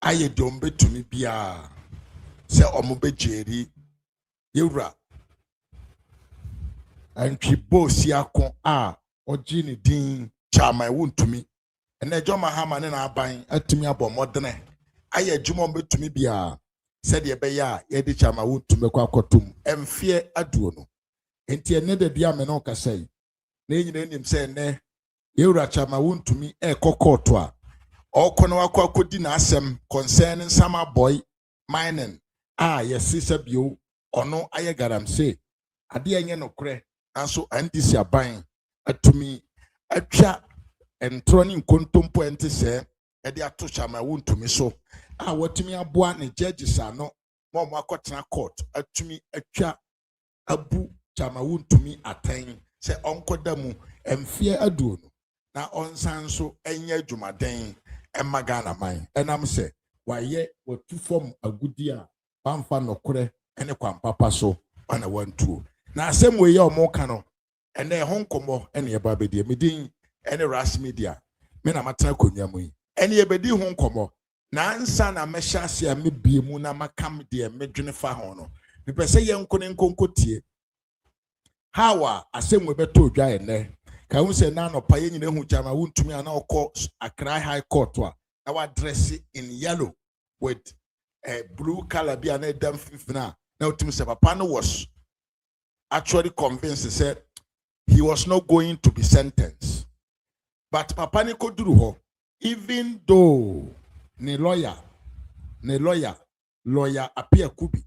aye dombe to me bia se omobe jeri yewra antwi boss yakon a oji ne din chama wontumi ene joma hama ne na aban atumi abomodene aye dwuma betumi bia se de be ya ye de chama wontumi kwa akotum emfie aduo no enti ene de dia me no kasai na enyina enim se ene yewra chama wontumi kokoto a okono akodi na asem concerning sama boy mining yesisa bio ono aye garamse ade enye no kre nanso andisi aban atumi atwa entroni nkontompo ente se e de ato chama wontumi so watumi aboa ne judges ano mo akotena court atumi atwa abu chama wontumi aten se onkoda mu emfie aduo no na onsan so enye adwumaden emagana man enam se waye watu form agudi a pamfa nokore ene kwampapa so ana wantuo na asem we ye omoka no ene honkomo ene ye babedi medin ene ras media me na matena konyamu yi ene ye bedi honkomo na ansa na mehya a mebie mu na makam de medwene fa ho no mepese ye nkone nkonkotie hawa asem we beto dwa ene ka hu se na no pa ye nyina hu chama wontumi ana okọ Accra High Court a na wa dress in yellow with a blue color be an edam fifina. Now Tim Papa was actually convinced, he said he was not going to be sentenced. But Papa Niko Duruho, even though ne lawyer appear kubi.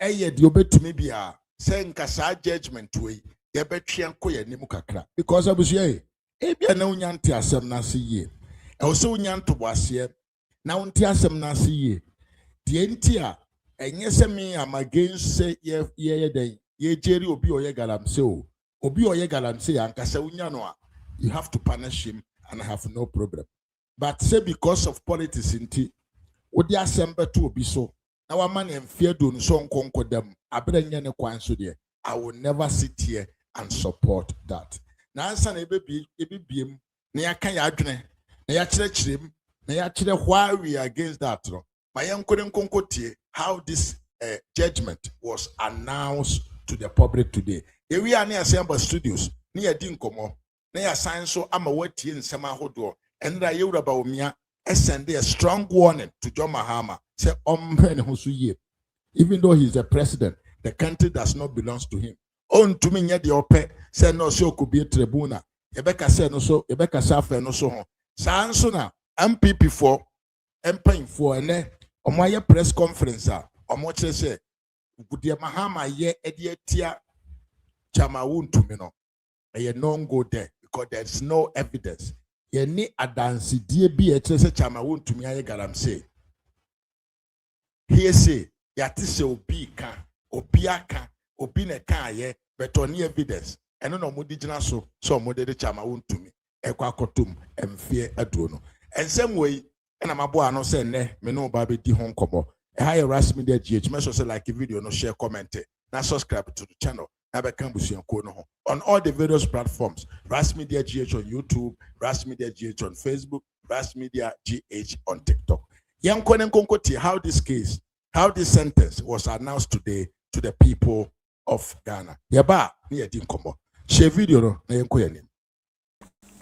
Eye di obetu me bia say nkasa judgment we ye betwe anko ye nimu kakra because abusuye e bia na unyanti asem na se ye e wo se unyanto boase na unti asem na se ye die nti a enye se me am against say ye den ye jeri obi oye galamse o obi oye galamse ankasa unya no a you have to punish him and have no problem. But say because of politics nti odi asem beto obi so na wa man emfie do no so nkonkodam abranya ne kwan so de I will never sit here and support that. Na ansa na ebibiem na yaka ya adwene na ya kirechirem na ya kire why we are against that no ma yenkore nkonkotie how this judgment was announced to the public today. We are near Assembly Studios near Dinkomo na ya sign so ama watie nsema ahodo enra yewura ba omia send a strong warning to John Mahama say even though he's the president, the country does not belong to him. On to me nye the ope say no so could be a tribuna. Ebeka say no so Ebeka safe no so. Sanso na MPP for empaying for ene omoye press conference a omo kire say Gudia Mahama ye edietia chama wontumi no. Ye non go there because there's no evidence. Ye ni adansi die bi e kire say chama wontumi aye garamse. Here say yati se obi ka obi aka obi ne ka ye but on evidence eno no mudi gina so mode de chama wontumi ekwa kotum emfie aduo no ensem wei na mabo ano se ne me no ba be di ho nkomo high ras media gh me so say like video no share comment na subscribe to the channel na be kan busuanko no ho on all the various platforms ras media gh on YouTube, ras media gh on Facebook, ras media gh on TikTok. Yankone nkonkoti how this sentence was announced today to the people of Ghana. Yaba ni edinkomo. Share video no na yenko yanim.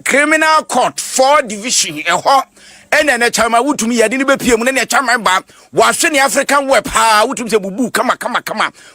Criminal Court 4 Division eho ene chama wutumi yade ni bepie mu ne chama ba wahwe ne African web ha wutumi se bubu kama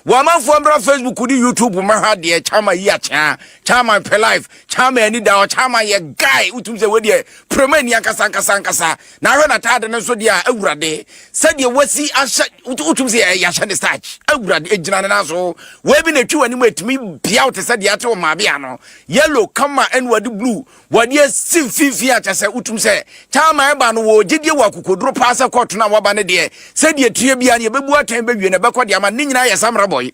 wa manfo ambra Facebook ni YouTube ma de chama yi acha chama pe life chama ani da chama ye guy wutumi se we de promani ankasa na hwe na tade ne so de a awurade se de wasi ahya wutumi se ya hya ne starch awurade ejina ne na so we bi na twi wani mu etumi bia wote se de ate o ma bia no yellow kama and wadi blue wadi si fifi acha se wutumi se chama no wo gidie wa kokodro paasa court na waba ne de se de tue bia ne bebu atan bewie ne bekọ de ama ne nyina ya samra boy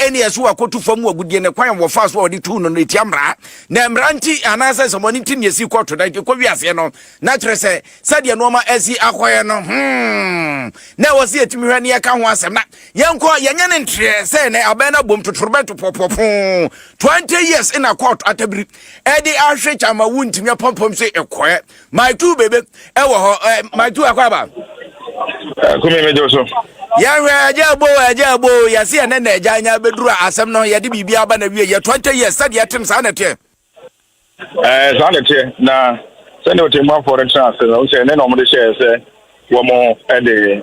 ene yeso wa kotu fam wa gudie ne kwan wo fa so odi tu no eti amra na mranti anasa so moni tin yesi court da ko wiase no na kire se de no ma asi akoye no na wo se etimi hwa ne ya ka ho asem na yenko yenye ne ntre se ne abena bom totorbeto popopo 20 years in a court atabri edi ahwe chama wuntimi kompom say ekwoe my two baby e wo ho my two akwaba Kumi mejo so. ya we ajabo ya se ene na eja anya beduru asem no ye de bibia aba na wie ye 20 years said ye tem sa na te Sa na te na se ne o te ma for chance no se ne no mo de share se wo mo e de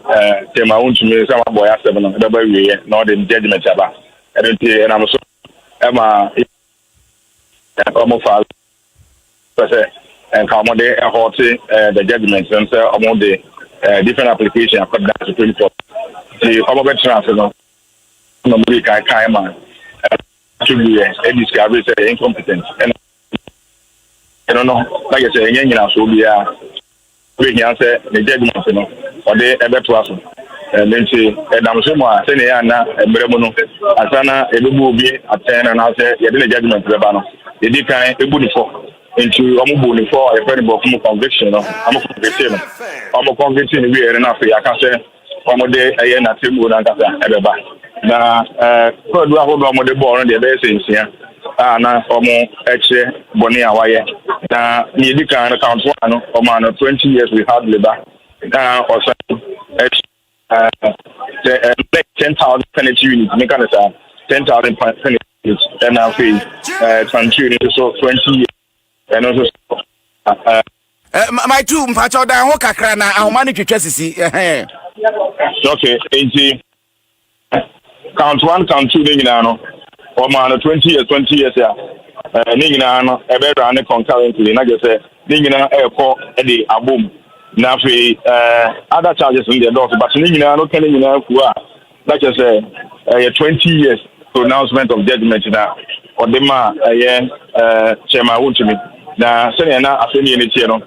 tema wontumi se ma boy asem no da ba wie ye no de judgment aba e de te na mo so e ma o mo fa se en ka mo de e hoti the judgment and say o mo de different application for that Supreme Court. The other transfer no we can man to be a discovery say incompetent and I don't know like I say yen nyina so bia we can say the judgment no or the ebe to us and then say edam so mo say na na emre mu no asana ebebu obi aten na say ye the judgment be ba no e di kan ebu ni fo into omubu ni fo e very bo from conviction no am conviction no am conviction we e na fe aka say omode eye na temu na nkasa ebeba na ko du ahodo omode bo no de be se nsia na omo eche boni awaye na ni di kan count one no omo no 20 years we had labor na also the 10,000 penalty units make an 10,000 penalty units and now we continue so 20 years and also my two mpacho da ho kakra na ahoma ne twetwa sisi okay 80 count one count two dey no o ma no 20 years ya ni nyina no e be run concurrently na je say ni nyina e ko e dey abom na fe other charges in the door but ni nyina no kan nyina ku a na je say 20 years pronouncement of judgment na o de ma chairman wontumi na se na afeni ni tie no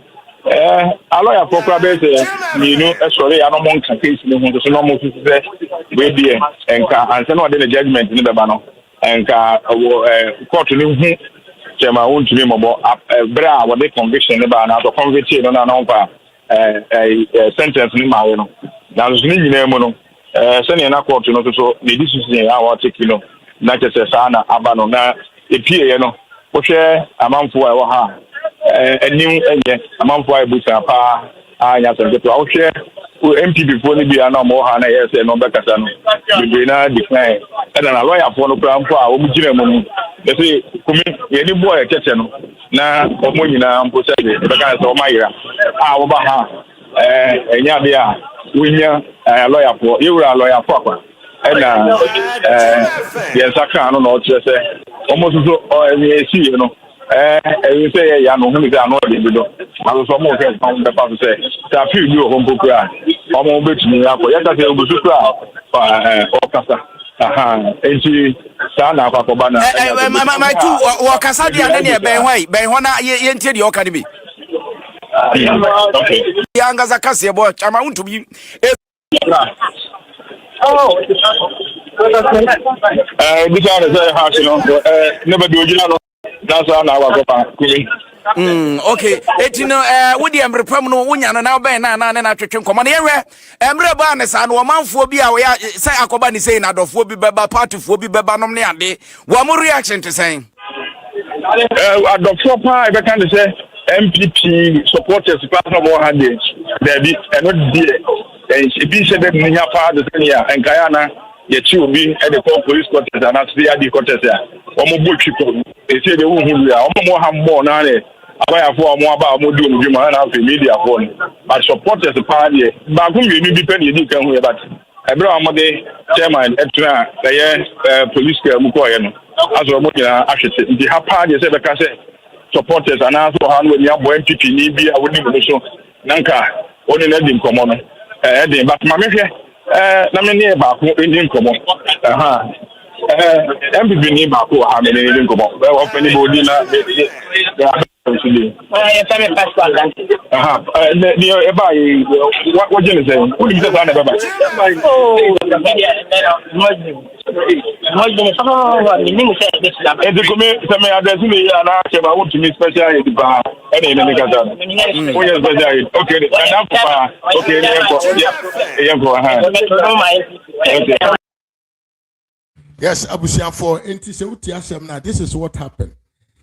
a lawyer for Crabbe, you know, sorry, I don't want to case in the so normal to say, we be and send out the judgment in the banner and court to him, Chairman won't to him about bra what they conviction about now to convict on a sentence in my own. Now, there's no sending a court to know so the decision I want to take, not just a sana, abano, now, a peer, which a month for our a new amount for a book pa anya so get to share MP before ni bia na mo ha na yes no be kasa no be na decline and na lawyer for no plan for a omu gire mu no they say kumi ye ni boy cheche no na omo nyina mpo say be ka so ma yira wo ba ha enya bia winya lawyer for you are lawyer for kwa na yes aka no no che say omo so e si no you say ya no him say no dey do and so mo first come the pass say ta feel you home program omo betumi akọ ya ka say obusu kra o kasa enti sa na akọ ba na my two wo kasa dia ne e ben ho na ye ntie de o ka de bi okay ya ngaza kase bo chama wontumi this one is harsh never do you know that's how now go back okay etino wo de emrepam no wonya no na ben na twetwe nkomo na yewe emre ba ne sa no manfo bi a wo ya sai akoba ni sei na dofo bi beba partyfo bi beba nom ne ade wo mo reaction to say adofo pa e be kan say MPP supporters part of our hand there be and not there e bi say that ni pa de senia en kayana ye chi obi e de police quarters and as the adi quarters ya omo botwi ko e say de wo hu ya omo ha mo na ne abaya fo omo aba omo di omo dwuma na afi media fo ni but supporters pa de ba ku mi bi pe ni di kan hu ya but ebra omo de chairman etra police care mu ko ye no aso omo nyina ahwete ndi ha pa de say be ka say supporters and also ha no ni abo MPP ni bi a woni mo so nanka oni na di nkomo no de but ma me hwe na me ne ba ko ndi nkomo MPP ni ba ko ha me ne ndi nkomo we wo fani bo di na the eba what you say who is that baba the come address me na cheba want to me special aid ba any me kata who is special okay okay yes abusia for enti se uti asem na this is what happened.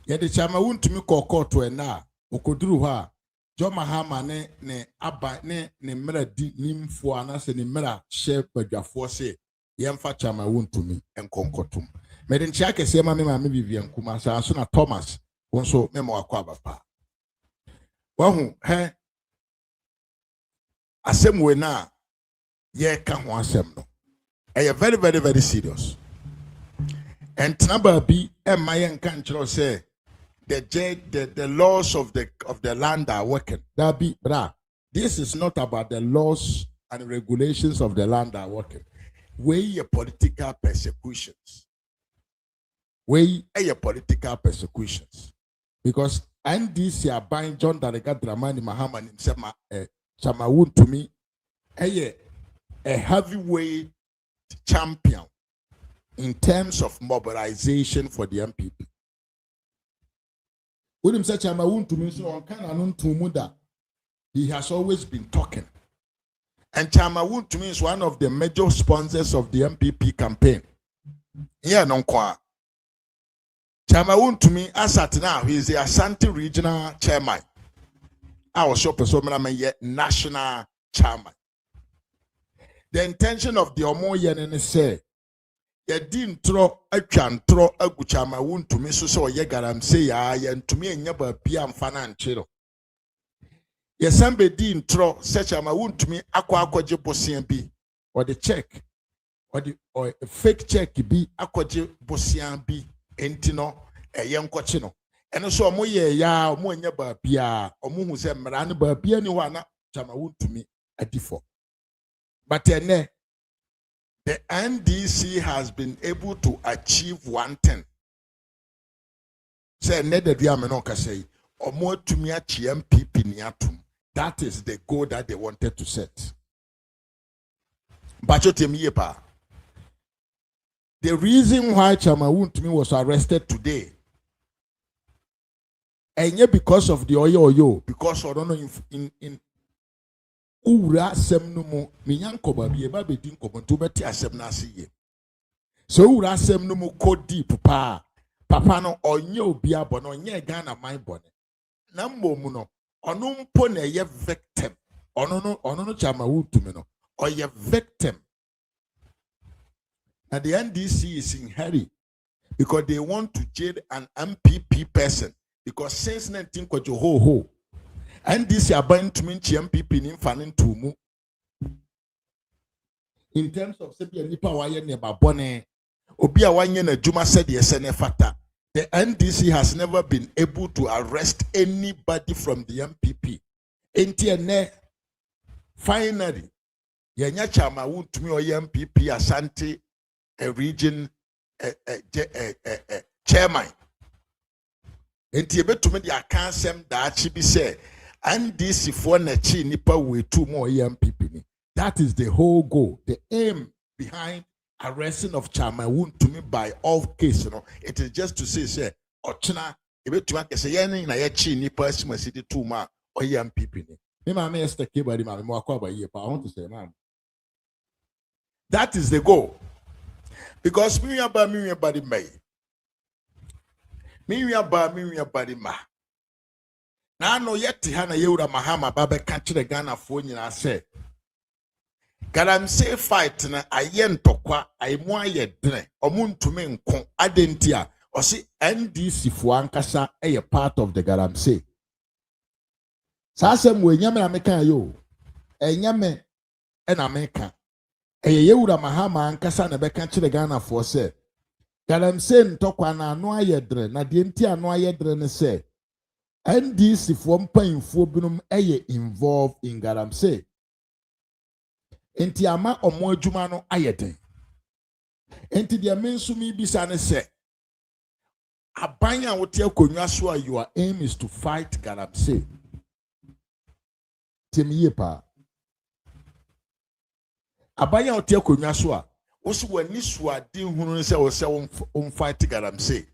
Yeah, the chairman wontumi call court to na okoduru ha John Mahama ne aba ne mmera di nimfo anase ne mmera hye badwafo se yemfa chama wontumi enkonkotum mede nchia kese ma me Vivian kuma sa so na Thomas wonso me mo akwa bapa wahu he asem we na ye ka ho asem no e very very very serious and number bi e ma ye nka nchiro say the laws of the land are working. That be bra. This is not about the laws and regulations of the land are working. We political persecutions. We political persecutions. Because NDC are buying John Darega Dramani Mahama himself Chama Wontumi a heavyweight champion in terms of mobilization for the MPP. When him say Chama Wontumi so on kind of tumuda, he has always been talking. And Chama Wontumi is one of the major sponsors of the MPP campaign. Yeah, no kwa. Chama Wontumi as at now, he is the Ashanti regional chairman. I was sure national chairman. The intention of the Omoyen say Yadin tro atwantro aguchama wontumi so ye garamse ya yantumi enya ba bia mfana nchiro ye sambe din tro sechama wontumi akwaje bosian bi or the check or a fake check bi akwaje bosian bi entino eye nkwoche no eno so omoye ya omo enya ba bia omo hu se mra ne ba bia ni ho na chama wontumi adifo but ene the NDC has been able to achieve one thing. Say that is the goal that they wanted to set. But the reason why Chama Wontumi was arrested today, and yet because of the oyo, because I don't know in Ura asem no mo minyanko ba bi e ba bedin komonto beti asem na asiye so ura asem no mo ko deep papa no onye obi abo no onye Ghana man bone na mmom no ono mpo na ye victim ono no Chama Wontumi no oye victim and the NDC is in hurry because they want to jail an MPP person because since 19 kwajo ho and this is about to mean MPP in fanning to mu. In terms of Sebi Nipa Waye Neba Bone, Obia Wanye Juma said yes and factor. The NDC has never been able to arrest anybody from the MPP. NTN finally, Yanya Chama Wontumi or MPP Asante a region chairman. NTN to me the account sem that she be said. And this for Nachi Nipa with 2 more MPP. That is the whole goal. The aim behind arresting of Chama Wontumi by all cases. You know, it is just to say, Ochina, if you want to say, Yanni, Nachi Nipa, City 2 more or MPP. I want to say, man. That is the goal. Because me body may. Me body ma. Na no yet hana yewura Mahama babe kachire Ghana fo nyina se galamsey fight na aye ntokwa aimu aye dene omuntumi nko adenti a osi NDC fo ankasa eye part of the galamsey sasem we nyame na meka yo enyame na meka eye yewura Mahama ankasa na be kachire Ghana fo se galamsey ntokwa na anu aye dene na de enti anu aye dene ne se NDC from painful binum eye involved in galamsey. Enti ama omo adwuma no ayeden. Enti dia mensumi bisa ne se abanya wote akonwa so a your aim is to fight galamsey. Temiye pa. Abanya wote akonwa so a wo so wani so ade hunu se wo se wo fight galamsey.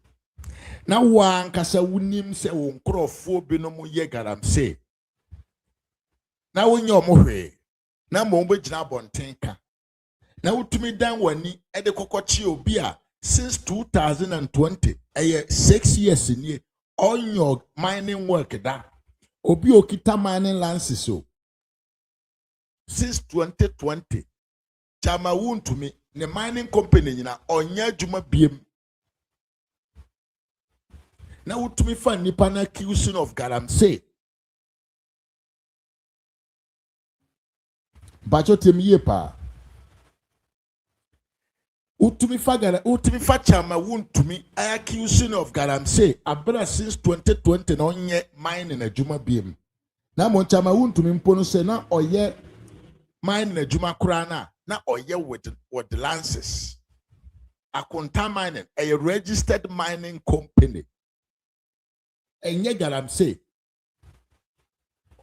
Na wankasa wunim se won krofo binom ye galamsey na wonye omohwe na mo begina bontenka na wutumi dan wani e de kokochi obi a since 2020 6 years ni on your mining work da obi okita mining lances so since 2020 chama wontumi ne mining company nyina onya adwuma biem na wotumi fa nipa na accusing of galamsey bacho temiye pa utumi fa chama wontumi accusing of galamsey abra since 2020 na onye mining adwuma biem na mo chama wontumi mpo no se na oye mining adwuma kura na oye with the lances akonta mining a registered mining company enye galamsey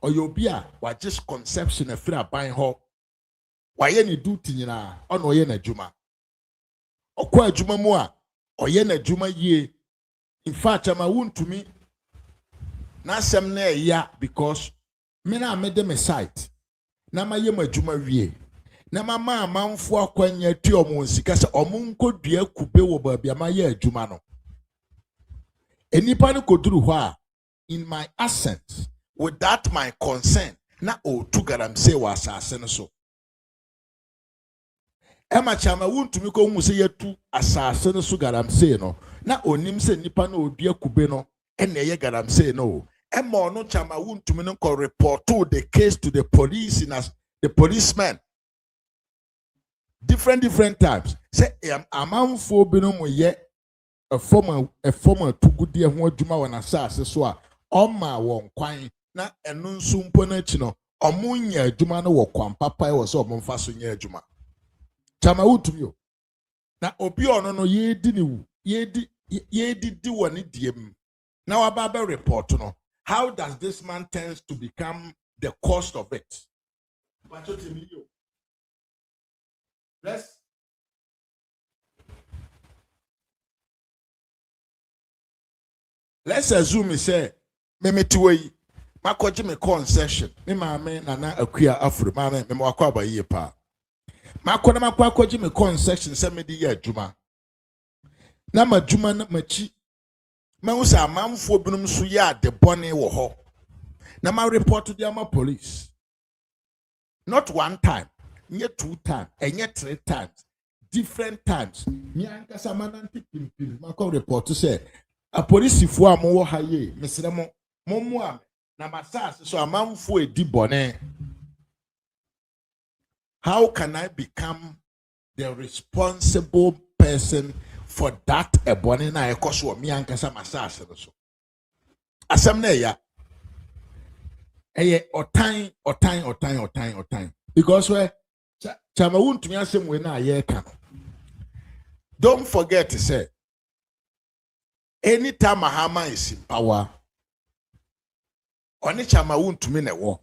oyobi a wa just conception afiri aban ho waye ni duty nyina ono oye na adwuma okwa adwuma mu a oye na adwuma yie in fact ama wontumi na asem na ya because me na me de me site na maye ma adwuma wie na mama amanfo akwanya ti omo nsika se omo nkodua kube wo baabi amaye adwuma no enipa no koduru ho a in my absence without my consent na otu galamsey wa asase no so ema chama wontumi ko hu se yatu asase no so galamsey no na onim se nipa no odua kube no ene ye galamsey no ema ono chama wontumi no ko report the case to the police in as the policeman different times say amanfo binom ye a former tugudie ho adwuma wona asase so a oma won kwan na enu nso mpo na chi no omunya adwuma no wo kwan papa e wo so omfa so nya adwuma chama wontumi o na obi ono no yedi ni wu yedi di woni diem na waba be report no how does this man tends to become the cost of it but let's assume say me tiwei makoje me concession me maame nana akua afro maame me wakọ abaye pa makọ na makoje me concession say me di ya adwuma na madwuma na machi ma usa amamfo binum so ya de bone wo ho na ma report to the police not one time nye 2 times enye 3 times different times mi ankasa mananti pimpim makọ report to say a police fo amwo ha ye mesere mo am na masase so amamfo edi bone. How can I become the responsible person for that ebone na ekoso mi ankasa masase so asem na ya eye otan because we chama wontumi asem we na ye ka don't forget to say anytime Mahama is in power oni chama wontumi na wo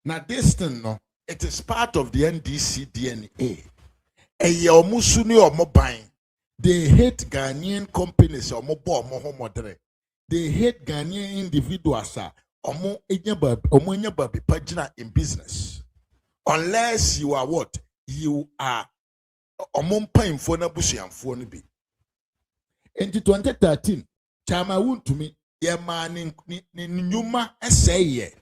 na this thing no it is part of the NDC DNA eye omusu ni omoban they hate Ghanaian companies omobo omohomodere they hate Ghanaian individuals omo enya babi pagina in business unless you are what you are omompanfo na busuanfo no bi in 2013 chama wontumi ye ma ni nyuma eseye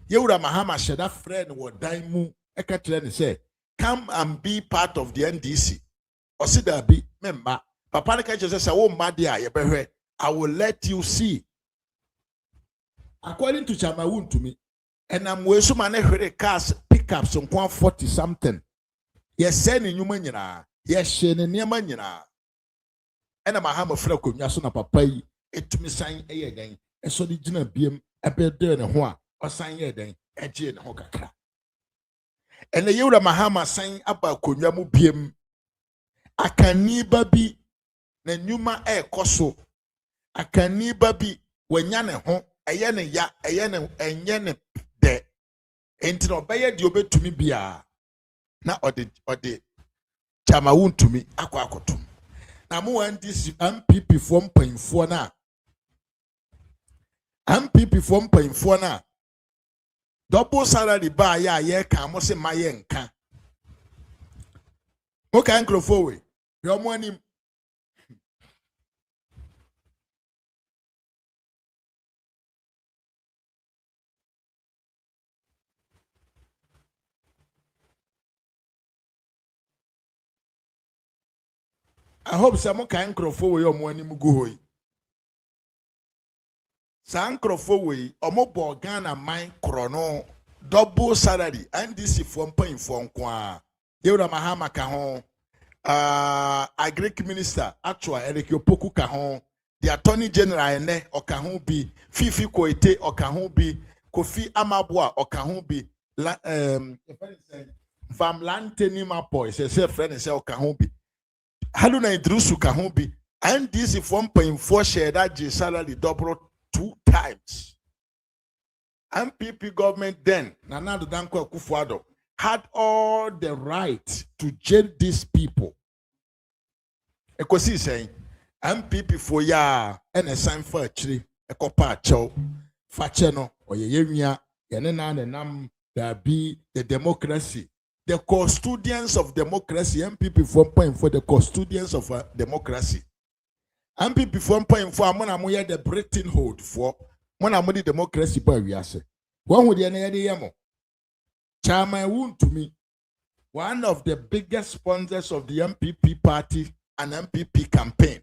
yewura Mahama sheda friend wo dan mu eka kire ne say come and be part of the NDC osida bi memba papa ne ka kire say wo mma de a ye behwe I will let you see according to chama wontumi enam we so ma ne hwere cars pickups nko 40 something ye say ne nyuma nyina ye hye ne niam nyina ena Mahama fra konwa so na papa yi etumi san eye dan eso de gina biem ebede ne ho a osan ye dan eje ne ho kakra ene yewura Mahama san aba konwa mu biem akani babi na nyuma ekoso akani babi wanya ne ho eye ne ya eye ne enye ne de enti no beye de obetumi bia na ode chama wontumi akwakotom na mo NDC MPP fo mpanfo na MPP fo mpanfo na double salary ba ya ye ka mo se maye nka mo kan microphone we yo mo anim I hope some can crofo we omo anim gu hoi. San crofo we omo bo Ghana mine krono double salary and this for paying for kwa. Yewra Mahama ka ho. Agric minister actual Eric Opoku ka ho. The attorney general ene oka ho bi. Fifi Koite oka ho bi. Kofi Amabwa oka ho bi. Famlante ni mapo se friend se oka ho bi. Haluna Idrusu ka ho bi. And this if 1.4 share that J salary double 2 times. MPP government then Nana Danko Akufo-Addo had all the right to jail these people. Ekosi saying MPP for ya and a sign for actually a copa chow facheno or yemia yanena and nam there be the democracy. The custodians of democracy, MPP 4.4 for the custodians of democracy. MPP 4.4 amona moya the Britain hold for mona modi democracy by we ase. One would yamo. Chairman Wontumi, one of the biggest sponsors of the MPP party and MPP campaign.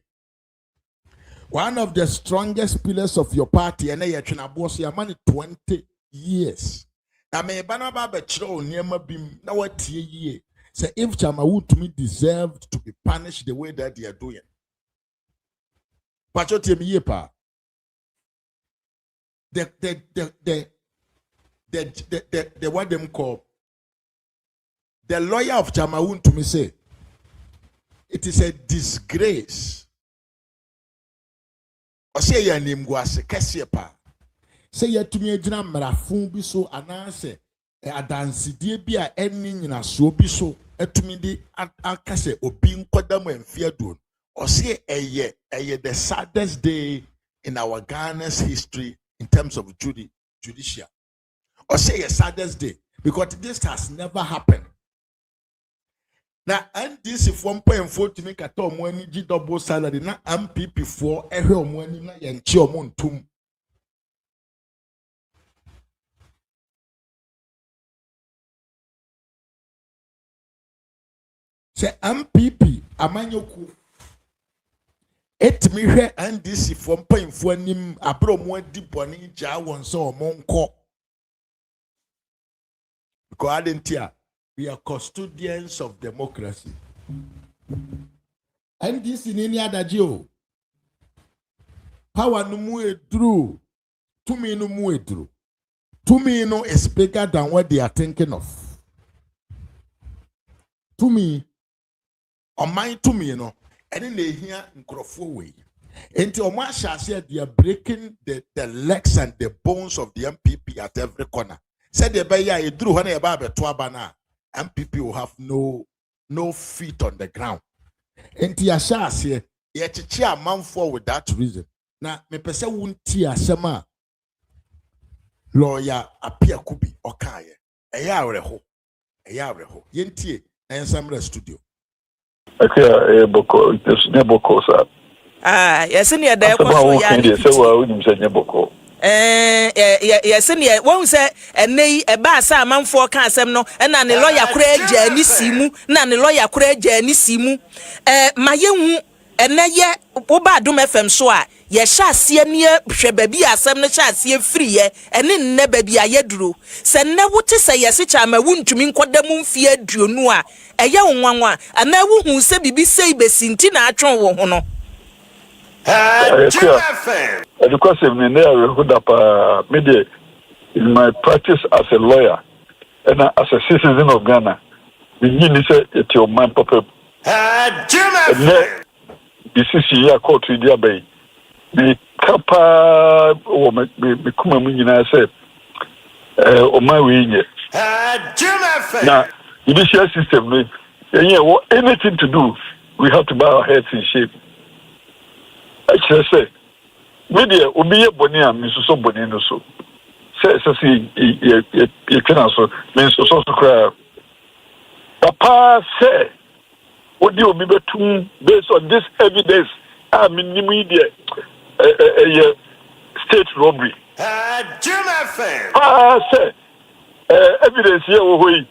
One of the strongest pillars of your party, and I boss your money 20 years. Now, may Banaba Betro near Mabim, now what year? Say, if Chairman Wontumi deserved to be punished the way that they are doing. But what you pa? The what them call the lawyer of Chairman Wontumi say it is a disgrace. Or say your name was a Cassiapa. Say ya to me a drum marafun be so ananse a dance dear be a ending in a so be so a to me the Alcase or being Kodam and Fiadun. Or say a year the saddest day in our Ghana's history in terms of judicial. Or say a saddest day because this has never happened. Now, and this is 1.4 to make a tom when you double salary, not MPP for a home when you and Chiomontum. Say MPP, Amanyoku. Et me here and this is 1.4 nim abromo deep on each hour so monko. Because I didn't hear. We are custodians of democracy. And this in any other Joe. Power no more true. To me no more true. To me no is bigger than what they are thinking of. To me, on my to me, and then they hear in way. And to my said they are breaking the legs and the bones of the MPP at every corner. Said the Baya drew honey about the Twabana. MPP will have no feet on the ground. And Tiasha here, yet a chair man for with that reason. Now, me pesa won't tia sama lawyer appear kubi or kaya. A yareho, yentie, and some studio. Okay, boko, it's never cosa. Yes, in your day, yes, and yet won't say, and nay, a bass, a man for Cassam, no, and an lawyer cray Jenny Simu, none a lawyer cray Jenny Simu. My young, and nay, Oba Dum FM soa, yes, shall see near Shebaby, as some shall see free, and in never be a yedru. Send never to say, yes, which I'm a wound to mean what the moon feared drew noa, a young one, and now who say be say Bessintina Tron Hono. Because in my practice as a lawyer and as a citizen of Ghana, the minister at your man papa. This is your court with your bay. The Kappa or me come in I said, oh my way. Now, the judicial system, anything to do, we have to bow our heads in shape. I say, media ubiye boni am so boni no so. Say you can also mean so cry. Papa say, what do you mean based on this evidence? I mean, media state robbery. Say evidence here we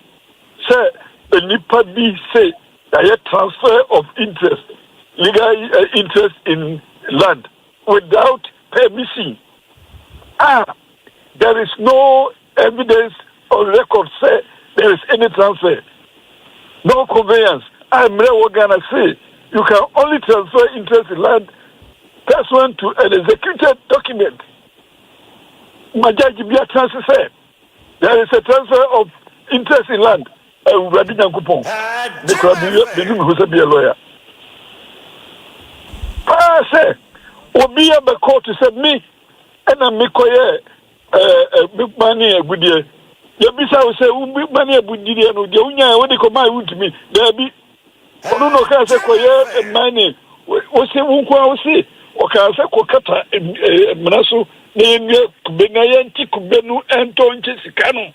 say a nipa be say a transfer of interest legal interest in land without permission. There is no evidence or record say there is any transfer, no conveyance. I'm gonna say you can only transfer interest in land pursuant to an executed document. Majaji Bia transfer say there is a transfer of interest in land. Radina Coupon. The who's a lawyer. I say, Obia Bako to say me and a Mikoye big money a good year. Yabisa will say, big money a good year, no, Jonia, what they come out to me. There be no can say Koye and money. What's the Wunqua say? Or can say Kokata Manasu, Name Benayanti Kubenu and Tonche Sicano.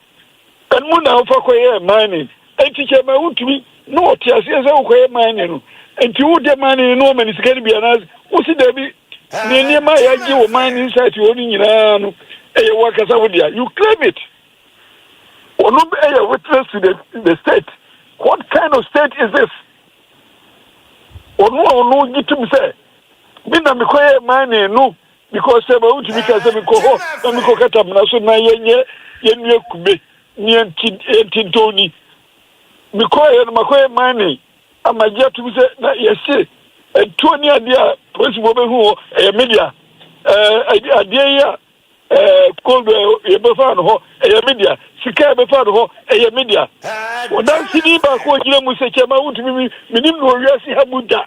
And Muna for Koye mining. And teacher my wontumi no tia se Koye mining. And you the money no man is going to be an as what's it there be near my idea mine inside you only in a work as you claim it. Or no a witness to the state. What kind of state is this? Or no get to me say. Mina me Koye mining no because I want to be because I'm go and go cut up so na yenye kube near Tintoni. Makoye money. I'm a jet to say that yes, and 20 idea, principal who a media, a dear, called a befano, a media, Sika befano, a media. Well, that's the back when you must say, I want to be minimum or yes, Habuda.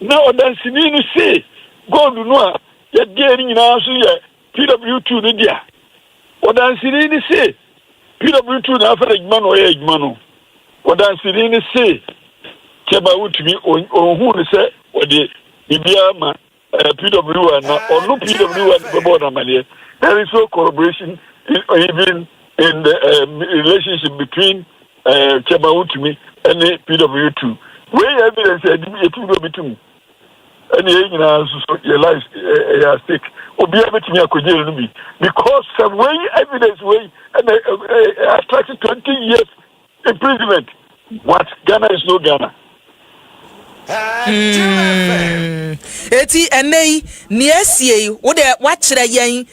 Now, that's the name say, go to Noah, you're getting in our PW2 the dear. What that's the name say, PW2 the average man or age man. What that's the name say. Chema wontumi ohun say o de bibia ma PW or no PW board amale. There is no corroboration even in the relationship between Chema wontumi and the PW2. Where evidence e tudo bitum. And your life at stake. Obi abetumi akojere no bi because some way evidence way and attracted 20 years imprisonment. What Ghana is no Ghana. Eti enei ni esie wo de wa kire yen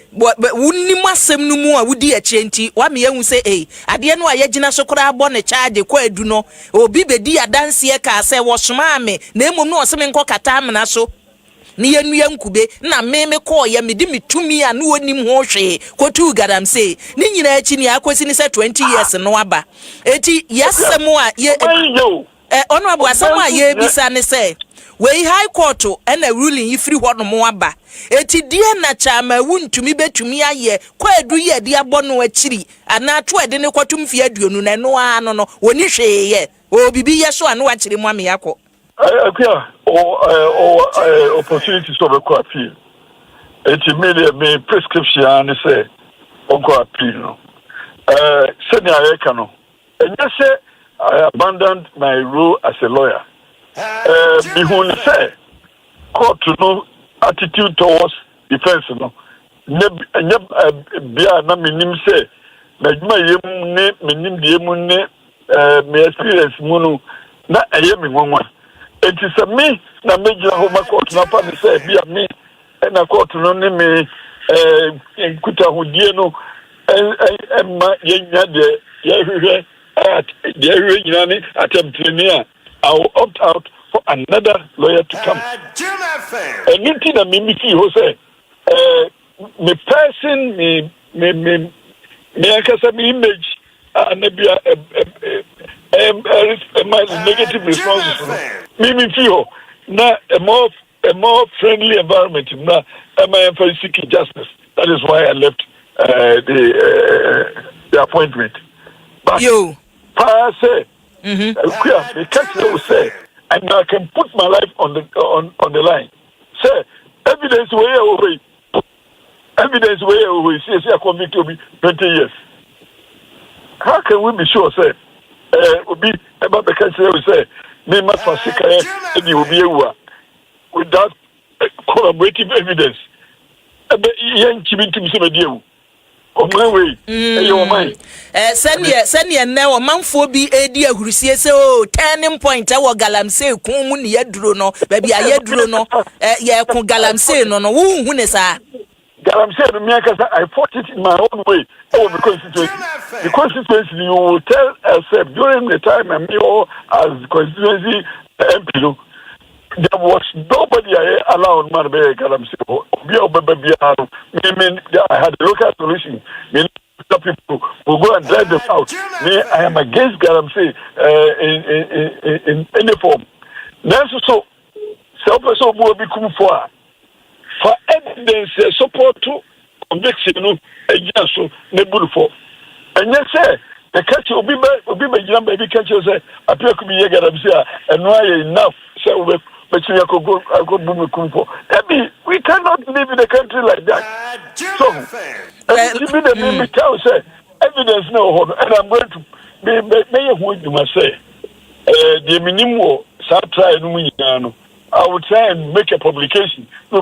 wunnim asem no mu a wudi akyenti wa me yehu se ade no ayegina so kora abo ne charge kwa adu no obi bedi adanse ka se wo soma me na emom no oseme nko kata amena so ni yenu yankube na meme ko ya medi mitumi a no onim ho hwe kotu gadam se ni nyina achi ni akosi ni se 20 years no aba eti yasem a ye honorable asama ye bisa ne say we high court and a ruling ifri ho no mo aba eti die na chama wontumi betumi aye kwa edu ye de abono akiri ana to ede ne kwatum fi aduonu na no ano no woni hwe ye o bibi ye so anu akiri mo ame yakọ opportunities of a appeal. Eti me prescription and say onko appeal no senior ayeka no enye say I abandoned my role as a lawyer. Bihun say court no attitude towards defense no. Bia na minim say na juma yem ne minim die mu ne me experience mu no na eye me nwanwa. It is a me na major home court na pa me say bia me na court no ne me enkuta hodie no ma yenya de yehwe at the attempt I will opt out for another lawyer to come. And you think that me who say me person me image and maybe a negative responses. Me feel na a more friendly environment. Na am I for seeking justice? That is why I left the appointment. But you. I say, the catch will say, and I can put my life on the line. Say, evidence way away. Say, I convicted me 20 years. How can we be sure? Say, will be about the country. We say, me must and you will be a without corroborative evidence. Young Chibin to me, Omwe Omai. Send ye now, manfo bi edi ahurusie se o turning point e wo galamsey kun mu ne yeduro no baby ayeduro no ye kun galamsey no wo hu ne sa Galamsey me I fought it in my own way. Oh, the constituency you will tell yourself during the time I'm here as constituency MP. There was nobody allowed man be Galamsey. I had a local solution. People will go and drive them out. Me, I am against Galamsey in any form. So self-person will become for evidence support to conviction. No, so nebulu for. And yes, sir, the catch will be young baby catcher say appear to be Galamsey and why enough. So we cannot live in a country like that. So, evidence no, and I'm going to be who you must say. The minimum, I would try and make a publication. No,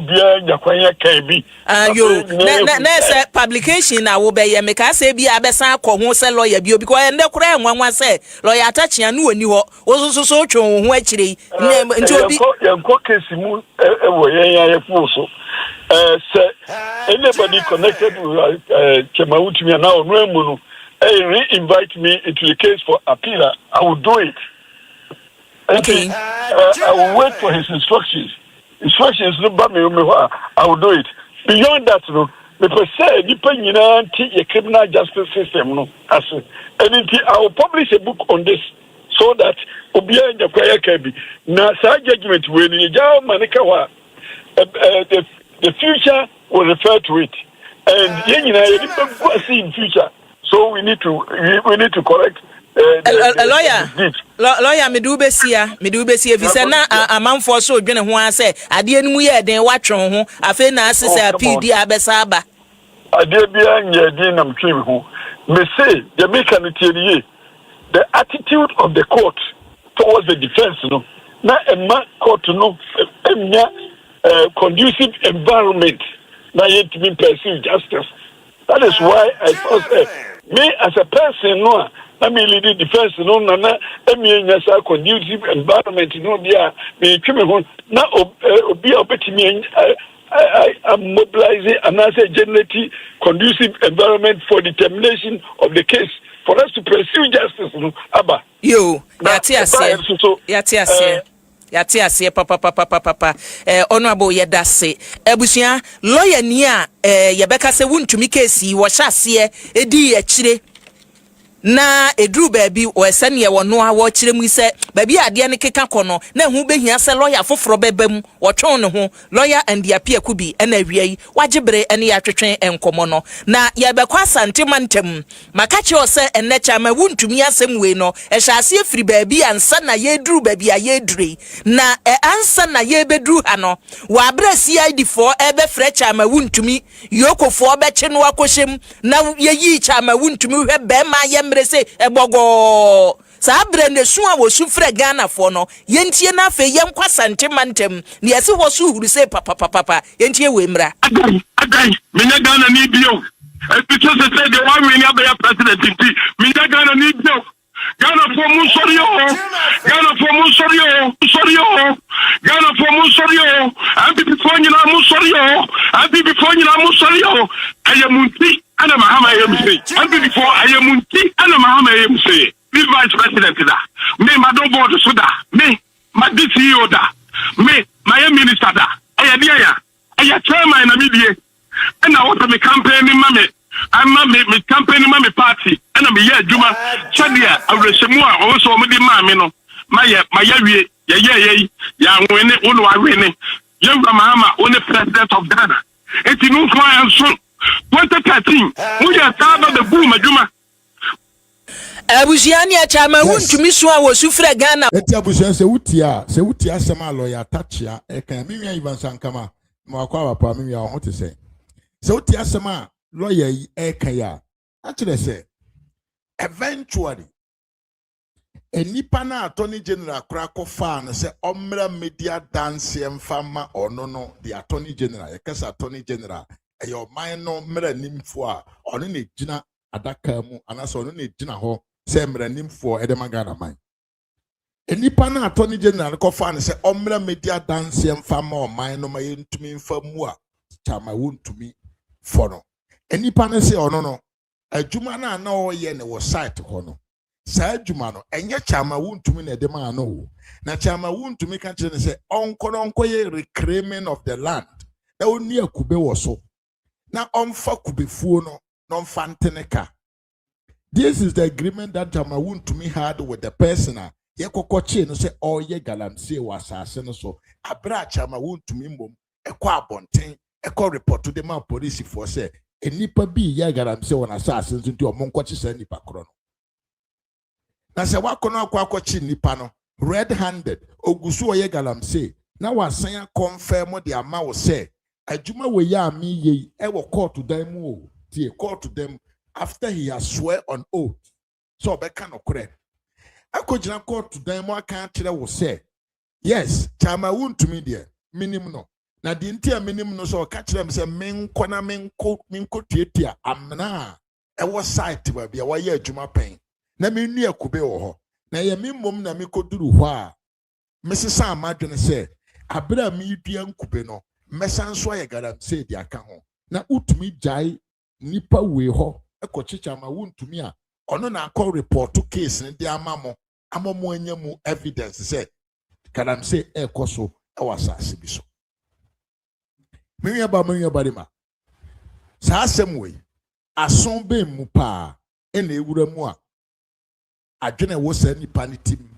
say publication. I will be a make I say be a besan ko say lawyer bio because and the cry one say lawyer attach ya no ani ho also so twon ho akire nti obi yanko case mu so say anybody connected with Wontumi now no re-invite me into the case for appeal. I will do it. Okay. I will wait for his instructions. Instructions no ba me I will do it. Beyond that, no, the per se depending on the criminal justice system, no. As anything, I will publish a book on this so that Obia and Yakwaya can be. Now, such judgment when you jaw Manikawa, the future will refer to it, and you see in future. So we need to correct. Lawyer me do besia if say na amanfo so dwene ho ase ade enu ye den watwon ho afi na ase say apd abesa aba ade bia nye din nam twem ho me say the mechanism the attitude of the court towards the defense no na emma court no emnya conducive environment na yet to be pursue justice. That is why I thought me as a person no I mean, the defense, no, Nana, a conducive environment, no, dear, me, now, be a bit me. I am mobilizing another generally conducive environment for determination of the case for us to pursue justice. No, Abba. You, Yatiase, papa. Honorable Yedase, Ebusia, lawyer near, Yabeka se Wontumi case, was shassie, edi chile. Na edru baby o esene ye wono a wo kire mu se baby ade ne keka kono na hu behia se lawyer foforo bebam wo twon ne ho lawyer and dia pia kubi na awiei wagibre ene ya twetwen enkomo no na ye bekwa asante mantem makache o se enne chama Wontumi asem we no ehase afiri baby ansa na ye dru baby a ye dure na ansa na ye bedru ha no wa bra CID4 ebe fre chama Wontumi yokofo beche no akoshem na ye yi chama Wontumi hwe be ma ye mrese ebogo sa brende su a wo su frɛ Ghana fo no yentie na afa yem kwasante mantem ne yesi ho su huru se papa yentie we mra agai menya Ghana ni bio because they say the one we never be president nti menya Ghana ni bio Ghana for mu sorry o Ghana for mu sorry o Ghana for mu sorry o and before you na mu sorry o and before you na mu sorry o ayamunti ana mahama ayemse and before ayamunti ana mahama ayemse this vice president da me madam board so da me my CEO da me my minister da aya chairman na media and I want to me campaign mame I'm me campaign mame party and I'm here juma chadia awreshemu a also me di mame no my yawie ya nwene unu awene yewra mahama one president of Ghana eti nu ko anso 2013 we just started the boom adwuma abusiani a chama Wontumi so a wo su frɛ Ghana eti abusiani se wutia asema lawyer tachia e kan menwa Ivan Sankama ma kwa papa menwa ho te se wutia asema lawyer e kan ya actually say eventually enipa na attorney general kra kofa na se omra media dance emfama ono no the attorney general e kasa attorney general your mind no mere nimfo a ono ne gina adaka mu anaso ono ne gina ho se mere nimfo edemagana man enipa na attorney general ko fa ne se omre media dance mfa ma o man no ma yentumi mfa mu a chama wontumi for no enipa ne se ono no adwuma na o ye ne wo site ho no saa adwuma no enye chama wontumi na edema no na chama wontumi ka kire ne se onko ye reclaiming of the land na oni akube wo so na omfa kubefuo no no mfa nteneka. This is the agreement that chama wontumi had with the person ye kokoche no se oye galamsey was asase no so abra chama wontumi mbom ekọ abonten ekọ report to the man police for say enipa bi ye galamsey won asase nso nti omonkoche sa nipa kro no na se wakono akwakoche nipa no red handed ogusu oye galamsey na wasan confirm the ama wo say adwuma we ya mi ye e wo court dan mu o tie court them after he has swear on oath so be kan okre akogina court dan mu aka kire wo say yes chama wontumi de minim no na de ntia minim no so ka kire me say menko na menko tietia amna e wo site ba bia wo ye adwuma pen na mennu akube wo ho na ye mimmom na mekoduru ho a mesesa amadwene say abra mi dua nkube no mesan so ye galamsey de aka ho na utumi jai nipa we ho ekochicha ma wontumi a ono na akọ report case ne de amamo anyamu evidence say galamsey ekoso e wasase bi so menye ba de ma saa asem we ason be mu pa e na ewura mu a adwene wo sa nipa ne tim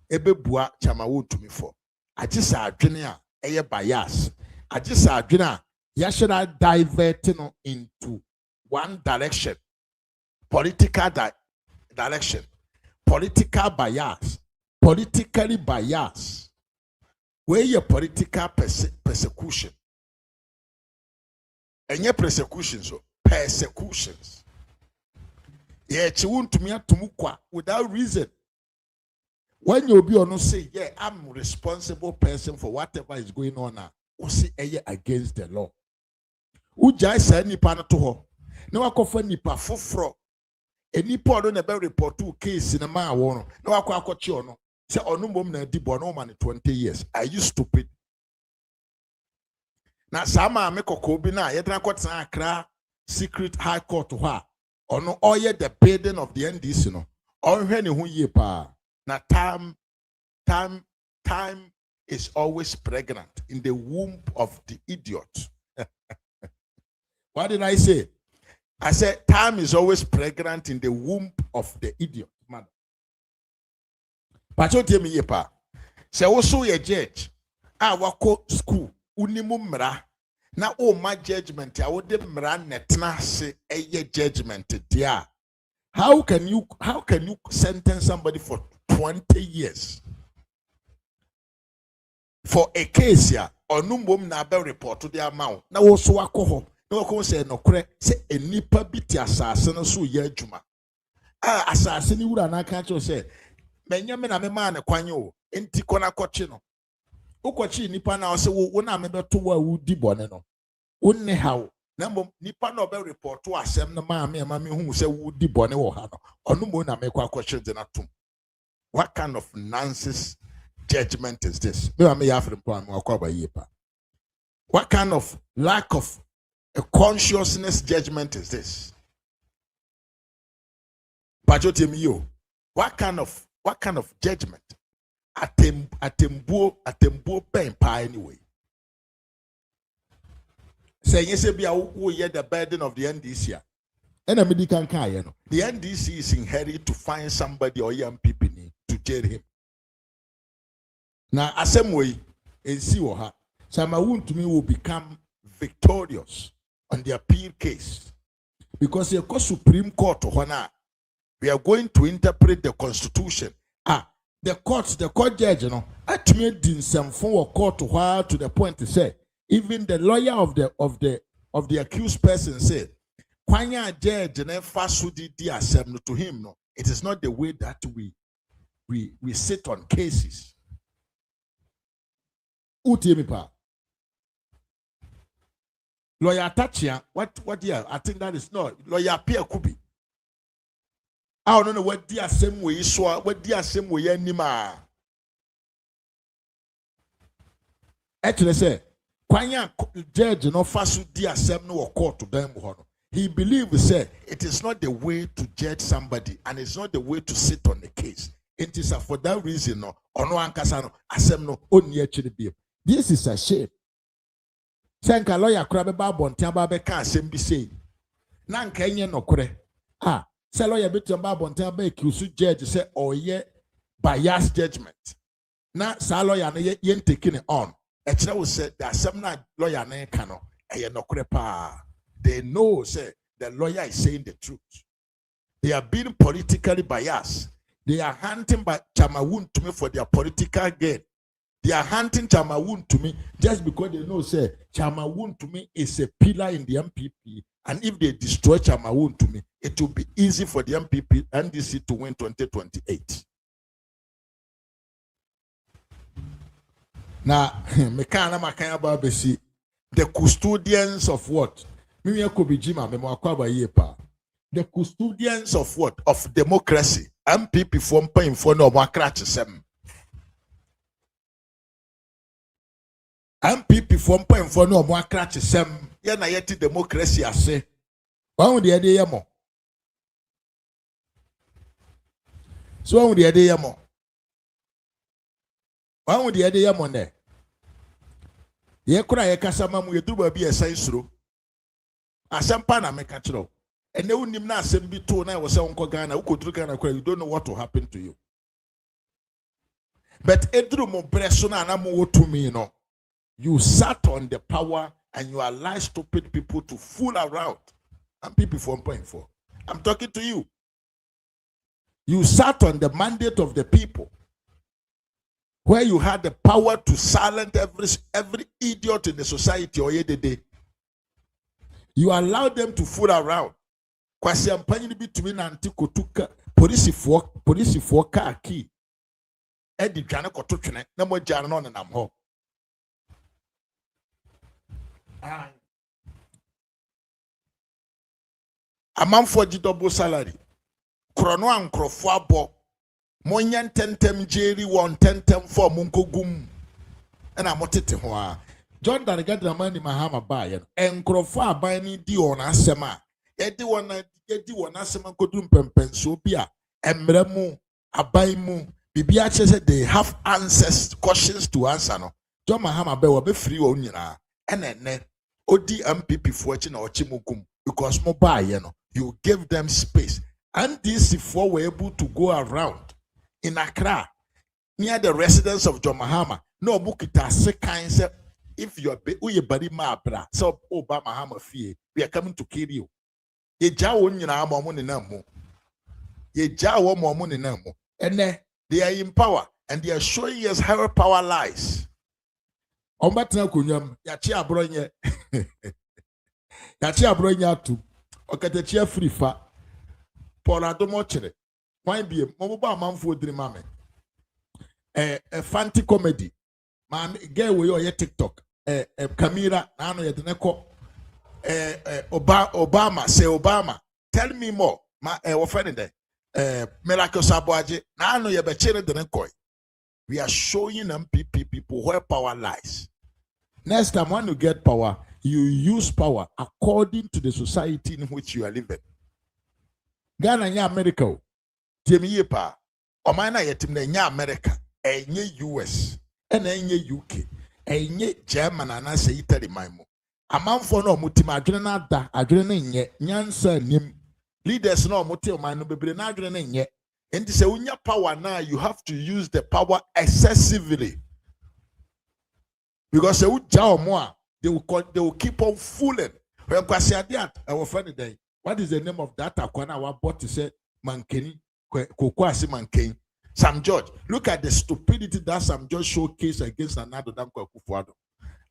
ebebua chama wontumi fo agisa adwene a eye bias agisa adwene a ya should divert no into one direction political direction political bias politically bias where your political persecution and your persecutions so persecutions yeah chiwuntumi atumukwa without reason. When you be on say, yeah, I'm responsible person for whatever is going on now, or say against the law. Ujai say nipa na to ho. Na wakofa nipa foforo. E nipa do na be report to case na ma wo no. Na wakọ akọchi ono. Say onu mom na di bo no man 20 years. Are you stupid? Na sama me kokko bi na yedra kwotena Accra secret high court ho a. Ono oye the burden of the NDC no. Onhwe ne ho yie pa. Now, time is always pregnant in the womb of the idiot. What did I say? I said time is always pregnant in the womb of the idiot. Man. But you tell me, pa. Say also a judge. Wako school. Unimu mra. Na my judgment. I would mra netna say a judgment. Dear. How can you sentence somebody for 20 years for a case here or numbum na be report to the amount na wo so akoho na wo say no kre say enipa biti asase no so ye adwuma asase ni wura na aka cho say menye me na me ma ne kwanye o enti kona kochi no ukochi nipa na o say wo na me beto wa wudi bone no wonne hawo na mbom nipa na be report to asem na ma me hu say wudi bone wo ha no onu mo na me kwa kochi de na tum. What kind of nonsense judgment is this? What kind of lack of a consciousness judgment is this? What kind of judgment? Atembuo pen pa anyway. Say yes, be the burden of the NDC. The NDC is in hurry to find somebody or young people to jail him. Now, as same way, and see what Chama Wontumi will become victorious on the appeal case because the Supreme Court we are going to interpret the Constitution. The court judge, at me did some form court to the point to say even the lawyer of the accused person said. Kwanya judge and fasudi di assembly to him. No, it is not the way that we sit on cases. Utimipa. Lawyer Tachia, what year? I think that is not lawyer Pierre Kubi. I don't know what the same way is so what the same way anima. Actually, say, Kwanya judge no fasu dia sem no court to them. He believes say it is not the way to judge somebody and it's not the way to sit on the case. It is for that reason no ono ankasa no asem no oni actually be. This is a shame. Senka lawyer kura be ba bonten ba be ka asem bi say. Na nka enye no kure. Ah, say lawyer betu ba bonten ba accuse judge say oye bias judgment. Na sa lawyer no ye taking it on. Ekira will say the asem na lawyer na ka no eye no kure pa. They know say the lawyer is saying the truth. They are being politically biased. They are hunting by Chamawun to me for their political gain. They are hunting Chamawun to me just because they know say Chamawun to me is a pillar in the MPP. And if they destroy Chamawun to me, it will be easy for the MPP and NDC to win 2028. Now, Mekana Makaya Babesi, the custodians of what? The custodians of what? Of democracy. MPP from paying for no more crutches. MPP from paying for no more crutches. Yana yeti democracy I say. One with the idea more. So one with the idea more. One with the idea more there. Ye kura ye kasama mu yeduba bi esaisro. Asempa na meka chiro. And they wouldn't even send me to now was Uncle Ghana, who could look at you don't know what will happen to you. But Edru Mobresona and to me, you sat on the power and you allow stupid people to fool around. And people from 1.4. I'm talking to you. You sat on the mandate of the people where you had the power to silence every idiot in the society or the day. You allowed them to fool around. Kwasi ampanyi bi tumi na anti kotuka polisi for car key edi dwane koto twene na mo jare no nenam ho amamfo gi double salary krono ankrofo abo monya ntentem jeri won tentem for munkogum na motete ho a John Darigada mani mahama ba ye enkrofo aban ni di on asem a yedi won asem kodum pempenso bi a emremu aban mu bibia che they have answers questions to answer no John Mahama be wo be free wo nyina ene odi MPP fo achi na ochi mukum because mo ba ye no you give them space and these four were able to go around in Accra near the residence of John Mahama no bukita sekan say if you are body mabra so Obama Mahama fee we are coming to kill you. Ye jawo nyina mo ne na mo. Ye jawo mo ne na mo. And they are in power and they are showing us how power lies. Ombatna kunyam ya chi abronye. Ya chi abronye atu. Okatechi free fa. Paul adomo chere. Why be mo ba manfo diri mame. Fancy comedy. Man girl we your TikTok. Camera na no ye de neko. Obama say Obama tell me more ma offend there miracle saboaje na no ye be chere de nkoi we are showing them people where power lies. Next time when you get power you use power according to the society in which you are living. Ghana nya America temi yepa o man na yetim na nya America enye US and enye UK enye German and say Italy maimo amanfo no mutim adwene na da adwene na nye nyansa nim leaders no mutim man no bebre na adwene na nye enti se unya power now you have to use the power excessively because se uja omo a they will keep on fooling when kwasi ade our friend day what is the name of that akwana wa bought to say mankeni kokwasi mankeni Sam George look at the stupidity that Sam George showcased against Nana Danko Akufo-Addo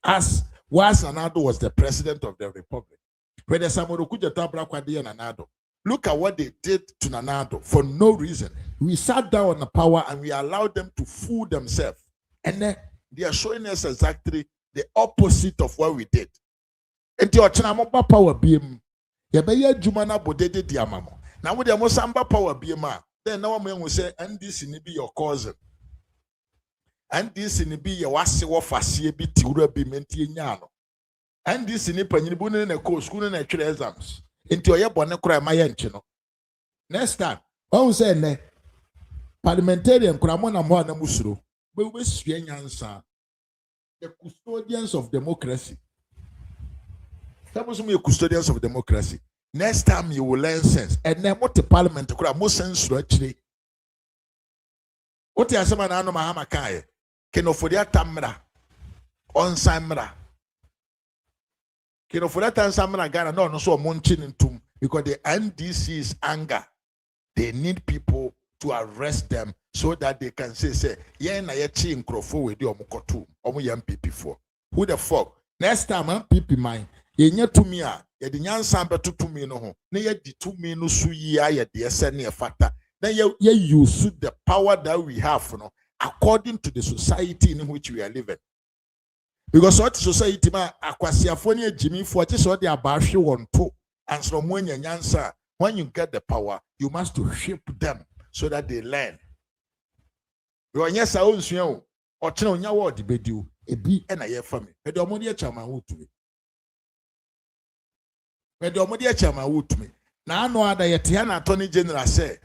as was Nanado was the president of the republic. When the Samorukuja Tabra Kwadi and Nanado, look at what they did to Nanado for no reason. We sat down on the power and we allowed them to fool themselves. And then they are showing us exactly the opposite of what we did. enti ochena mo ba power biem ye be ye adwuma na bodede di amamo na mo de mo samba power biem a then na wo mo say NDC ni be your cousin NDC ni be ye wase wo fase bi tiwura bi menti enya no NDC ni panyin bu ne na ko school na twere exams enti oye bone kura ma ye nche no next time when we say ne parliamentarian kura mo na mo na musuro we sua nyansa the custodians of democracy. That was me custodians of democracy. Next time you will learn sense. And then what the parliament could more sense actually. What you say, man? I know Mahama Kai. Can for that tamra on samra. Can for that samra Ghana no so munching into because the NDC's anger. They need people to arrest them so that they can say, yeah, na ye chi nkrofo we di omukotu omu yam PP for. Who the fuck? Next time PP mine. Ye nya tumi a ye de nyansa beto tumi no ho na ye di tumi no so yi a ye de ese na fata na ye use the power that we have no according to the society in which we are living because what society ma akwasiafo ne agimifo che so de abahwe won to ansro mo nya nyansa when you get the power you must to shape them so that they learn yo nya sa onsua o o kene onya word bediu ebi e na ye fa me e de omo de chama wotu Mede omodi echama wutumi na ano ada yete na attorney general say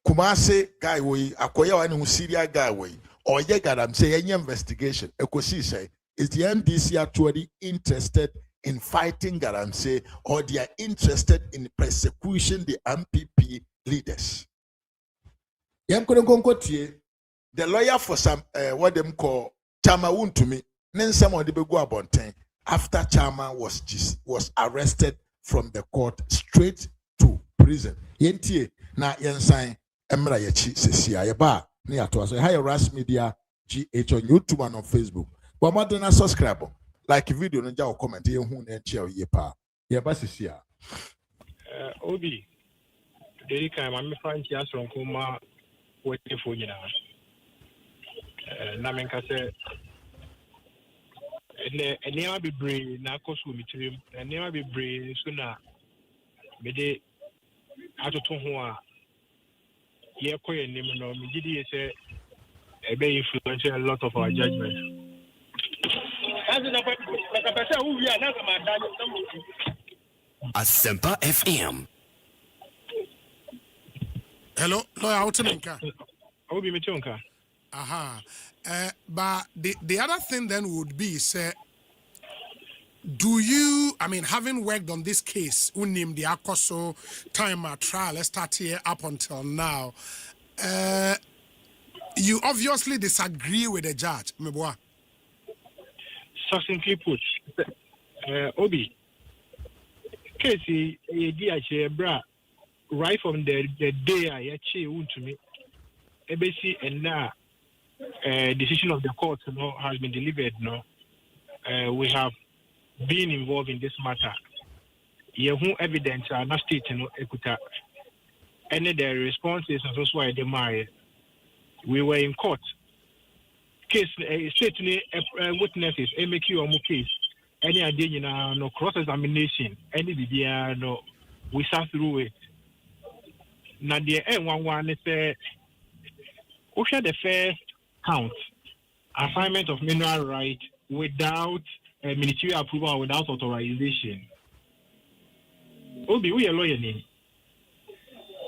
Kumase guy we akoya wa ne Syria guy we oye gadam say any investigation ekosi say is the MDC actually interested in fighting Galamsey or they are interested in persecution the MPP leaders. The lawyer for some what them call Chama wontumi nen some of the begu abonten after Chama was arrested from the court straight to prison. Yentie na yensan emra yechi sesia yeba ne ato so hi Ras Media GH on YouTube and on Facebook. But more than subscribe, like video no ja comment ye hu na chia ye pa. Yeba sesia. Obi Deri kai ma me fan chia so nkoma wote fo nyina. Na menka se enema bebre na akoso mitirim enema bebre so na me de atoto ho a ye koye nim no me gidi say e be influence a lot of our judgment. Asempa FM. Hello, lawyer Outenenka. I will be metionka. Aha. But the other thing then would be, say, do you, I mean, having worked on this case, unim the Akoso time trial, let's start here up until now, you obviously disagree with the judge, Meboa. Succinctly put, Obi, Casey, bra, right from the day I actually went to me, ABC and now. Decision of the court has been delivered. We have been involved in this matter. Who evidence are not stated. Any the responses and also why we were in court. Case certainly witnesses MQ or case. Any idea no cross examination. Any idea no we sat through it. Now the one is the first count assignment of mineral right without ministerial approval or without authorization. Obi, we are lawyer name.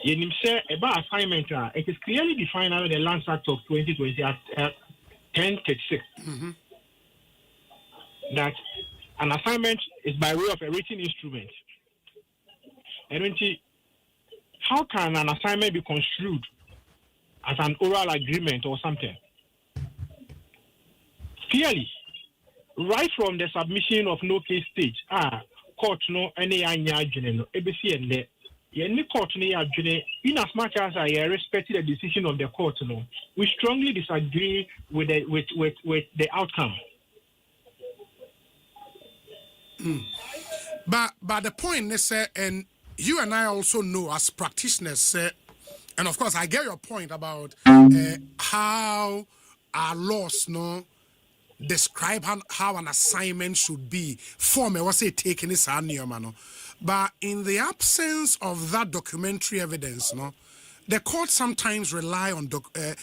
You say about assignment. It is clearly defined under the Lands Act of 2020 at 1036 that an assignment is by way of a written instrument. And how can an assignment be construed as an oral agreement or something? Clearly, right from the submission of no case stage, court no any anya no ABC and the any court no in as much as I respect the decision of the court no, we strongly disagree with the outcome. But the point is, and you and I also know as practitioners, and of course I get your point about how our laws describe how an assignment should be. Form was say taking this no. But in the absence of that documentary evidence, no, the court sometimes rely on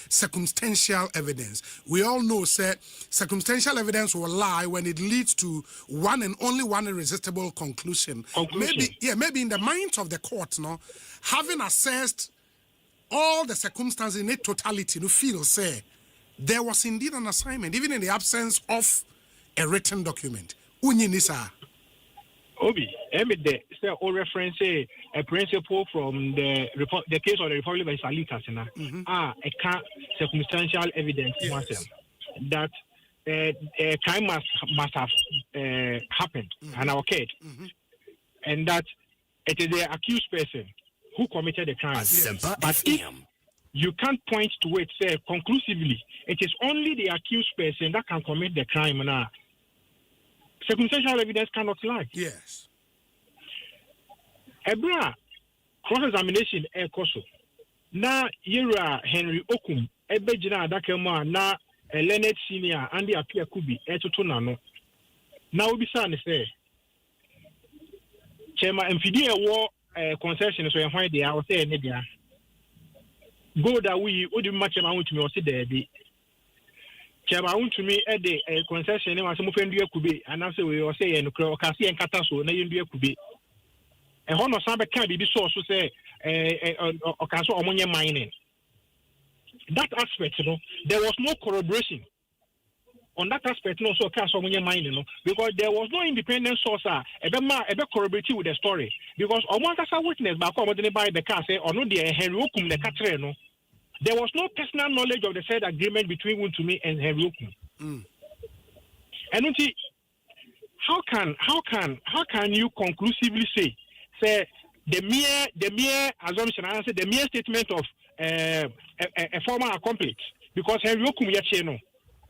circumstantial evidence. We all know, sir, circumstantial evidence will lie when it leads to one and only one irresistible conclusion. Maybe in the mind of the court, no, having assessed all the circumstances in its totality, no feel, say, there was indeed an assignment, even in the absence of a written document. Unyinisa. Obi, say all reference a principle from the case of the Republic of Salitas, a circumstantial evidence that a crime must have happened and occurred, and that it is the accused person who committed the crime. But if you can't point to it, say conclusively, it is only the accused person that can commit the crime now. Circumstantial evidence cannot lie. Yes. Ebra cross-examination ekoso. Na yera Henry Okum ebejina adakema na Leonard Senior and the Apia Kubi etoto nano. Na obisa ne say Chema MPD war concession so why they are say ne dia. Go that we odi match ma want me o say there be. Chema want me e de concession ma so mo fendu akube anase we o say no kro o ka se enkata so na yendu akube. E hono sabe kan bibi so say o ka so omonye mining. That aspect, you know, there was no corroboration on that aspect. No, so cast on mind, you know, because there was no independent source. Ebe corroborating with the story because one witness back by the car say or no the Henry Okum the catre no. There was no personal knowledge of the said agreement between wontumi and Henry Okum. And how can you conclusively say the mere assumption and say the mere statement of a former accomplice because Henry Okum yache no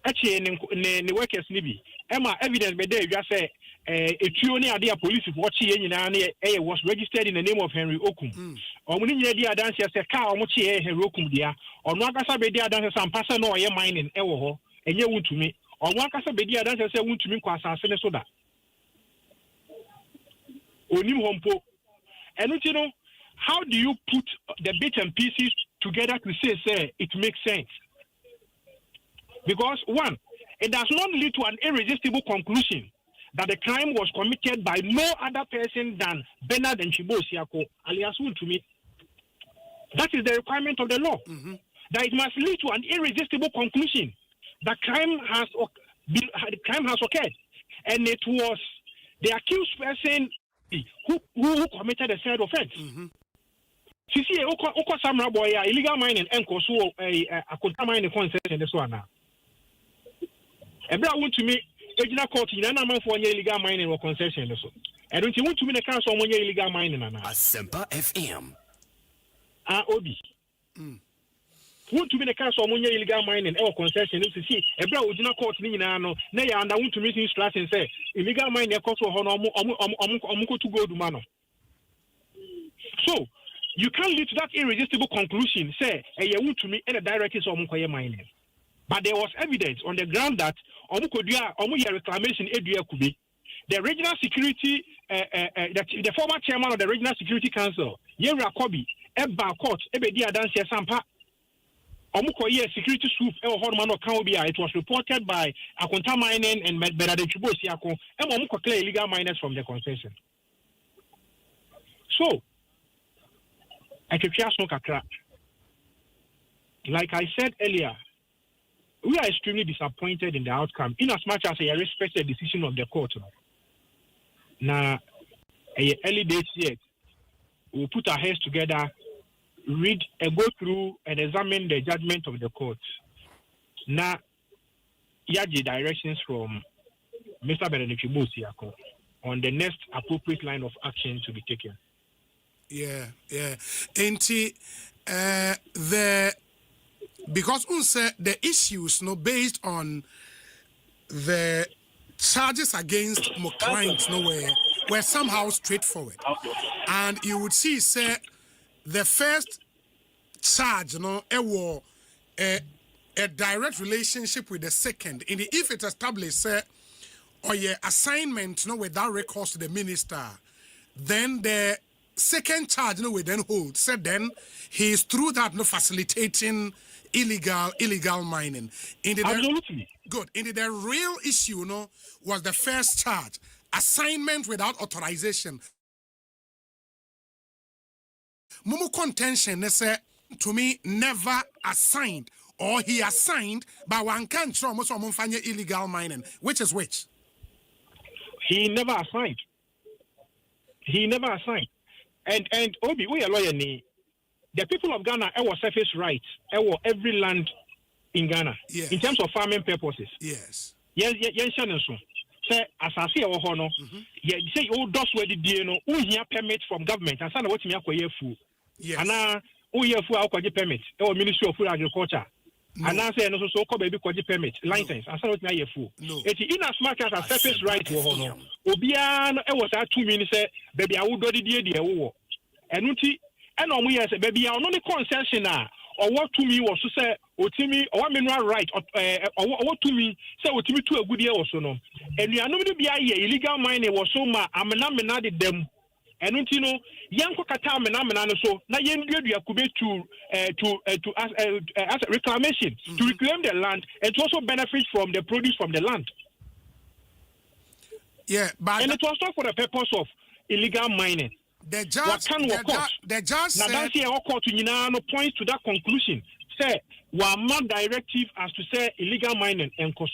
actually ne workers ni bi ema evidence be there just say a tuoni ade a police watch nyina na was registered in the name of Henry Okum omo ni nyina di adanse say car omo che Henry Okum dia ono akasa be di adanse say ampasa no oye mining ewo ho enye wontumi ono akasa be di adanse say wontumi kwa asase ne so da onim hompo enu ti no. How do you put the bits and pieces together to say it makes sense? Because one, it does not lead to an irresistible conclusion that the crime was committed by no other person than Bernard and Chibo Siako, alias wontumi. That is the requirement of the law. That it must lead to an irresistible conclusion that crime has occurred, and it was the accused person who committed the said offense. Sisi oko samra boy illegal mining enko so akota mining concession this one now. Ebra wontumi ejina court nyina na manfo nya illegal mining or concession this so. E don't wontumi na kan so nya illegal mining na. Asempa FM. Obi. Wontumi na kan so nya illegal mining or concession this see ebra ojina court ni nyina no na ya under wontumi instruction say illegal mining e koso ho no omo ko to go do man. So you can't lead to that irresistible conclusion, say, wontumi and the directors of Mukoye mining. But there was evidence on the ground that Omuya reclamation Kubi, the regional security, the former chairman of the regional security council, Yera Kobi, Ebba Court, Ebedi Adansia Sampa, Omukoye security soup, Hormano Kaubia. It was reported by Akonta Mining and Berade Chubosiako, and Omuko illegal miners from the concession. So, like I said earlier, we are extremely disappointed in the outcome, in as much as I respect the decision of the court. Now, early days yet, we'll put our heads together, go through and examine the judgment of the court. Now, the directions from Mr. Benedict Bosiako on the next appropriate line of action to be taken. Yeah. And because the issues based on the charges against my clients were somehow straightforward. And you would see the first charge a direct relationship with the second. If it established or your assignment without recourse to the minister, then the second charge will then hold. So then he is through that facilitating illegal mining. Absolutely. Good. The real issue was the first charge, assignment without authorization. Mumu contention they say to me never assigned, or he assigned but one can't show most of illegal mining. Which is which? He never assigned. And Obi, we are lawyer ni. The people of Ghana have surface rights, every land in Ghana. Yes. In terms of farming purposes. Yes. Yes. Say asase e wo ho no ye say o dos we di no o hia permit from government and say na wotimi akoye fu ana o ye fu akoje permit e o Ministry of Food and Agriculture ana say no so ko baby koje permit license and say wotimi aye fu eti in as much as a surface right wo ho no obia no e wo sa to me ni say baby awodo di e wo enu ti e na omo ye say baby a no ni concession a or what to me was to say otimi or mineral right or what to me say otimi to a good year or so no and you are no be illegal mining was so ma amena de dem and you know yanko kata amena so na yen dua kube to as a reclamation to reclaim the land and to also benefit from the produce from the land. Yeah, but and it was not for the purpose of illegal mining. The judge said now that's here court to point to that conclusion. Say one more directive as to say illegal mining and cost.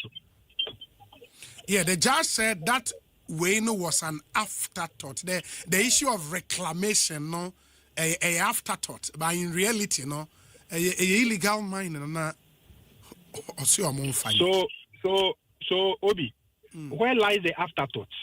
Yeah, the judge said that Wayne was an afterthought. The issue of reclamation, a afterthought, but in reality, a illegal mining, So Obi, where lies the afterthought?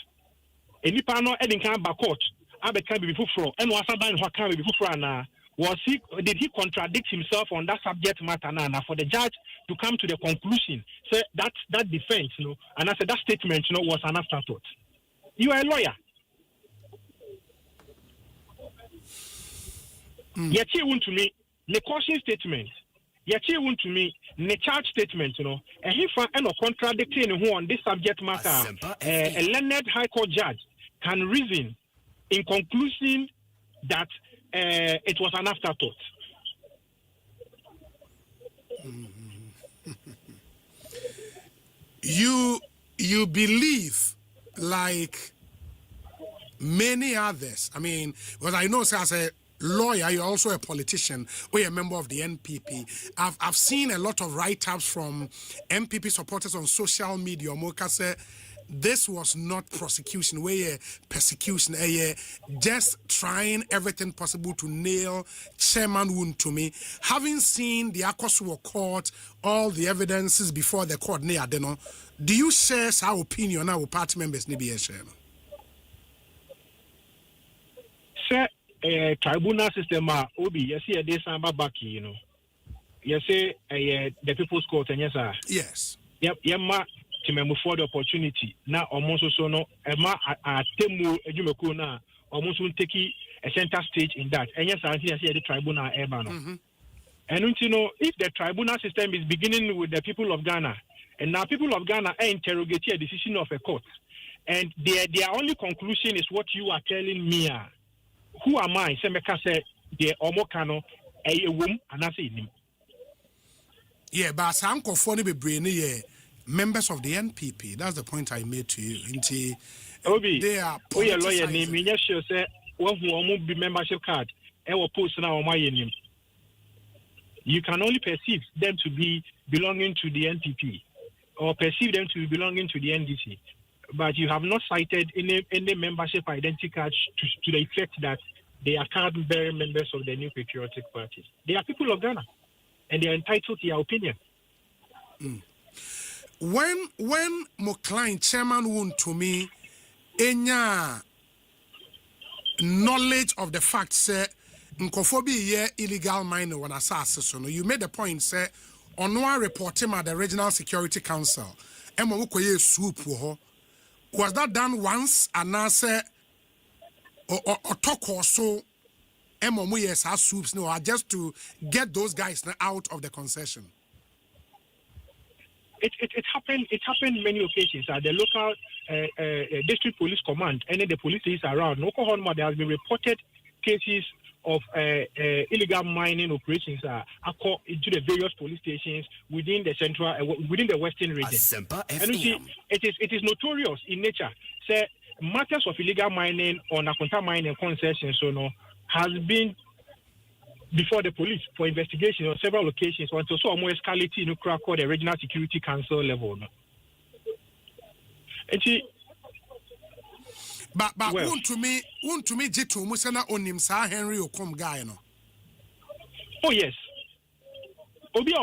Any panel heading can back court. Abe can be before and was about what can be before now. Did he contradict himself on that subject matter now for the judge to come to the conclusion say that defense and I said that statement was an afterthought. You are a lawyer. Yet you want to me the caution statement. Yet you want to me the charge statement and he found contradicting who on this subject matter a learned high court judge can reason in conclusion that it was an afterthought. You believe like many others. I mean, because I know as a lawyer, you're also a politician or a member of the NPP. I've seen a lot of write-ups from NPP supporters on social media. Moka say this was not prosecution, where persecution, just trying everything possible to nail Chairman Wontumi. Having seen the Akosua court, all the evidences before the court, do you share our opinion now with party members? Sir, tribunal system, Obi, you see a day samba back, you say the People's Court, and yes, sir. Yes. Yep, to move for the opportunity now almost so no ema atemu ejumeko na almost won't take a center stage in that and yes I see the tribunal eba no and if the tribunal system is beginning with the people of Ghana and now people of Ghana are interrogating a decision of a court and their only conclusion is what you are telling me. Who am I say meka say the omokano a womb and I say him. Yeah, but some conformity be brainy members of the NPP. That's the point I made to you. Obi, they are lawyer name. Me sure say one who be membership card. Post now my name. You can only perceive them to be belonging to the NPP or perceive them to be belonging to the NDC, but you have not cited any membership identity card to the effect that they are card-bearing members of the New Patriotic Party. They are people of Ghana, and they are entitled to their opinion. When Mokline Chairman Wontumi enya knowledge of the fact say nkofobi illegal mining when assassin so no, you made the point say onwa report him at the Regional Security Council emokoye soup ho. Was that done once and now say or talk or so soups no just to get those guys out of the concession? it happened many occasions at the local district police command and then the police is around. No, there has been reported cases of illegal mining operations into the various police stations within the central, within the western region. And you see, it is notorious in nature. Say matters of illegal mining or Nakonta mining concessions, has been before the police for investigation on several occasions until so almost escalating the regional security council level. And see, but well, want to me jitu musana onim sa Henry Okom guy no. Oh yes. Obi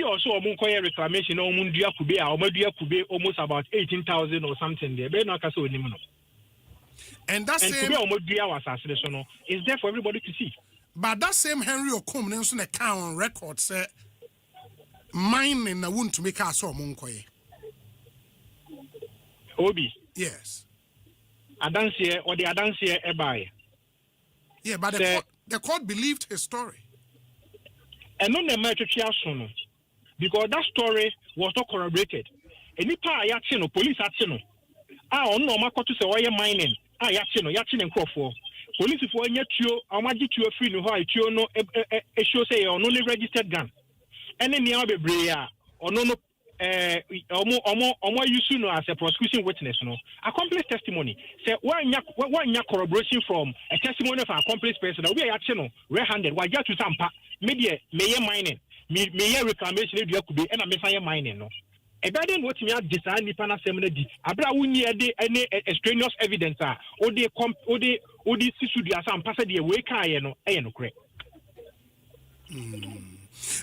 also omunkoye reclamation on mundia kube kube almost about 18,000 or something there. Be no kasa onim no. And that same omodia was assassination is there for everybody to see. But that same Henry Okom nso na count on record say mining na want to make us omunkoye. Obi. Yes. Adansiye or the Adansiye ebai. Yeah, but the court believed his story. And on the matter because that story was not corroborated. Any part yachino, police yachino. On no makoto se oye mining. Yachino and crofo. Police for any tio, amaji to a free no high tio no show say on only registered gun. And then the other brea or no no as a prosecution witness no accomplice testimony say one corroboration from a testimony of an accomplice person we are actually red-handed why just to sampa media may mining may reclamation if you could be and a messiah mining no a garden what me design the pana seminary abra wuni any extraneous evidence or the sisu dia sam pass the way kai no correct.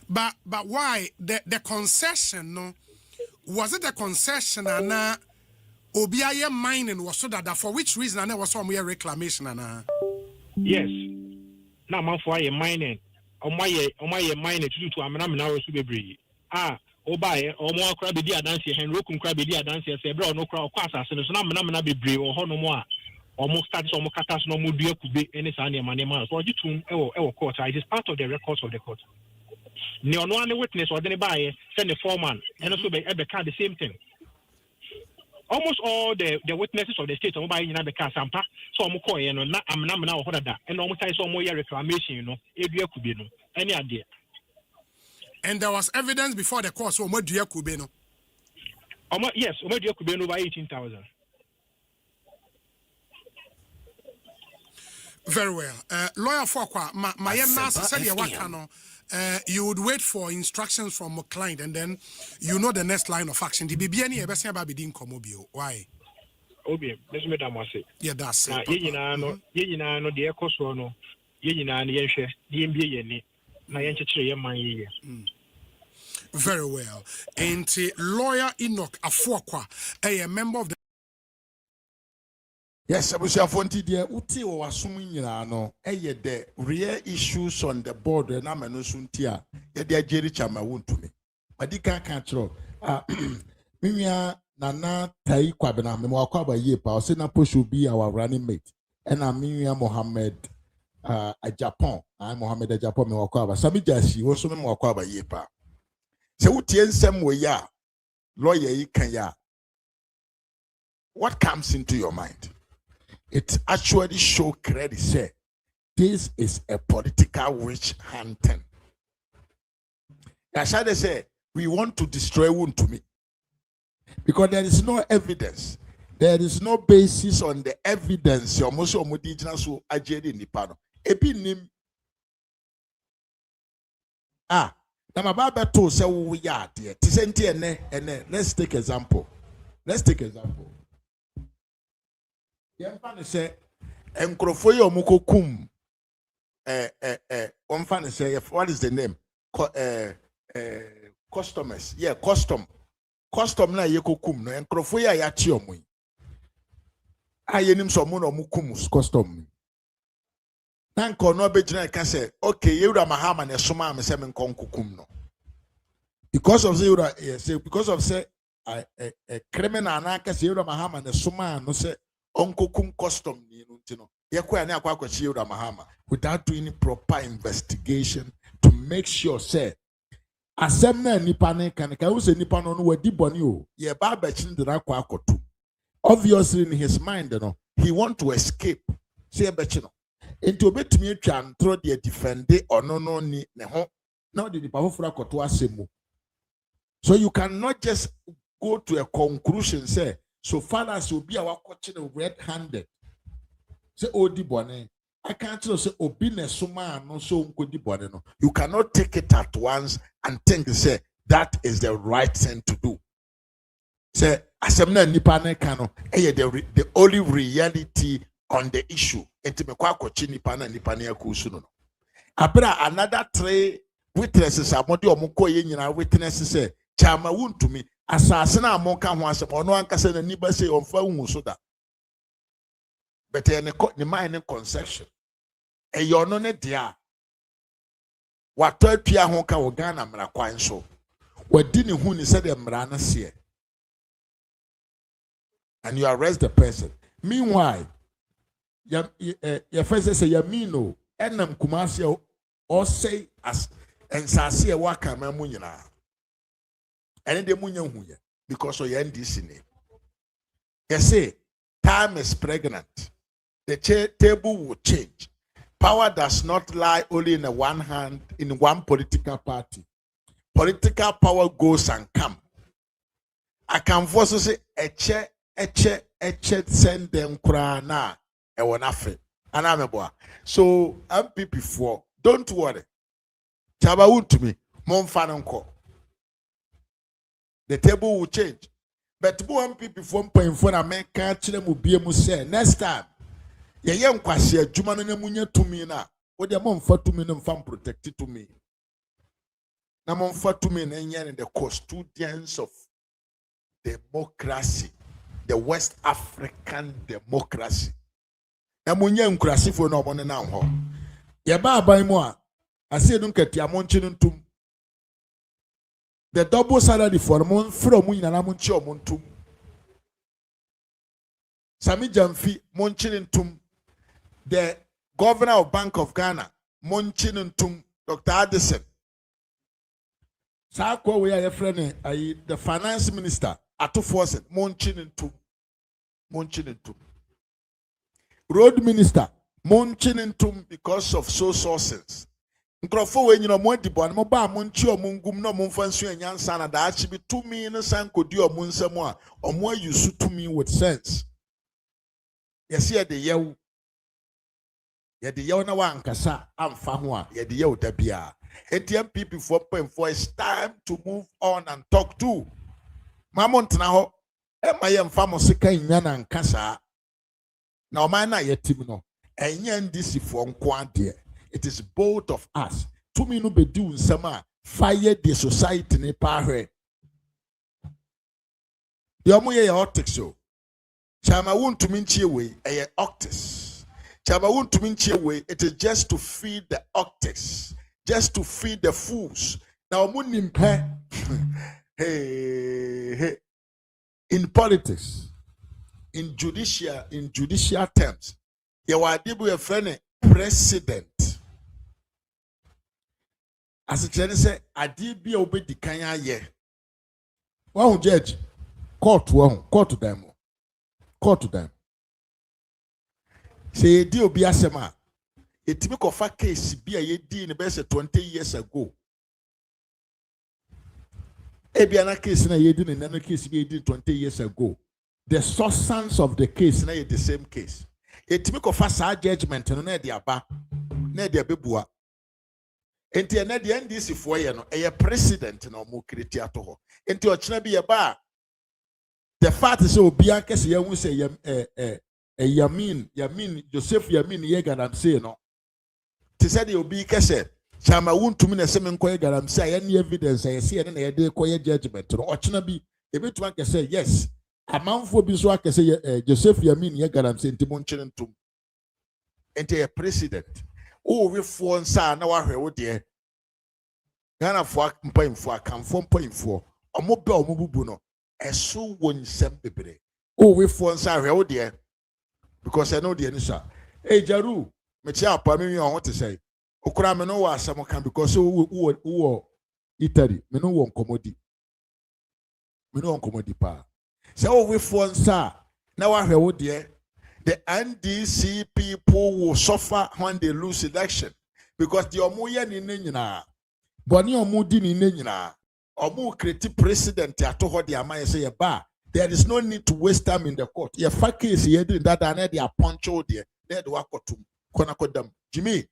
But why the concession no was it a concession and obiaye mining was so that for which reason and there was some reclamation and yes now man for mining on my mining to amana na so bebre obaye omo akra be di adanse Henry Okum kra be di adanse se bra no kra kwasa se no na amana bebre o ho no mo a omo start omo kata so no mo dua kube any sa na ma so ogitum e court it is part of the records of the court. No one witness or anybody send the foreman and also be the same thing. Almost all the witnesses of the state are buying the car sampa, so I'm calling and I'm now that and almost I saw more reclamation, area could be no any idea. And there was evidence before the court, so what do you could be no? Yes, Omodia could be over 18,000. Very well. Lawyer Fokwa, my said you would wait for instructions from a client and then you know the next line of action. The BBN ebesia ba bidin komobio. Why? Obi, let's make that say. Yeah, that's it. Ye nyina no de ekoso no. Ye nyina na yenhwe, de mbie ye ni. Na yenchekire ye man ye. Very well. And lawyer Enoch Afokwa, a member of the Yes, Abusiafonti dear uti o wasum nyina no eye the real issues on the board na manu suntia ye de ageri chama wontumi madika kan kiro minua nana tai kwabena me wakwa ba ye pa o se na posho bi our running mate and minua Mohammed a Japan Mohammed a Japan me wakwa ba sami jasi wo so me wakwa ba ye pa se utie nsem wo ya lawyer yi kan ya what comes into your mind? It actually show credit. Say, this is a political witch hunting. That's how they say we want to destroy wontumi because there is no evidence. There is no basis on the evidence. You're most of the so ajedi nipano. Epi nim. Na mababa to say we are there. Tisenti ene. Let's take example. Yemfa say enkrofo ye omukokum omfa say what is the name customers custom na ye kokum no enkrofo ye ayate omu ayenim so mu no mukum custom na nko no begina ka say okay yewura mahama na soma am say me nkonkokum no because of say a criminal na ka say yewura mahama na soma no say onkokum custom ni no yakwa na akwa kwachi Mahama without doing proper investigation to make sure say asɛm na nipa ne kan ka wo se nipa no no wadi bɔne o ye ba ba chin de akwa akoto obviously in his mind no he want to escape say be chi no enti obetumi atwa ntro de defend ono no ni ne ho na de nipa foforo akoto asɛm so you cannot just go to a conclusion say so far as obi a wakoche no red handed say odi bɔne I can't say obine suma no so nkodi bɔne no. You cannot take it at once and think say that is the right thing to do. Say asem na nipa ne ka no the only reality on the issue. Enti me kwa akɔkye nipa na nipa ne akusu no. Abra another 3 witnesses amode omukɔ ye nyina witnesses say chama wontumi asase na amonka ho asem ono ankasa na niba say onfa hu so da. But ne mind conception eyono ne dia wato atwa ho ka wo Ghana mra kwan so wadi ne hu ni se de mra na se and you arrest the person. Meanwhile ya first say ya mino enam kumase or say as ensase e waka ma mu nyina ene de munya hu ye because of your NDC name. You say time is pregnant. The table will change. Power does not lie only in one hand, in one political party. Political power goes and comes. I can also say, eche, send them krana, ewonafe. And I'm a boy. So, MPP4, don't worry. Chaba wontumi, mon fanonko. The table will change. But more MPP4 point na make catch them will be able to say next time. Ye nkwase adwuma no na munya tumi na wo de momfa tumi no mfa protect to me na momfa tumi na nya the custodians of democracy, the West African democracy na munya nkurasifo na omo na ho ye ba aban mu a ase no nkati amonche no ntum the double salary for mo from nyina na monche omo ntum Sami Jamfi monche ntum. The governor of Bank of Ghana, Monchinuntum, Dr. Addison. Sakwa we are friend, the finance minister, Atu Fawcett, Monchinuntum. Road minister, Monchinuntum because of sources. Nkrofo we nyina mo adibon mo ba monchi omungum no mo mfansu enyansa na da achi bi tumi no san kodi omunsam a omo ayusu tumi with sense. Yes here the yew yedi yew na wankasa amfa ho a yedi yew da bia ATM people 4.4 it's time to move on and talk to mamontna ho e ma ye mfa mo sika nya na nkasa na o man na yetim no enya ndisi fo nko ade it is both of us to me no be do nsam a fire the society ne pa hwe de omo ye optics so chama wontumi nchie we e optics chama wontumi nchie we it is just to feed the optics, just to feed the fools. Now munimpe hey in politics, in judicial terms, you are able a friend president. As a general say, adibi obedi kanya ye. One judge, court to them. Say di obi asema. Etimi kofa case bi a ye di ne be 20 years ago. Ebiana case na ye di ne na case bi ye di 20 years ago. The substance of the case na ye the same case. Etimi kofa sa judgment no na de aba na de abebua. Enti na de NDC fo ye no eye president na omo kreti ato ho. Enti o kina bi ye ba the fact is obi akese ye hu say Yamin Joseph Yamin ye galamse no. Ti said you be kese chama wontumi na seme nkoye galamse a any evidence I see na ye de koye judgment no ochina bi ebetuma kese yes amanfo bi so akese Joseph Yamin ye galamse ntimo nkyere ntum ente ye president o we fo nsa na wa hwe wo de Ghana fo mpanyimfo akamfo mpanyimfo omo be omo bubu no eso wonsem bebre o we fo nsa hwe wo de because I know the answer. Hey Jaru, me chia pa me on what to say. Okura me no wa asem kan because who Italy, me no one commodity. Me no one commodity pa. So we phone sir. Now I heard there. The NDC people will suffer when they lose election because the omuye ni nyina. Boni omudi ni nyina. Omu create president ato ho de amaye say ba. There is no need to waste time in the court. Your fact case here doing that and they are poncho there. They do akotum. Kona kodam. Jimmy.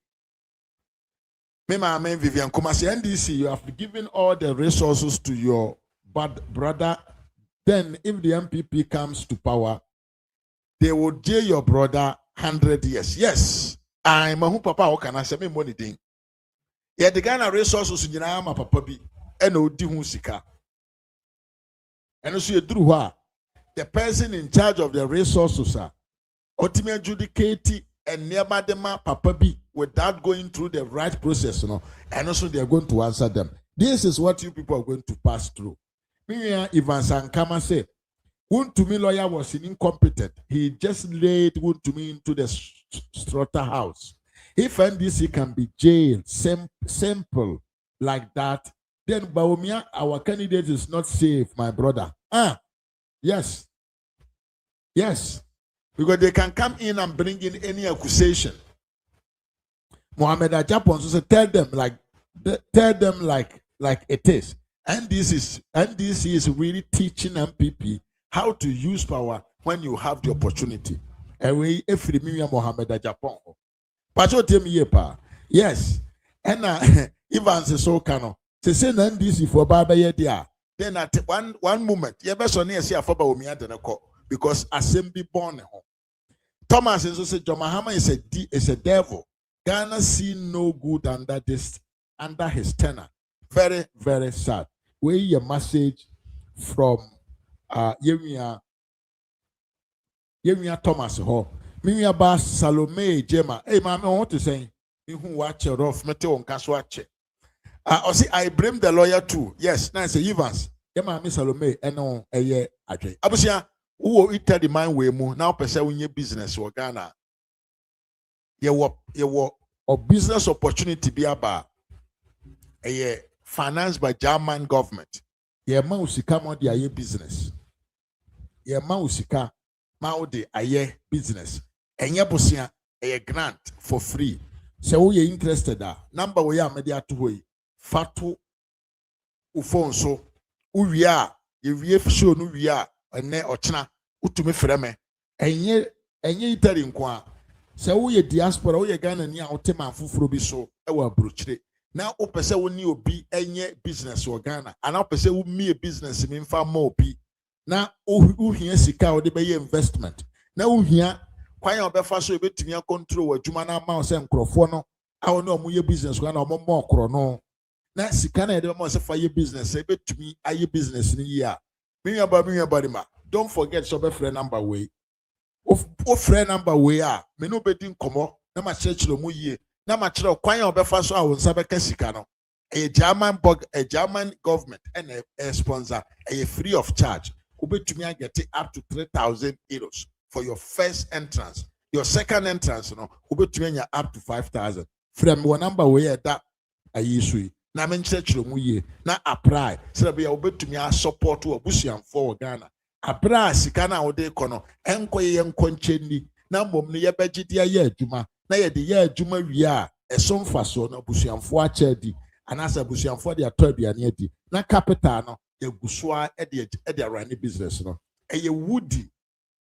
Me my man Vivian Kumasi NDC, you have given all the resources to your bad brother. Then if the MPP comes to power, they will jail your brother 100 years. Yes. I'm a who papa or can I say me money thing. Yeah, the Ghana resources in my papa be and odi hu sika. And also you do the person in charge of the resources are ultimately adjudicate and nearby them papa be without going through the right process, and also they are going to answer them. This is what you people are going to pass through. Me Ivan Sankama say, wontumi lawyer was incompetent. He just laid wontumi into the slaughterhouse. If NDC can be jailed, simple like that, then Baumia, our candidate is not safe, my brother. Yes. Yes. Because they can come in and bring in any accusation. Mohammed Ajapon so tell them like it is. And this is really teaching MPP how to use power when you have the opportunity. Away every million Mohammed Ajapon. Pacho tell me pa. Yes. And Ivan says so cano. Say NDC for Baba Yedia. Then at one moment, you better near see a foba umia than a call because assembly born home. Thomas also said John Mahama is a devil. Ghana see no good under his tenor. Very, very sad. We hear a message from Yemia Thomas Ho. Mimia Bas Salome Jema. Hey, ma'am, I want to say, you who watch your off, Meteo on Caswache. I blame the lawyer too. Yes, now say Evans. Yema Miss Salome, and on a year. Abusia, who will tell the mind way more now pursuing your business or Ghana. You a business opportunity be about a financed by German government. Ye mausika mo di aye business. Ye mausika ma de aye business. Enye bosia a grant for free. So we interested number we are media to way. Fatu ufon so uwia ye show no wia ene ochna utumi freme enye itari nkwa. Se wo ye diaspora wo ye Ghana ni a wote manfoforo bi so e wa brochire na wo pese wo ni obi enye business wo Ghana ana wo pese wo mie business mi mfa ma obi na wo hia sika wo de be investment na wo hia kwan ya obefa so ebetumi control adwuma na ma wo se nkrofo no a wo ne omo ye business ko na omo mo okro no na sika na ye de mo se fa ye business ebetumi aye business ni ya me ba ma don't forget so be friend number way. O friend number we are me no be din komo na ma chechiro mu yie na ma kire kwan ya obefa so a won sa be kasika no a German government and a sponsor a free of charge obetumi get up to 3,000 euros for your first entrance. Your second entrance no obetumi up to 5,000 from one number we that ayi na me chechiro mu yie na apply so be obetumi support obusuamfo Ghana. Abra sika na ode kono enkoye enkoncheni na mom ne yebegide ya adwuma na ye de ya adwuma wi a esomfaso na busuamfo achedi anasa busuamfo de atoduane adi na capital no egusoa e de run business no eye woody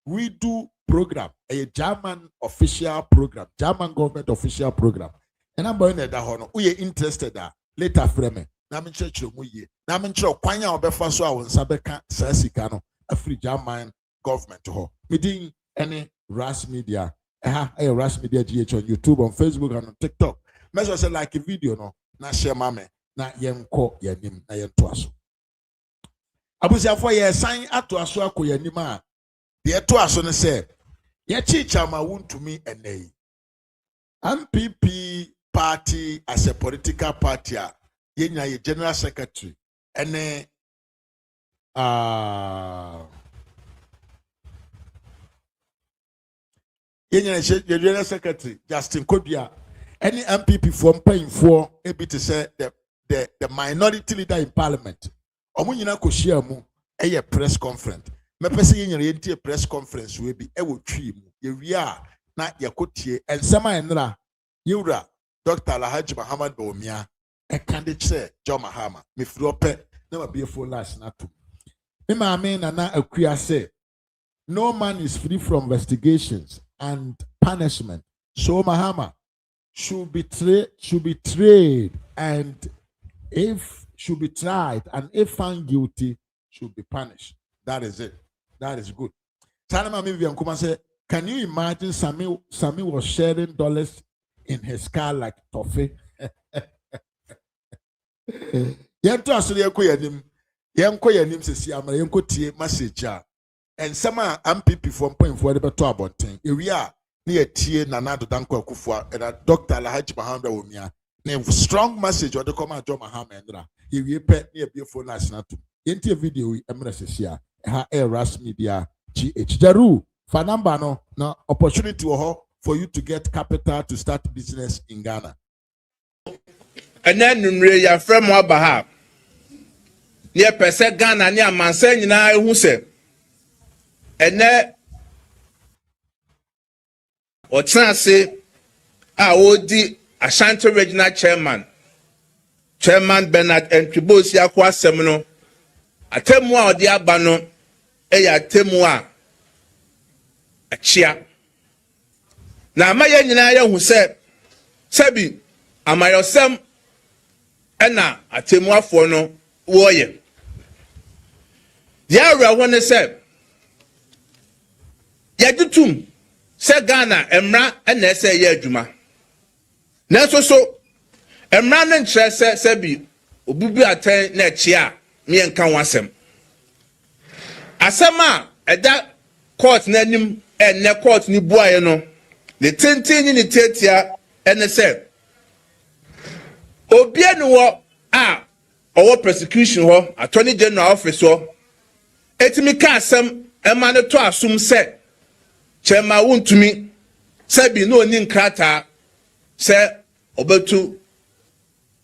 we do program a German official program, German government official program. And I'm going to that hono we interested later frame na me church mu ye na me chiro kwanya obefa so a won sabeka sasika no afri German government ho meeting any Ras Media Ras Media GH on YouTube, on Facebook, and on TikTok. Measure say like a video no na share mame na yenko yanim na yento aso abusiafo ye san ato aso akoyanim a de eto aso ne say ye chicha ma wontumi enei MPP party as a political party yenya ye general secretary ene yenya general secretary Justin Kobia any MPP from paying for ebi to say the minority leader in parliament. Omo nyina ko share mu a press conference. Me pese yenye press conference we bi e wo twi mu. Ye wi a na yakotie ensema enra yewura Dr. Alhaji Muhammad Bawumia e candidate say John Mahama me firi ope na ma be full last na to. Me ma me na akua say no man is free from investigations and punishment. So Mahama should be tried and if should be tried and if found guilty should be punished. That is it. That is good. Salama Vivian Kuma say, can you imagine Sami was sharing dollars in his car like toffee? Yanto asuri yanko yanim. Yanko yanim se si amara yanko tie message a. And some MPP from point for the beto abonten. Area near tie Nana Danko Akufo and Dr. Alhaji Muhammad Bawumia. Ne strong message or the command John Mahama Endra. He will pet near beautiful national to. Yenti video emra se sia. Ha Ras Media GH. Jaru for number no opportunity for you to get capital to start business in Ghana. And then ya frame wa baha. Near pese Ghana near manse nyina ehu se. Ene Otsanse a odi Ashanti Regional Chairman Bernard Entwibosi akwa asem no atemu a odi aba no eya atemu a achia na amaye nyina ya hu se sabi amayosem ena atemu afo no woye ya ra wona se yadutum se Ghana emra ena ese ye adwuma nanso so emra ne nkyerɛ se bi obubu aten na achia me enka wasem asema eda court na nim ene court ni buaye no le tenten ni tetia ene se obia no wo a owo prosecution ho attorney general office ho etimi ka asem ema ne to asum se chema wontumi se bi no ni nkrata se obetu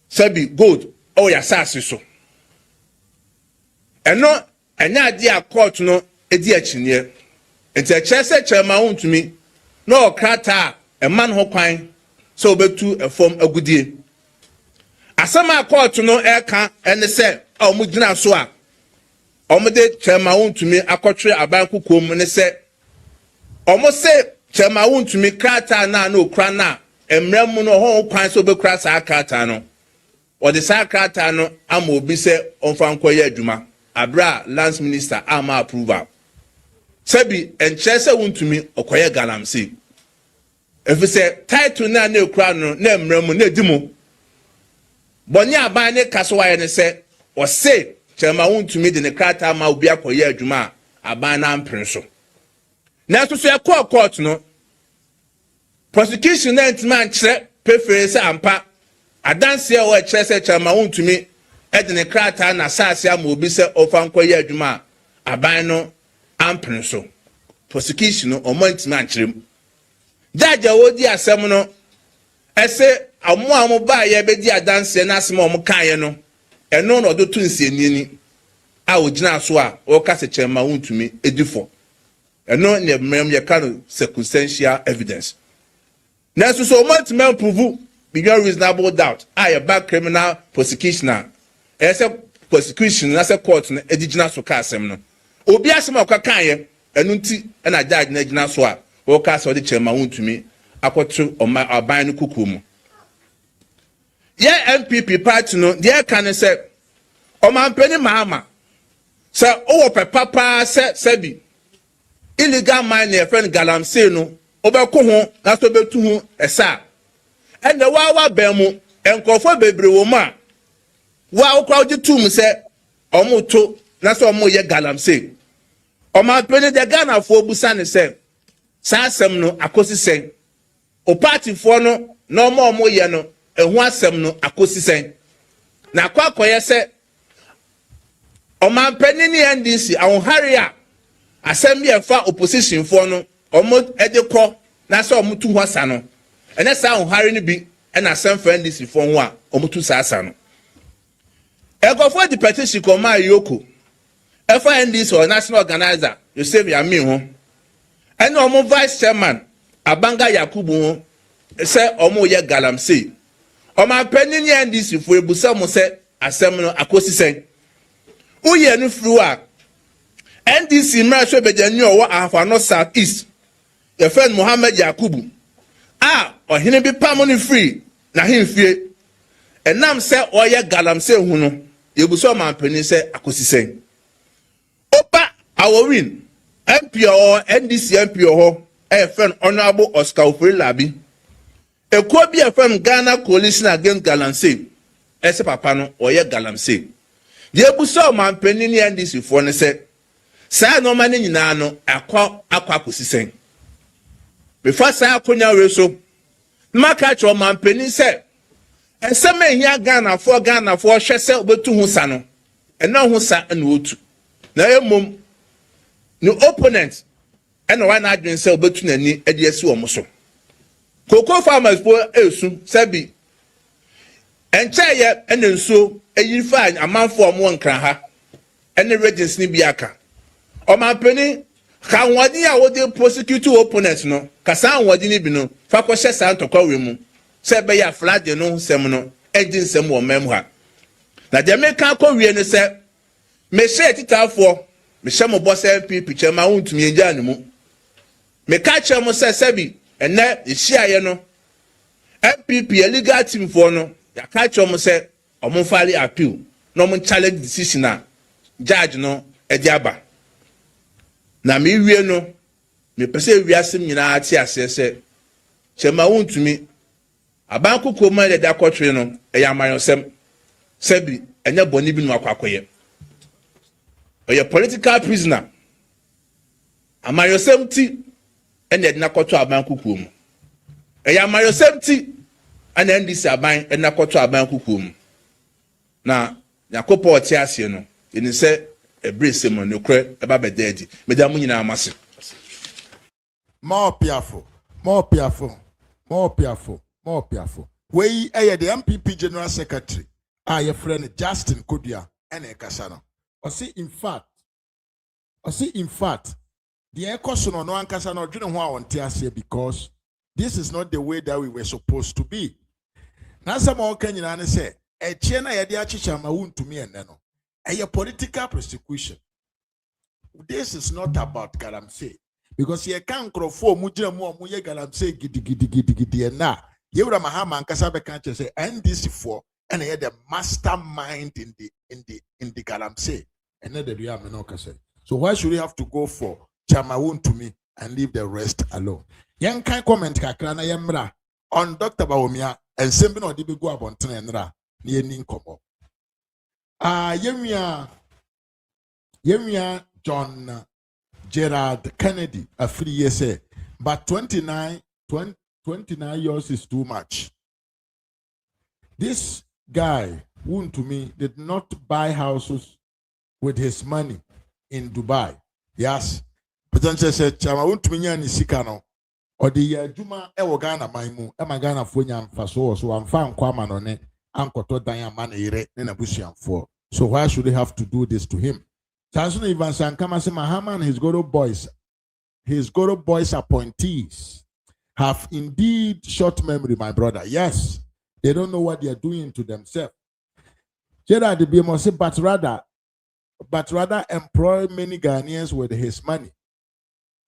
se bi gold o ya sase so eno enya ade a court no edi achinie enti a chese chema wontumi no krata e man ho kwan so obetu efom agudie asama court no eka ene se omugina so a omde chema wontumi akotwe abanku kom ne se omo se chema wontumi krata na okra na emrem no ho kwan so obekura sa krata no ode sa krata no ama obi se onfa nkoye adwuma abra lance minister ama approval sabi enchese wontumi okoye galamse efise title na okra no na emrem na edimo boni aban ne kasowaye ne se o se chema wontumi de ne krata ma obi akoye adwuma aban na mprenso na so so court no prosecution na ntman kire preference ampa adanse e wo kire se chama wontumi e de ne krata na sase ama obi se ofa nkoye adwuma aban no amprenso prosecution no ntman kire judge wodi asem no ese amu ba ye be di adanse na asem o kaye no eno no do tu nsienini a ogina so a o ka se chama wontumi edifo eno ne mmem ye kan circumstantial evidence na so much men prove beyond reasonable doubt a back criminal prosecution ese prosecution na se court na edigina so ka asem no obi asem akwa ye enu nti na judge na gina so a o ka so de chema wontumi akoto aban no kukumu ye MPP party no de kan se o man pani Mahama se o wo papa se bi illegal mining friend galamsey no obeko ho na so betu ho esa ene wa bemu enkofo bebre wo ma wa okra ogitum se omoto na so omo ye galamsey o ma pene de Ghana fo busa ne se sa asem no akosi sen o party fo no na omo ye no ehu asem no akosi sen na kwakoye se o ma pene ni NDC awon haria asem ye fa opposition for no omo edekọ na se omo tu hwasa no ene sa ohare ni bi ena asem fa NDC for ho a omo tu sa asa no Ego for the petition koma yoko. FNDC or national organizer, you save your me home. And no vice chairman, Abanga Yakubu, say omo ye galamsey. Oma penny NDC for ebusa mo say assemno akosi sen. Uye no flua. NDC mrasho bejanyu owa afano south east. Your friend Muhammad Yakubu. Ohine bi pamoni free na himfie. Enam say oye galamsey huno. Ebusa ma penny say akosi sen. Opa awowin MP or NDC MP or a friend Honorable Oscar Labi. A could be a friend Ghana coalition against Galamsey. Ese papano or ye Galamsey. Ye buso man penny NDC for ne said. Sa no man in nano aqua pussy. Before sa kunya reso. Makacho man penny said. And some men here Ghana for shesel but to Husano. And no Husa and Wotu. Na mum no opponent and one adwin sell between any ediasu omoso. Cocoa farmers for esu sabi. Enchaye and nso eyi fine a man for one kran ha. And the regents ni biaka. O man penny kan wadi a wodi prosecute opponents no. Kasa wadi ni bi no. Fa ko hye san tokwa we mu. Se be ya flat de no sem no. Ejin sem wo mem ha. Na de me kan ko wie ne se me share titafo me share mo boss MP picture ma wontumi enja ne mu me ka che mo se sebi ene e share ye no MPP legal team for no ya ka che mo se omo file appeal no mo challenge decision a judge no e di aba na me wie no me pese wiasem nyina ati ase se che ma wontumi abanko koma de da kotwe no e ya mayosem sebi enye boni bi no akwakoye. A political prisoner. Amayo 70 and then Nakoto Aban Kukum. A Yamayo 70 and then this Aban and Nakoto Aban Kukum. Now, Yakopo Tiasiano, in say a brief simon, no credit about the dead. Madame Munina Massi. More piafo, more piafo, more piafo, more piafo. We are the MPP General Secretary. Your friend Justin Kudia and Ekasano. Or see, in fact, the air question on one casa no didn't want to say because this is not the way that we were supposed to be. Now, some more can you say, a China Yadiachi ma wontumi and no, a political persecution. This is not about Galamsey because you can't grow for Mujra more Muye Galamsey giddy and now. Yura Mahama and Kasabe can't say, and this for and he had the mastermind in the Galamsey. And then the have no say. So why should we have to go for Chama wontumi and leave the rest alone? Young kind comment kakrana yemra on Dr. Bawumia and Sembi no dibi go abonten enra ni eni nkomo. Yemia John Gerard Kennedy a 3 years say, but 29 years is too much. This guy wontumi did not buy houses with his money in Dubai. Yes. But then she said, Chama wontumi nya ni sika no. Or the Juma ewo Ghana maimu, ema Ghana fo nya mfaso so amfa nkwa ma no ne ankoto dan ya ma na ire ne na busuanfo. So why should they have to do this to him? Sanso even Sankama say Mahama and his Goro boys appointees have indeed short memory, my brother. Yes. They don't know what they are doing to themselves. Gerard Bimo say, but rather employ many Ghanaians with his money.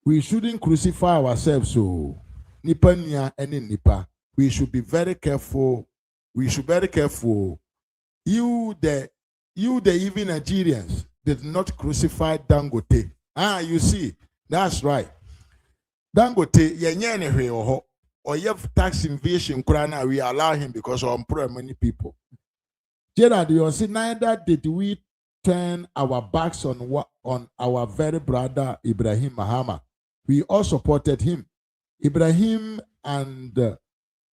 We shouldn't crucify ourselves. So, nipa nia any nipa. We should be very careful. We should be very careful. You the even Nigerians did not crucify Dangote. You see, that's right. Dangote yenye hwe oho. Or you have tax invasion, we allow him because of many people. Gerard, you see, neither did we turn our backs on our very brother Ibrahim Mahama. We all supported him. Ibrahim and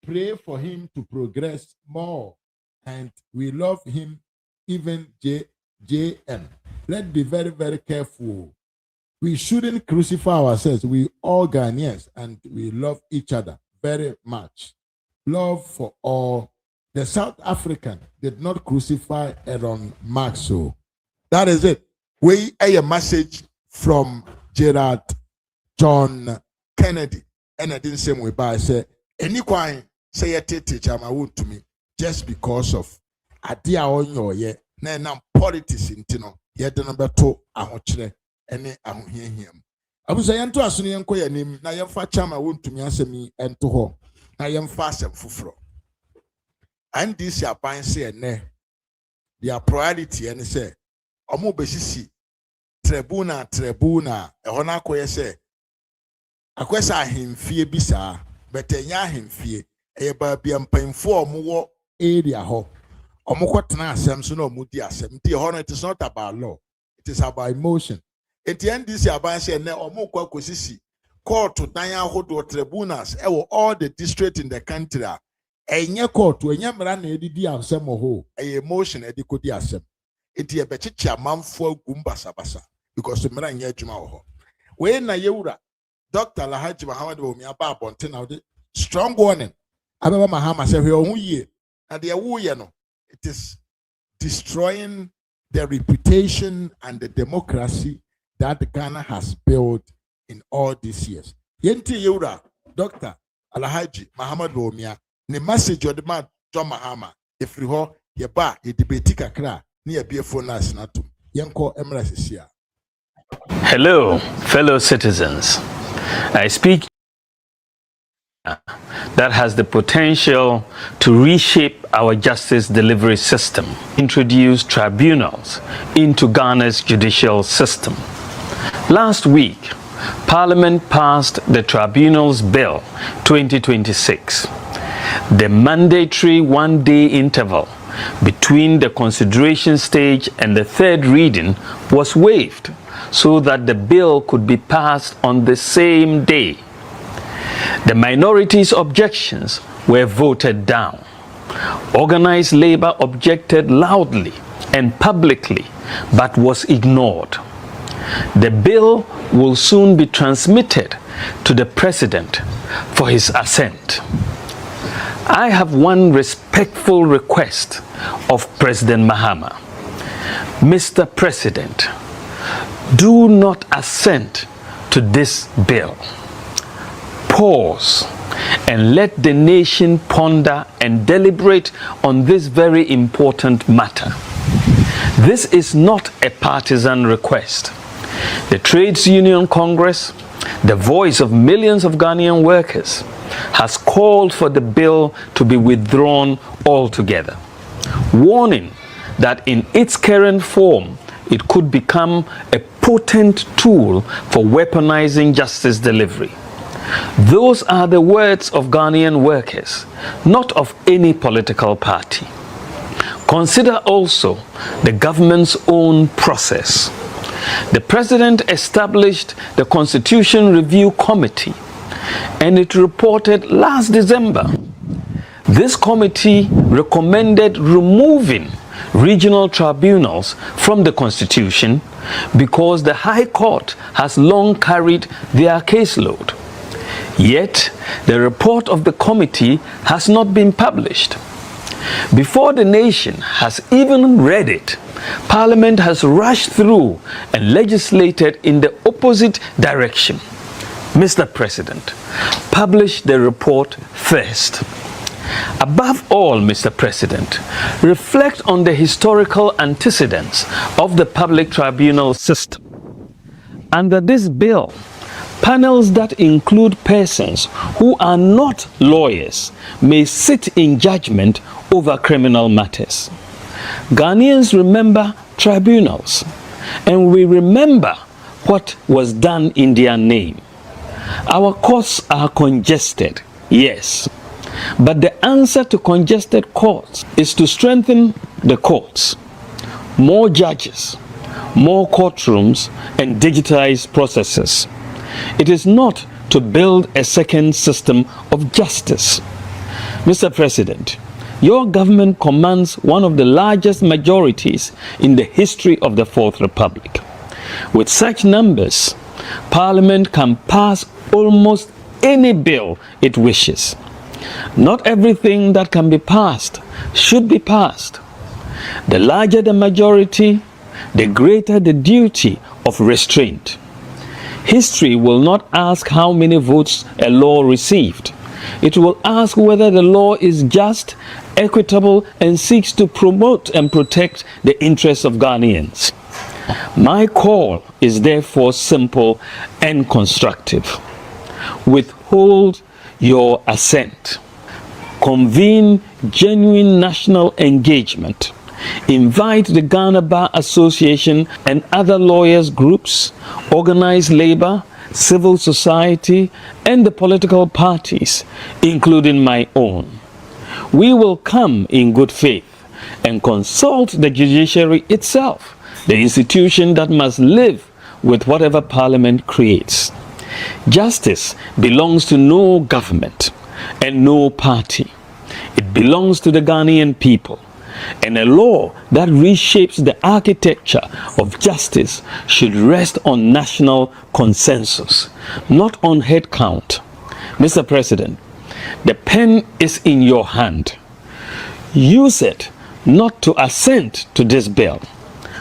pray for him to progress more. And we love him, even JM. Let's be very, very careful. We shouldn't crucify ourselves. We all Ghanaians and we love each other very much. Love for all. the South African did not crucify Aaron Marx. So that is it. We a message from Gerard John Kennedy. And I didn't say we by say any quine say a teacher my wound to me just because of idea on your year. Now politics in Tino, yet the number 2 any him. I was saying to us, Nyanko, name, na yam fa chama won't to me answer me and to her. Na yam fast and fufro. And this ya pine say, ne, their priority and say, Omo besisi, tribuna, a honako say, a question him fear bisa, but a ya him fear, a baby and pain for more area ho. Omokotna Samson or Mudia Sem. The honor it is not about law, it is about emotion. At the end, this Yaban said, Ne Omokwa Kosisi, court to Danya Hodo tribunals, all the districts in the country. A nye court to a yamran edidi and some ho, a emotion edikodi asem. It ye bechicha man for Gumba Sabasa, because the Maran Yajuma. When Nayura, Dr. Lahaji Muhammad Omiaba Bontin, strong warning. Ababa Mahama said, who ye, and the Awuyano. It is destroying the reputation and the democracy that Ghana has built in all these years. Yenti Yura, Dr. Alhaji Muhammad Romia, the message of the man John Mahama, if you ho, ye ba, ye debate kakra, near beer for nas natum. Yanko Emrasisia. Hello, fellow citizens. I speak that has the potential to reshape our justice delivery system, introduce tribunals into Ghana's judicial system. Last week, Parliament passed the Tribunals Bill 2026. The mandatory one-day interval between the consideration stage and the third reading was waived so that the bill could be passed on the same day. The minority's objections were voted down. Organized labor objected loudly and publicly, but was ignored. The bill will soon be transmitted to the President for his assent. I have one respectful request of President Mahama. Mr. President, do not assent to this bill. Pause and let the nation ponder and deliberate on this very important matter. This is not a partisan request. The Trades Union Congress, the voice of millions of Ghanaian workers, has called for the bill to be withdrawn altogether, warning that in its current form, it could become a potent tool for weaponizing justice delivery. Those are the words of Ghanaian workers, not of any political party. Consider also the government's own process. The President established the Constitution Review Committee, and it reported last December. This committee recommended removing regional tribunals from the Constitution because the High Court has long carried their caseload. Yet, the report of the committee has not been published. Before the nation has even read it, Parliament has rushed through and legislated in the opposite direction. Mr. President, publish the report first. Above all, Mr. President, reflect on the historical antecedents of the public tribunal system. Under this bill, panels that include persons who are not lawyers may sit in judgment over criminal matters. Ghanaians remember tribunals, and we remember what was done in their name. Our courts are congested, yes, but the answer to congested courts is to strengthen the courts, more judges, more courtrooms, and digitized processes. It is not to build a second system of justice. Mr. President, your government commands one of the largest majorities in the history of the Fourth Republic. With such numbers, Parliament can pass almost any bill it wishes. Not everything that can be passed should be passed. The larger the majority, the greater the duty of restraint. History will not ask how many votes a law received. It will ask whether the law is just, equitable, and seeks to promote and protect the interests of Ghanaians. My call is therefore simple and constructive. Withhold your assent. Convene genuine national engagement. Invite the Ghana Bar Association and other lawyers groups, organized labor, civil society, and the political parties, including my own. We will come in good faith and consult the judiciary itself, the institution that must live with whatever Parliament creates. Justice belongs to no government and no party. It belongs to the Ghanaian people. And a law that reshapes the architecture of justice should rest on national consensus, not on head count. Mr. President, the pen is in your hand. Use it not to assent to this bill,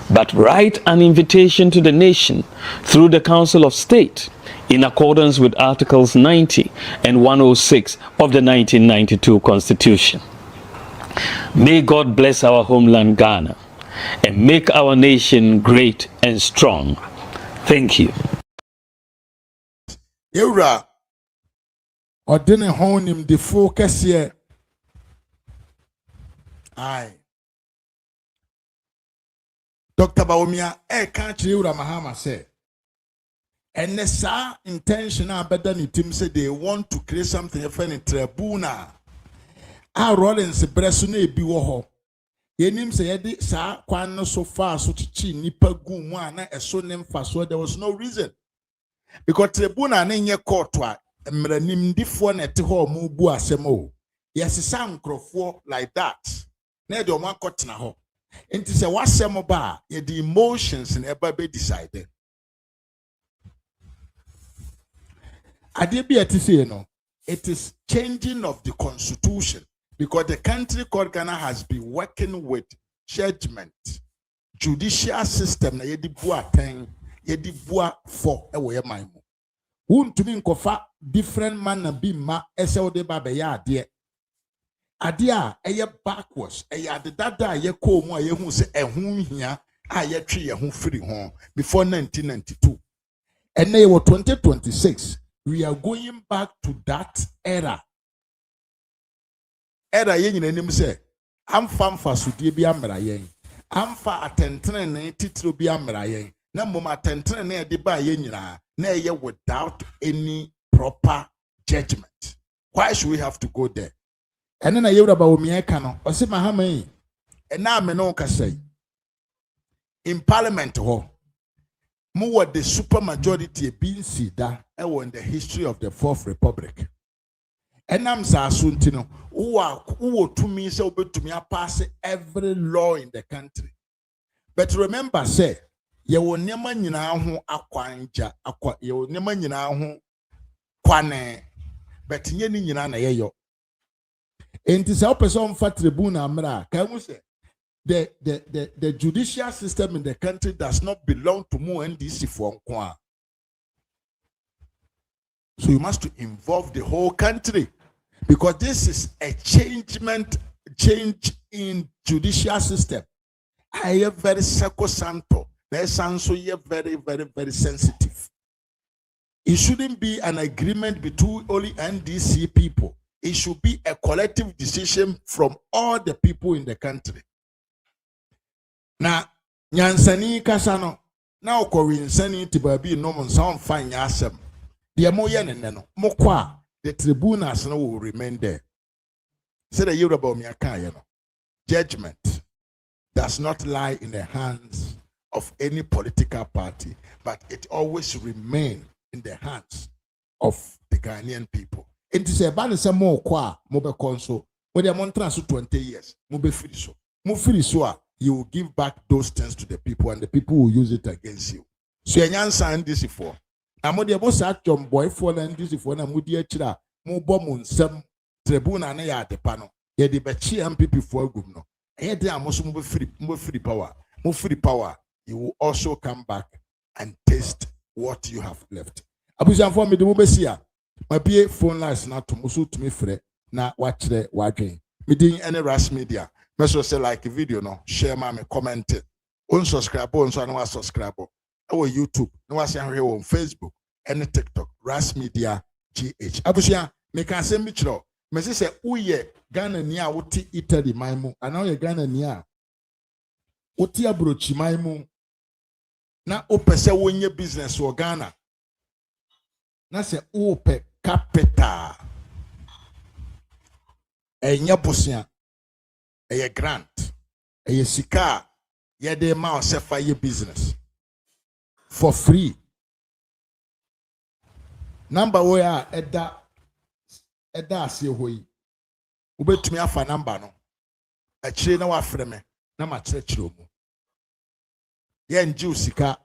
but write an invitation to the nation through the Council of State in accordance with Articles 90 and 106 of the 1992 Constitution. May God bless our homeland Ghana and make our nation great and strong. Thank you. Eura ordene honim de focus here. Aye. Dr. Baumia, can't you Mahama say? And the sa intentional better than team say they want to create something in tribuna. Our Rollins Bressone be woho. Yenim say yedi sa kwan so far so chichi nipa gu mu ana eso nem fa so there was no reason. Because tribuna na nye court wa mranimdifo na te ho mu bu asem o. Yesisa nkrofo like that. Na de omo akotena ho. Enti se wasem ba ye the emotions na eba be decide. Ade bi atise no, it is changing of the constitution. Because the country called Ghana has been working with judgment, judicial system na yedi bua ten, yedi bua for ewe maimu. Wontumi nkofa different man na bi ma ese ode ba be ya ade. Ade a eye backwards, eye ade dada ye ko mu a ye hu se ehun hia a ye twe ye hu free ho before 1992. And now 2026, we are going back to that era. Era yen nim se amfa mfa sudie bi amra yen amfa atentene ne titiro bi amra yen na mom atentene ne de ba yen nyina na eye without any proper judgment. Why should we have to go there? And then I hear about me no o se mahama yi e na me no ka say in parliament ho mo what the super majority be sida e won the history of the Fourth Republic. Enam sa asunti no uwo tumi se obetumi pass every law in the country. But remember say ye wo nyama nyina ho akwanja akwa ye wo nyama nyina ho kwane but nye ni nyina na yeyo. Enti se opeso mfa tribunal amra ka mu se the judicial system in the country does not belong to mu NDC for nkwa. So you must involve the whole country because this is a change in judicial system. I am very sacrosanto. There's also very, very, very sensitive. It shouldn't be an agreement between only NDC people. It should be a collective decision from all the people in the country. Now, Nyansani Kasano, now Korinsani Tibabi no mon sound fine yasem. The Amoyan Mokwa, the tribunals will remain there. Say the Yoruba Miakayano. Judgment does not lie in the hands of any political party, but it always remains in the hands of the Ghanaian people. It is a ban some more qua, Mobe Conso, when they are 20 years, Mobe Friso. Mufrisoa, you will give back those things to the people, and the people will use it against you. So, you sign this for. Amodi abo sa chom boy for na ndisi for na mudi achira mo bom nsem tribuna na ya adepa no ye de bechi MPP for agum no e dey amoso mo free power you will also come back and taste what you have left abujan for me de mo besi a ma bie phone lines na to mo so tumi frɛ na wa kyerɛ wa dwen me din any Ras Media me so say like video no share ma me comment unsubscribe on wa subscribe our YouTube no wa say ahwe on Facebook and TikTok Ras Media GH abusia me kan say me kyerɛ me say uye Ghana ni a wote Italy maimu ana uye Ghana ni a wote abrochi maimu na opese wonye business wo Ghana na se ope capital enya bosia eye grant eye sika ye de ma osefa ye business for free number where eda ase hoyi ubetumi afa number no akire na wafrɛ me na ma kyerɛkyerɛ mu ye nji usika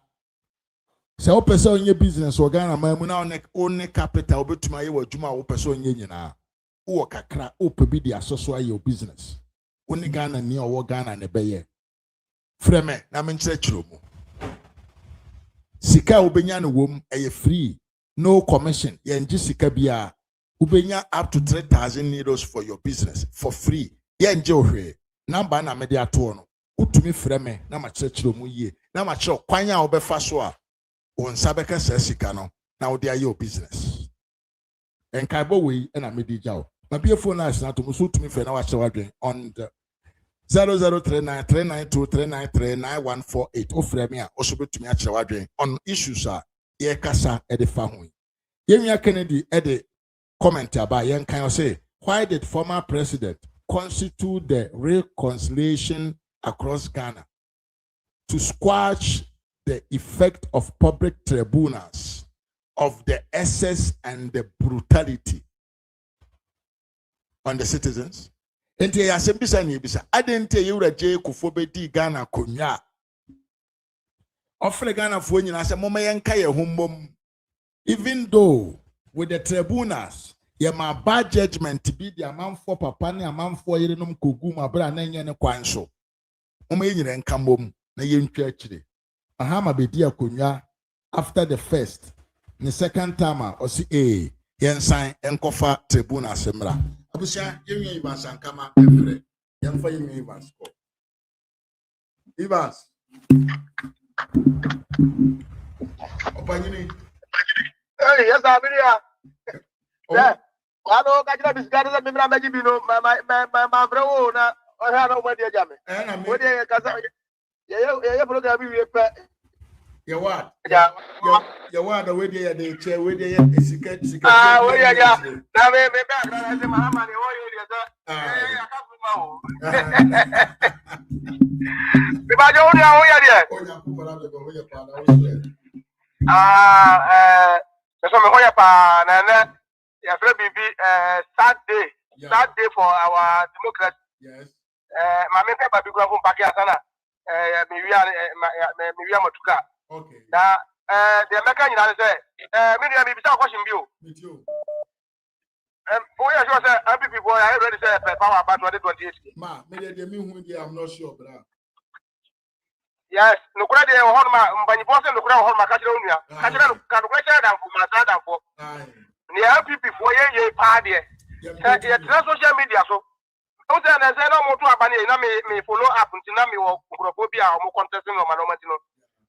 se o pese onye business wo Ghana ma mu na one capital ubetumi aye wadwuma wo pese onye nyina wo kakra o pe bi di asoso aye business oni Ghana ni owo Ghana ne beye frɛ me na me kyerɛkyerɛ mu sika obenya no wom eye free no commission ye nji sika bia ubenya up to 3,000 euros for your business for free ye nje ohwe number na me de ato no utumi frɛ me na ma kyerɛkyerɛ mu yie na ma kyerɛ kwan a obefa so a on sabeka sika no na wo de aye business enkaibo we na me di jaw ma bie phone lines na to mu so utumi frɛ na wa kyerɛ wadwen on the 00393923939148 ofrɛ me a o so betumi a kyerɛ wadwen on issues a ye kasa e de fa ho Yemia Kennedy ede comment about young kind of say, why did former president constitute the reconciliation across Ghana to squash the effect of public tribunals of the excess and the brutality on the citizens? And they are simply saying, I didn't tell you that Jay Kufobedi Ghana Kunya. Offer Ghana for you, I said, Mama Yankaya Humbum. Even though with the tribunals, ye ma bad judgment to be the amount for papa ne amount for yerenum kogu ma bra na nye ne kwanso. Omo yenyere nkambom na ye ntwa akire. Ahama bedi akonwa after the first, the second time o si yen sign enkofa tribunal semra. Abusia yenwe Evans ankama efre. Yen fa yenwe Evans ko. Evans. Opanyini. Hey, yes, I'm here. Yeah. I know I this guy doesn't remember maybe my bro na or had no idea jam. What you yeah program we you what? Yeah. You what the way they chair where they sika. Ah, where yeah. Na me back na say Muhammad e wo you there. I can't me ba jo ri awon ya there. O ya ku para be go ya pa na o so me ho ya pa na yeah, baby, sad day for our democracy. Yes. My main paper be from Pakistan. Me we are matuka. Okay. Now, the American United say, me be question you. Me too. Oh yeah, sure say MPP boy, I already say power about 2028. Ma, me me who I'm not sure, but yes, no kura de honma mbani boss no kura honma ka kire onua. Ka kire no ka kura kire dan fu ma sa dan fo. Ni MPP for ye pa de. Ye social media so. O say na say no mo to abane na me follow up nti na me wo nkrofo bi a o mo contesting no ma no mati no.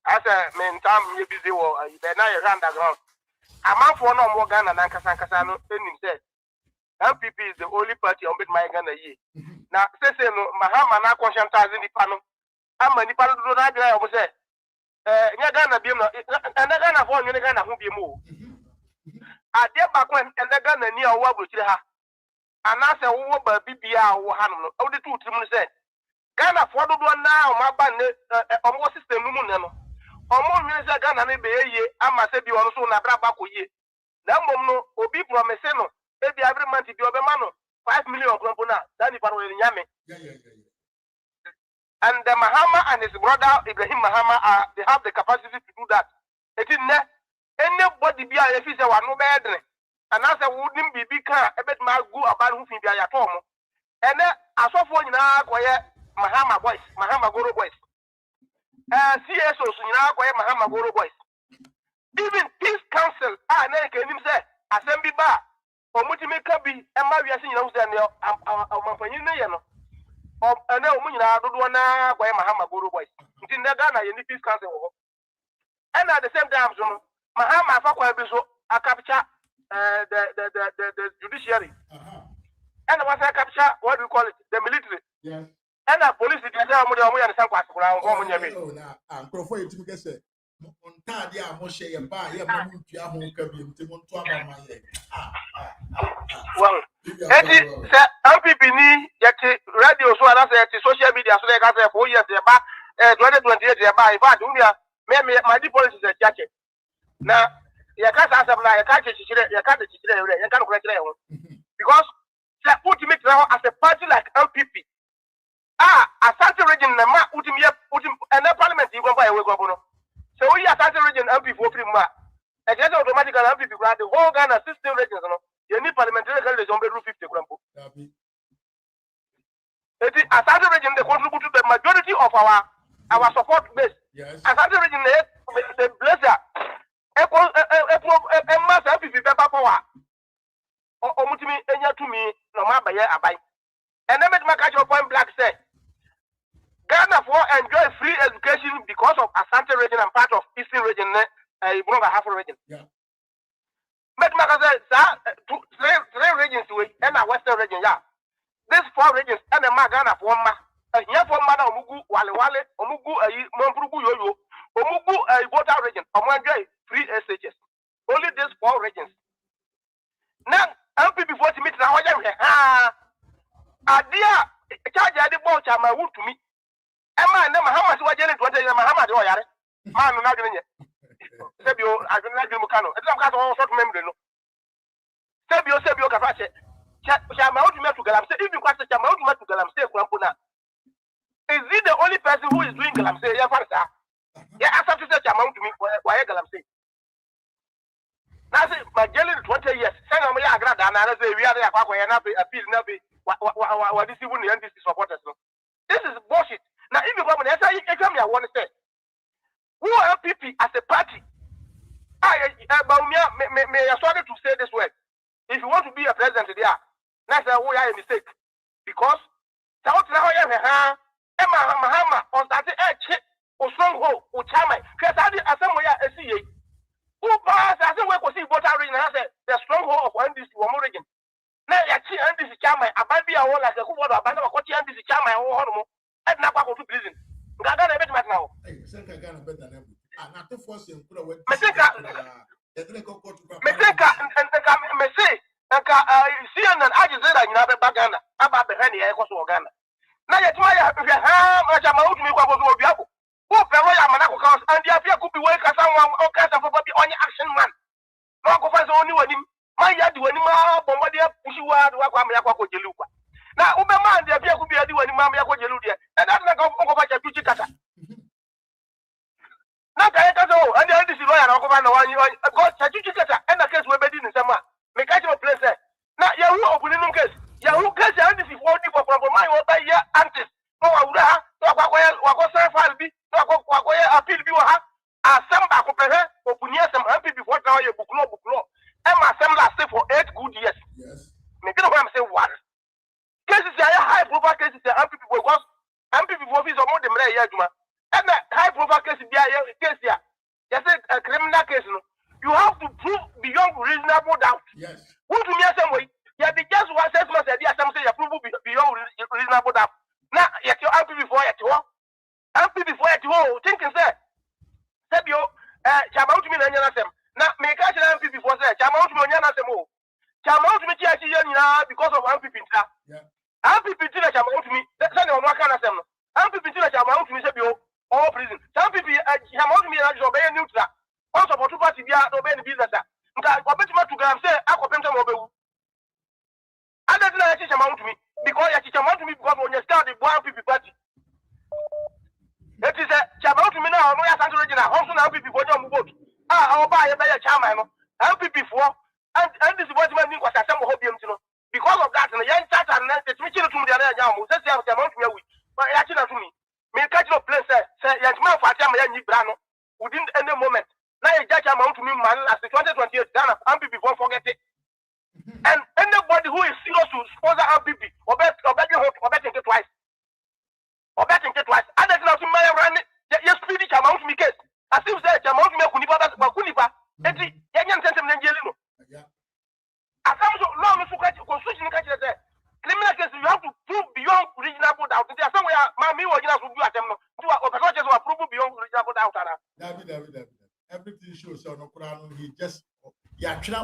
I say me ntam ye busy wo be na ye underground. Amanfo no mo Ghana na nkasa no enim say MPP is the only party on bid my Ghana ye. Na say no Mahama na conscientize ni pa no. Ama ni pa do na gra o say nya Ghana biem no na Ghana fo nyi Ghana ho biem o. Ade ba ko en Ghana ni a wo abrochire ha. Anase wo ba bibia wo hanom no. O de tu trim no say Ghana fo do na o ma ba ne o mo system mu ne no. O mo nyi say Ghana ne be ye ama se bi wo so na bra ba ko ye. Na mom no obi promise no e bi every month bi obema no 5 million kronpo na dani pa no nyame. And the Mahama and his brother Ibrahim Mahama they have the capacity to do that. It is anybody be a officer wa no bedre. And as a wooden bibi can a bit my go about who be a tom. and then asofo nyina koye Mahama Goro boys CSOs nyina koye Mahama Goro boys even peace council na kenim say assembly ba omutimi ka bi e ma wiase nyina hu say ne amampanyin ne ye no na omu nyina dodo na koye Mahama Goro boys nti na Ghana ye ni peace council wo and at the same time so Mahama afa kwa bi so a capture the judiciary and was a capture what do you call it the military yes and the police did say mo de omo yan san kwa sekura o mo nyame na crofo yetimi kese ontade a mo hye ye ba ye ma mu tua ho ka bi mti mo nto aba ma ye well eti se MPP ni yeti radio so ala se yeti social media so ka se 4 years ye ba 2028 ye ba in fact unia me my policy is chache na ye ka sa asem na ye ka chichire ye ka chichire ye ka no kure kire ho because the ultimate now as a party like MPP Asante region na ma ultimate and the parliament you go buy we go no so we Asante region MP for free ma e just automatically MPP grant the whole Ghana 16 regions no you need parliamentary election be 50 grampo it is Asante region they contribute to the majority of our support base yes Asante region the blazer mass MPP paper power omutimi enya tumi no ma baye abai and then make catch your point black say Ghana for enjoy free education because of Asante region and part of Eastern region Ibunga half region yeah make say three regions we and a Western region yeah these 4 regions and the Ghana for ma here for ma na omugu wale omugu monfrugu yoyo omugu Ibota region enjoy free SHS only these 4 regions now MPP before to meet na hoja we adia charge ade ball chama wontumi e ma na Mahama si waje ne 20 years Mahama de oyare ma no na gene sebio agena gene muka no e tam ka so short memory no sebio ka fa che chama wontumi to galam say if you kwase chama wontumi to galam say kurampo na is he the only person who is doing galam say ya farsa ya accept say chama wontumi wa ya galam say na say my jelly 20 years say na mo ya agrada na say we are there kwa ya na appeal na be what this even the NDC supporters no this is bullshit now if you come and say you me want to say who are MPP as a party me sorry to say this word if you want to be a president there na say who are a mistake because south na ho ya Mahama on that o stronghold o chairman cuz adi asemo ya esiye who pass as we go see voter region na say the stronghold of NDC wo mo region na ya chi NDC chairman ababi a wala se ku bodo abana ko chi NDC chairman wo ho no e na kwa ko to prison ngaga na bet mat na ho senka Ghana better na na to force en kura we meseka CNN ajizera nyina be bagana aba be hani e ko so Ghana na ye tuma ya be ma chama utumi kwa bozo obi ako who pe ya mana ko ka and ya fia kubi we ka san wan o ka sa for be onye action man no ko fa so oni wani man ya di wani ma bomba de pushi wa kwa ma ya kwa ko jelu kwa na ube man de fia kubi ya di wani ma ya ko jelu de and that na ko fa tuchi kata na ka ya ka so and the this lawyer na ko fa na wani ko tuchi kata and the case we be di ni sama me ka jo place na ya hu obuninum case ya hu case and this for di for man wo ba ya antis no wa wura ha to kwa ko sai file bi kwa appeal bi wa ha asamba ko pehe obunia sem MPP before now you buklo e ma sem la stay for 8 good years yes me get what I'm saying what cases are high profile cases MPP because MPP for visa mo dem re ya juma and high profile case bi ya case ya you say a criminal case no you have to prove beyond reasonable doubt yes who to me some way ya be just one assessment say dia some say you prove beyond reasonable doubt na ya your MPP for ya to MPP for ya to thinking say sebio chama utumi na nyana sem na me ka chira MPP for say chama utumi nyana sem o chama utumi ti achi ye nyina because of MPP nta MPP ti na chama utumi say na onwa kana sem no MPP ti na chama utumi sebio all prison MPP chama utumi na jo be neutral on support party bia do be ni business nka obetima to gram say akopenta mo bewu ada ti na achi chama utumi because ya chama utumi because on your start the MPP party it is a chama utumi na ono ya Asante region also na MPP for jam vote oba ye be ya chairman no MPP for and this vote man ni kwasa sem ho biem ti no because of that no yen chat and the teaching to me the other jam say say am to me we but ya chi na to me catch no place say yen man for atia ma yen ni bra no within any moment now you judge amount to me man last 2028 Ghana MPP won't forget it and anybody who is serious to sponsor MPP or bet think it twice and there's nothing my run yes speedy amount to me case as if say amount to me kunipa enti yen sentence njeli no as I'm so law no constitution catch say criminal case you have to prove beyond reasonable doubt there somewhere me we just do atem no do o person just prove beyond reasonable doubt David. Everything shows so no he just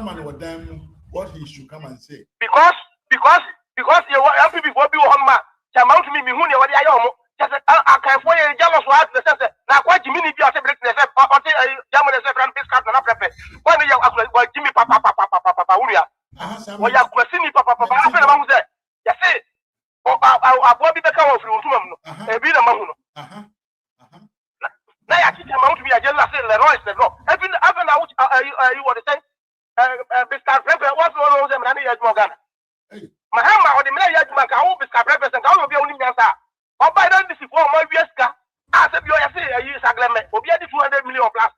man with them what he should come and say because you MPP for be on ma amount to me hu ne what ayo mo just akan for you jealous what the sense na kwa jimi ni bi o se break the say o te jamu the say brand biscuit na prepare when you akwa jimi papa wuria o ya kwasi ni papa afa na ma hu say ya say abo bi be ka wo firi ntuma mu no e bi na ma hu no na ya teach amount to be a jealous say le royce no even na you what say biscuit prepare what no them na ni ya Ghana mahama o de me ya juma ka wo biscuit prepare ka wo bi oni nyansa oba don this for my wieska say bi o ya say yi sagleme obi adi 200 million plus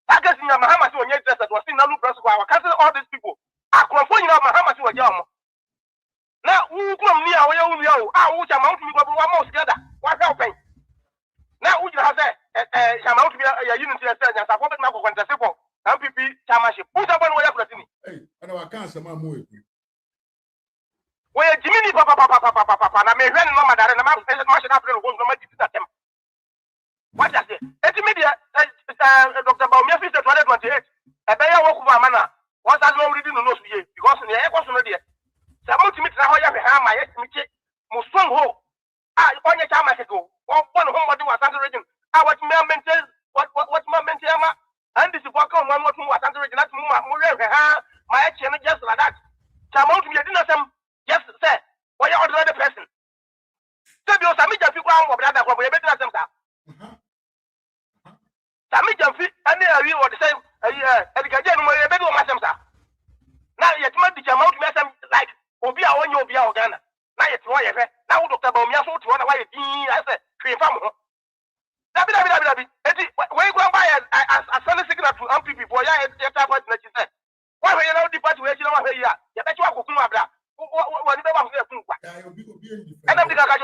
target nya mahama say onye interest was in nalu press kwa cancel all these people akrofo nyina mahama say oja omo na wu krom ni a wo ya wu ya o wu cha mount mi go wa mo together wa ka open na wu jira say cha mount mi ya unity say nya sa for be na ko contest for MPP chairmanship wu cha bon wo ya kuratini ana wa kan sama mo e we jimini papa na me hwe no madare na ma shi na april go no ma titi atem what does it media Dr. Baumia fi 2028 e be ya wo ku ba mana what does no reading no so ye because ne e kwaso no de sa mo timi tra ho ya hwe ha ma ye timi che mo strong ho onye cha ma se go o bon ho mo de wa Central region what me maintain what me maintain ma and this work on one more wa Central region that mo hwe ha ma e che no just like that sa mo timi de na sam yes, sir. Why you order the person? So you sami jamfi kwa ngo brother kwa boye betina semta. Sami jamfi ani awi what say edikaje no moye bedu ma semta. Na yetima di jama out me sem like obi a wonye obi a Ghana. Na yetima ye fe. Na wo Dr. Baumia so ti wona why din I say cream fam ho. Dabi. Eti we go buy as a signal to MPP boy ya eta party na chi say. Why we now the party we chi na wa ya. Ya be chi wa kokun abra. Wani be ba fu ekun kwa ana bi ka ka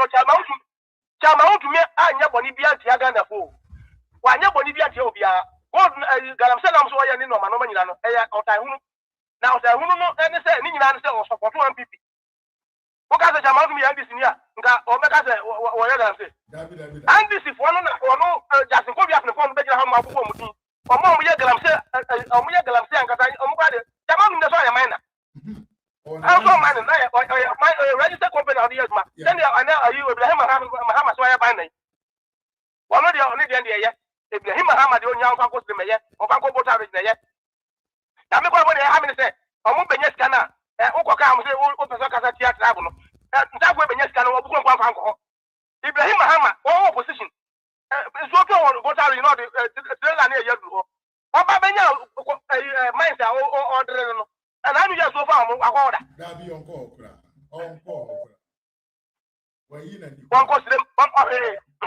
chama utu me anya boni bia ntia Ghana fo wa anya boni bia ntia obia god galam se nam so ya ni no ma no ma nyina no e ya otai hunu na otai hunu no ene se ni nyina no se o support MPP o ka se chama utu me andisi ni a nka o me ka se wo ya galam se andisi fo no na ono jasin ko bia fne fo no be gira ha ma abugo mu tin o mo ye galam se anka ta o mo kwa de chama utu me so ya maina also man na register company on the ma then you Ibrahim Muhammad so ya ban nai wono dia oni dia ye Ibrahim Muhammad o nya ko se meye o fa ko bota re ye da me ko bo ne ha me se o mo benye sika na o ko ka mo se o pesa kasa tia travel no nta ko benye sika na o bu ko fa nko Ibrahim Muhammad o opposition so to o bota re no the trailer na ye du o ba benya mindset o dre no and I just so far akoda dabi onko okra wa yi na di onko sire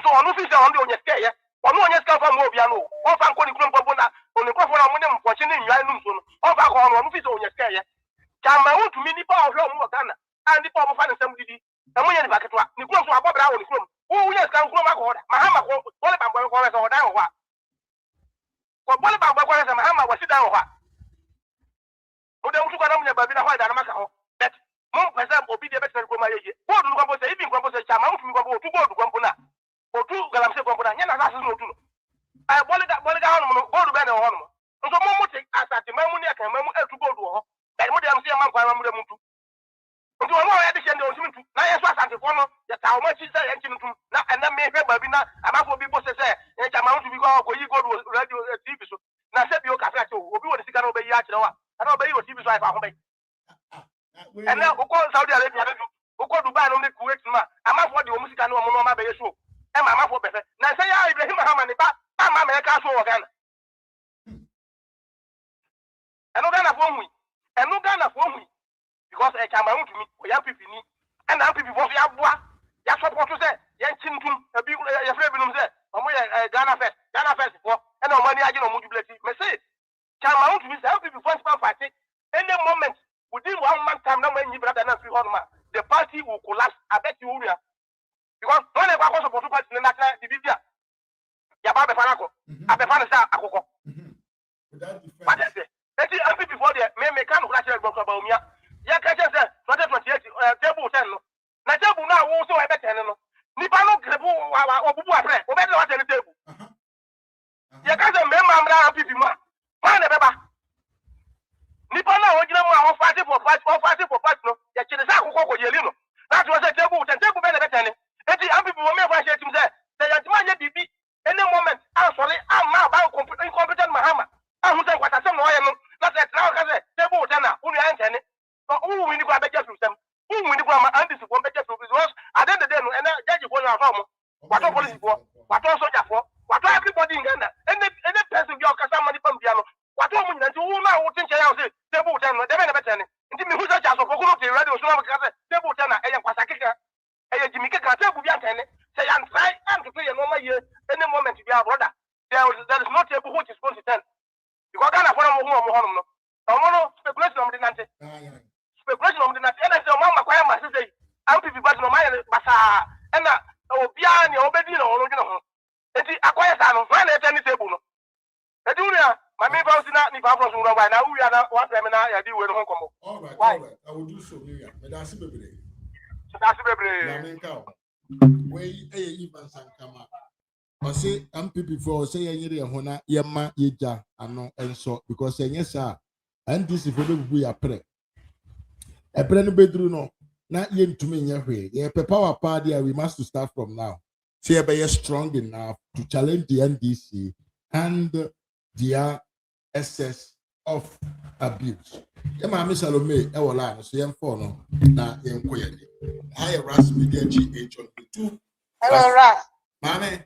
so onu fi se on de onye ske ye onu onye ske fa mo obia no on fa nko ni kuro mpo na oni ko fo na mo ne mpochi ni nwa nu so no on fa ko onu fi se onye ske ye chama utu mi ni pa ohwe mu Ghana and pa mo fa ne sam didi e mo ye ni baketwa ni kuro so abobra wo ni kuro wo ye ske kuro ma ko oda mahama ko bole bambo ko so oda ho ko bole bambo ko so mahama wasi dan ho ode utu kana munya babi na ho da na maka ho bet mo pesa obi de betre ko ma yeje bo du ko bo se ibi ko bo se chama utu mi ko bo tu bo du ko na otu galam se ko na nya na asu no tu no bole ga ho no bo du be na ho no so mo mo te asati mamu ne kan mamu etu bo du ho be mo de am se man kwa mamu de mutu nti wo ya de se de o simintu na ye so asante ko no ya ta o ma chi se ye nti mutu na na me hwe babi na amafo bi bo se se chama utu bi ko yi go radio TV so na se bi o ka fa che obi wo de sika no be yi a kire wa ana obeyi oti bi so ifa ho be ene uko Saudi Arabia do uko Dubai no me Kuwait ma amafo de o musika no mo no ma be yeso e ma amafo be fe na se ya Ibrahim Muhammad ni ba ma me ka so wo Ghana enu Ghana fo hui because Chama would me, or young people, and now people for Yabua, Yasoport to say, Yan Chintum, a big Freedom said, Ghana Fest, and no money I get on mobility. Message Chama would be some people first party. Any moment within 1 month time, no man, you brother, the party will collapse. I bet you will. Because when I was supposed to pass in the national division, Yababe Fanako, Abefanasa Akoko. But that's it. And before the may come crash about Mia. Yakaja said, 2028, table 10. Natabu now also a better. Nipano Grebu or Bubu, or better at the table. Yakaja member Pipima. Man, Nipana original fighting for partner. Yakako Yelino. That was a table and table better. And the people will never say to them, they are demanded to be any moment. I'm sorry, I'm now about incompetent Mahama. I'm saying what I said, no, I am not that now. Table Tana, who you answer it. But who will you go back to them? Who will you go and this one better to because at the end of the day, and judge one of them. What all police for? What all soldier for? What everybody in Ghana? Any person your customer from piano. What all women and who now think I say table Tana, they never tell it. And the who's a chance of radio, so table Tana, and Pasaka. Jimmy Kaka will be attended. Say, I'm trying to play a normal year any moment to be our brother. There is no table which is going to tell. You got to follow home. No speculation on the Nante. Speculation on the Nante. And I say, Mamma, quiet my sister. I'll be back no my Bassa and Obiani or Bedino or no. It's a quiet sound. Find at any table. Edunia, my main house is not if I'm from right now. We are not one time and I deal with home. All right. I will do so, Miriam. But that's it. That's the Way even Sankama. Or say, MPP for say, Hona, Yama, Yeja, and no, and so because yes, sir, and this is for the we are pre. A brand bedroom, no, not yet to me, way. Yeah, power party, we must start from now. Say, be strong enough to challenge the NDC and their excess of abuse. Yama, Miss Salome, our line, so young for no, now, young query. Hi, Ras Media GH on the 2. Hello, Ras. Mame,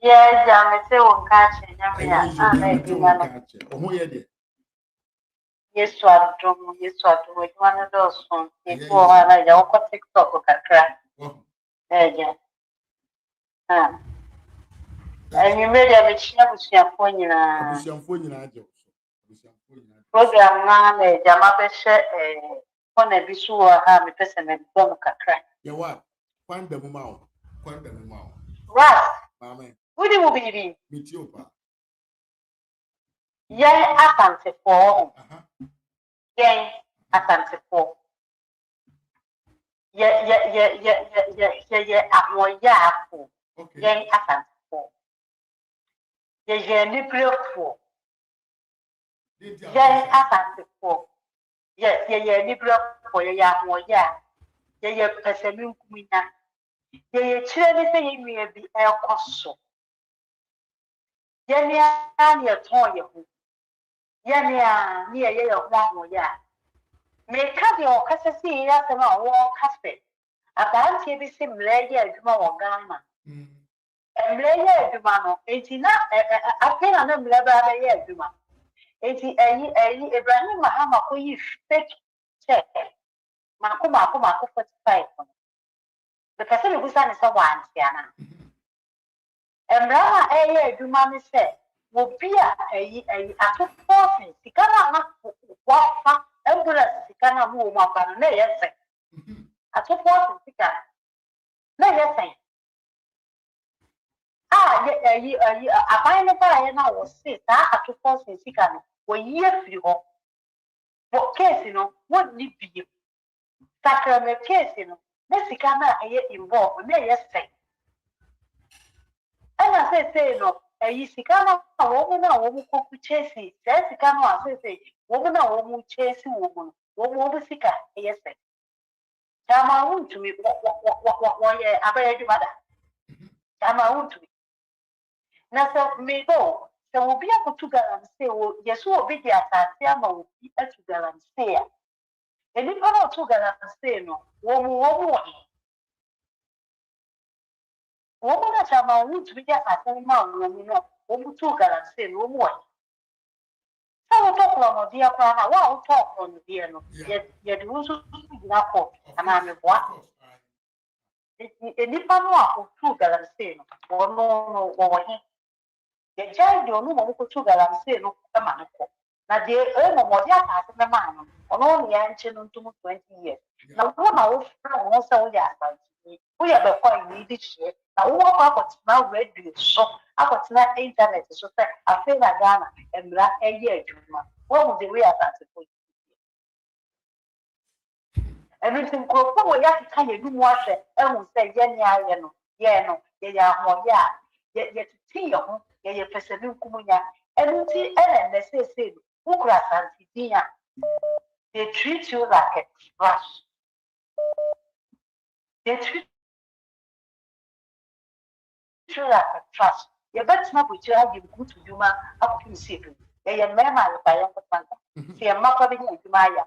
yes, I'm a say catch it. Yes, what do one of those ones? Before I got TikTok or crack. Yeah. And you made a machine with your program now, Jamabesha, on a visual, I'm a person and don't crack. You what? Find the mouth. Ras, who do you be? Meet you, pa. Yay, I can't say for. Yay, I can't say for. Yeah, I'm more yahoo. Yay, I can't say for. Yeah, liberal for. Yay, I can't say for. Yeah, liberal for ya more ya. Yeah, person who yeah, children may be a cosso. Yania, near Toya. Yania, near your one, ya. May cut your cassasi as a war casket. A band here be sim layer to more gamma. And layer to mano, 89, I can't remember a year to man. 80 a brand Mahama who you fetch check. Makuma 45. The person who is a one, Siana. And Rama a do mammy said, will be a forcing. She cannot walk ambulance, she cannot move up on a layer. At 2 forcing, she can. Layer saying, a fine fire now was sit at 2 forcing, she can. When years you go, what case, what need be sacrament case, Mexicana involved, may I say. And I say, no, a Yisicana, a woman, a woman who chases, Jessica, I say, woman, a woman who chases woman, woman, Sica, yes, say. Tama wound to me, what, I bear you, mother. Tama wound to me. Now, so me go, so we'll be able to go and say, well, yes, we'll be there, Tama will be able to go and say. And if I don't go and say, no, woman, that I'm to be just as a man, woman, who took her and say no more. How talk on dear Prana? Wow, talk on the dear no. Yet, also not court, and I'm a what? Nipa no a otu galamsey no ono wo he the child de onu mo ko tu galamsey no e ma no ko na de e mo mo dia ta se ma no ono ne ya nche no ntum 20 years na wo na wo fra wo se wo ya asanti wo ya be kwa ni di hye na wo kwa akotina radio so akotina internet so se afi na Ghana emra eye adwuma wo mo de we asanti ko everything ko wo ya ka ye du mo ahwe e hu se ye ni aye no ye ya ho ya ye ti ye ho ye pese bi nkumunya everything ene say who kura santidia they treat you like a trash they treat you like a trash ye betima bu chira give good to you man up to see you ye mema le ba ye ko tanta se ye makwa bi nya dwuma ya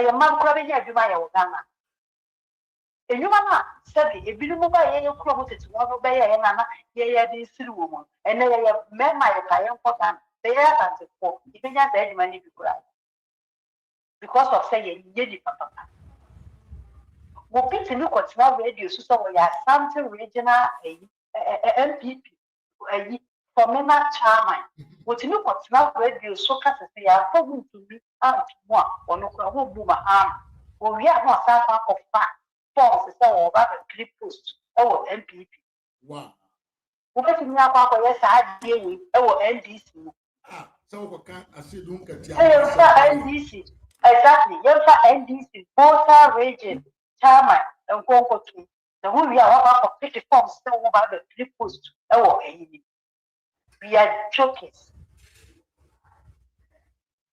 ye makwa bi nya dwuma ya wo Ghana enyuma na sabi ebinom ba ye kuro mo tete wo no ba ye na ye de siri wo mo ene ye mema ye ka ye ko Ghana se ye atante ko ibenya sa edwuma ni bi kura because of say ye di papa Mopiti ni kwatina radio so we are something regional MPP former chairman wotini kwatina radio so ka se ya fogu tumi antmo a ono kra ho bu ma am o wi a no sa fa of fa force se o ba the post o MPP wow wopiti ni akwa ko yes a die wi e NDC so ko kan asidun ka ti NDC exactly NDC Volta region chairman and Congo to the who we are for 50 forms still over the three posts. Oh, we are joking.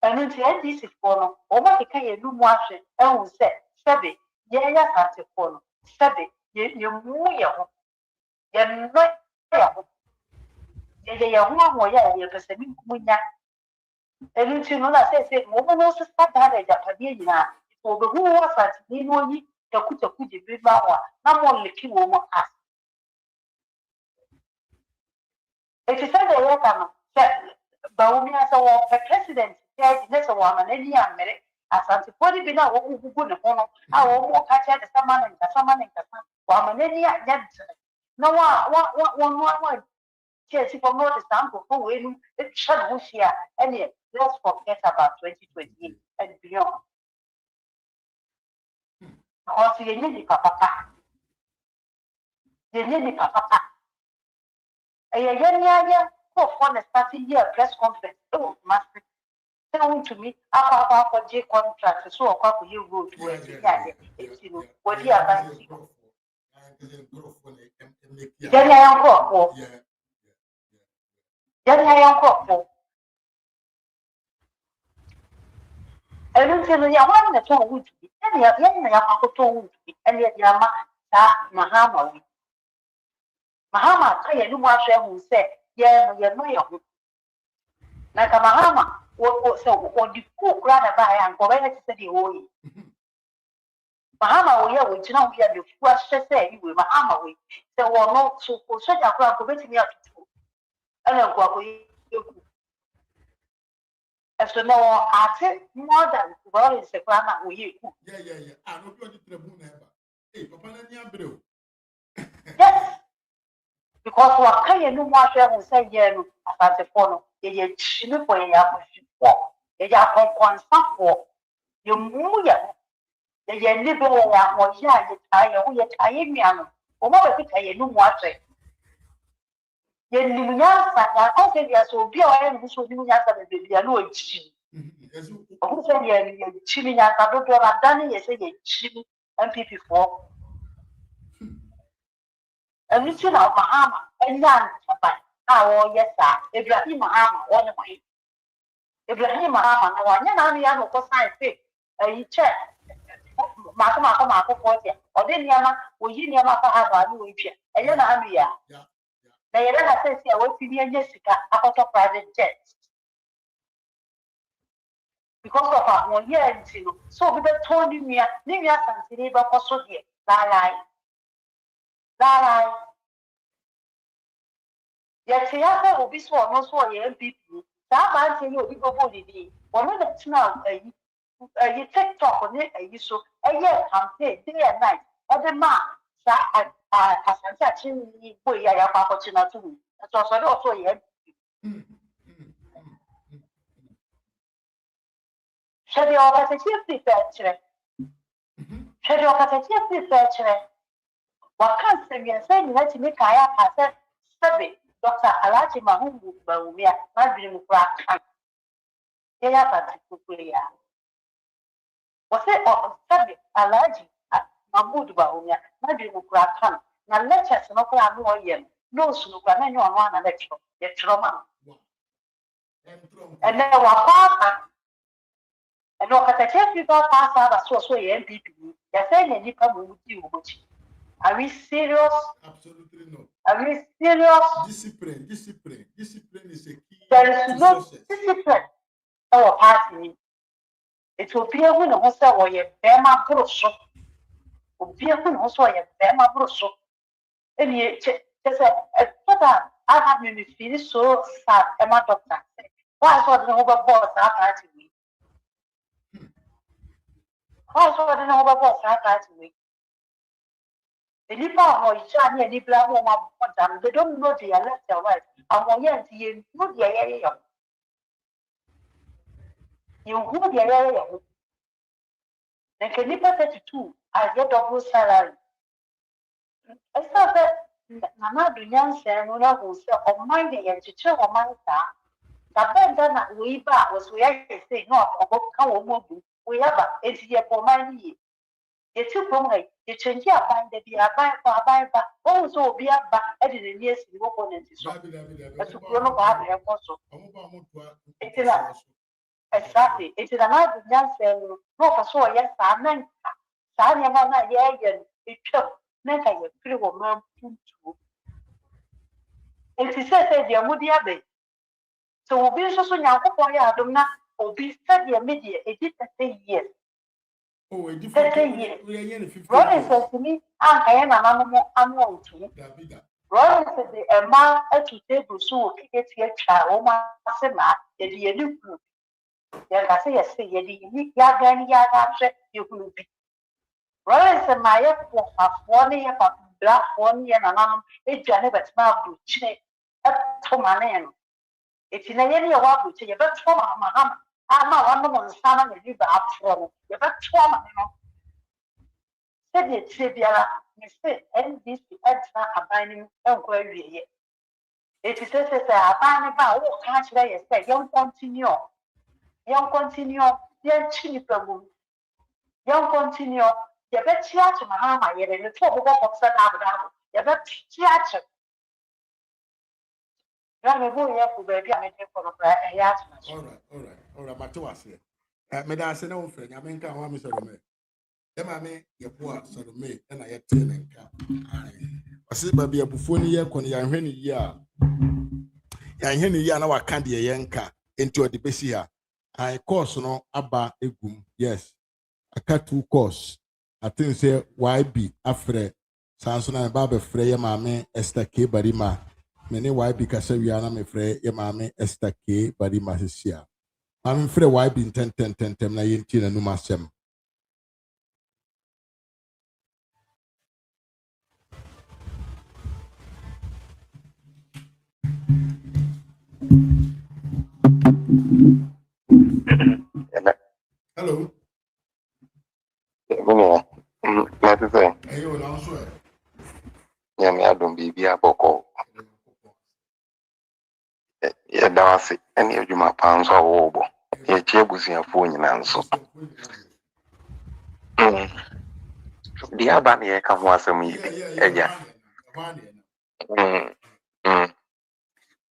And in the end, this is for no, what can you do more? And we said, Sabi, yeah, at the phone, Sabi, you move your you're not you're one you're presenting Munya. And you know that says, woman also start that at Japan. For the who was at the money. Takuta kuji bibawa na mo leki wo mo as e ti say the yaka no ba wo mi asa wo president ya ne so wa ma na ni amere asanti podi bi na wo gugu ne ho no a wo mo ka cha de sama nka wa ma na ni anya na wa che si for no the sample for we nu e try wo share any let's forget about 2028 and beyond because you need papa you need papa yeah, for the starting year press conference. Oh, master, tell to me, about J contract, so a couple you go to what you are I don't tell you one at all would be, and yet, and yet, Yama, Mahama. Mahama, I know what I will say, yeah, you're no. Na kama Mahama, what the cook rather buy and go ahead to say the way. Mahama, we are, which now we are the first to say, you will Mahama, we say, well, no, so for such a crowd, go me up to two. And then go away. As to know, I think more than well is the grammar we yeah. I know you're the tribune ever. Hey, Papa, yes. Because what can you know what I will say, yeah, as the phone, you chin for you are for you move the liberal or yeah, you tie me on. Or what I think I know what I say. I think you are so be I am so doing as a baby, I know it's who said you're chimney as I don't have done it, you say you're chimney and PP4. And you see now, Mahama, and young, oh, yes, sir. Ibrahim Mahama, one way. Ibrahim Mahama, no one, and I know what I say. A check. Marco, or then Yama, or Yama Pahaba, New Egypt, and then Amia. They never say, I will be near Jessica about a private jet. Because of our 1 year, so we told me, Nivea Santineva for so dear. Lie. Yet, Tiago will be sworn, no sworn, MPP, That man you go body. One of the now you TikTok on it, so a year campaign day and night. Every man, as I'm touching boy, I have opportunity. That's also yeah. Shall you all have a chief fetcher? Shall you all have a chief fetcher? What can't say you say you had to make I have said, Dr. Alachi Mahu, Bawumia, my dream crack. Yeah, but was it or said Alaji Mahmoud Bawumia, my dream crack. Now let us know more yen. No sooner than one lecture, yet trauma. And then what papa and look at the church without pass out as so MPP. You're saying you come with you. Are we serious? Absolutely no. Are we serious? Discipline is a key. There is no discipline. Our party. It will be a winner also or a Bema Brusso. Will be a winner also a Bema Brusso. And yet, there's I have been feeling so sad. Emma doctor. Why was the overboard that to me? Why was the overboard that to me? The Nipa or Shani and Nibla woman, they don't know the left or right. And when you know the area, you know the area. Then can Nipa 32, I get double salary. I thought that Nana Dunyan Sermona who said, "Oh, my dear, to chill on my star." The bed done at Weaver was where I say not about how we have a 8 year for my knee. You took from me, you change your mind that you are buying for a buy back, also be a back at the years you walk on it. But you don't have also. Exactly. It is another young saying, no, so yes, I meant Sanya, yeah, it took never a pretty woman too. And she said, dear Moody Abbey. So we also now for ya, do not be study a media, it did 30 years. Oh, a different years. Ronnie says to me, I am an animal to me. Ronnie said, a man at the table so get your child, my sema, the new group. Yes, I say, yes, say, you Yagan Yagan, you will be. Ronnie said, my airport of 1 year, black 1 year, and I'm a Janet Mabu, Chine, at Tomanen. It's in any of what we say, you better trauma, Mahama. I'm not one of the salmon and you got trouble. You better trauma, said it, Sibia, Mr. NBC extra a binding inquiry. It is a binding about what can't they say, young continue, young cheap room, young continue, you bet theatre, Mahama, you're in the trouble of Set Abraham, you bet theatre. All right. Matoas here. Madam, say no friend. I mean, come on, Mr. Rome. The mammy, your poor son of me, and I had 10 and cap. I said, Baby, a buffoni year, when you are Henry year. And Henry Yana, I can't be a yanka into a debesia. I course no abba egum. Yes, I cut 2 course. I think say YB afre Samson and Baba Freya Mammy Esther K. Barima. Many YB Casaviana me frey your mammy Esther K. Barima Hisia. I'm free YB in 10 na yentina numasem. Hello. What is it? Hey, you know, swear. Yeah, me, I don't be a boko. Yeah, that's it. Any of you, my pounds are over. Yeah, Chebus and phone in answer. The Abani, I come once a meeting. Yeah.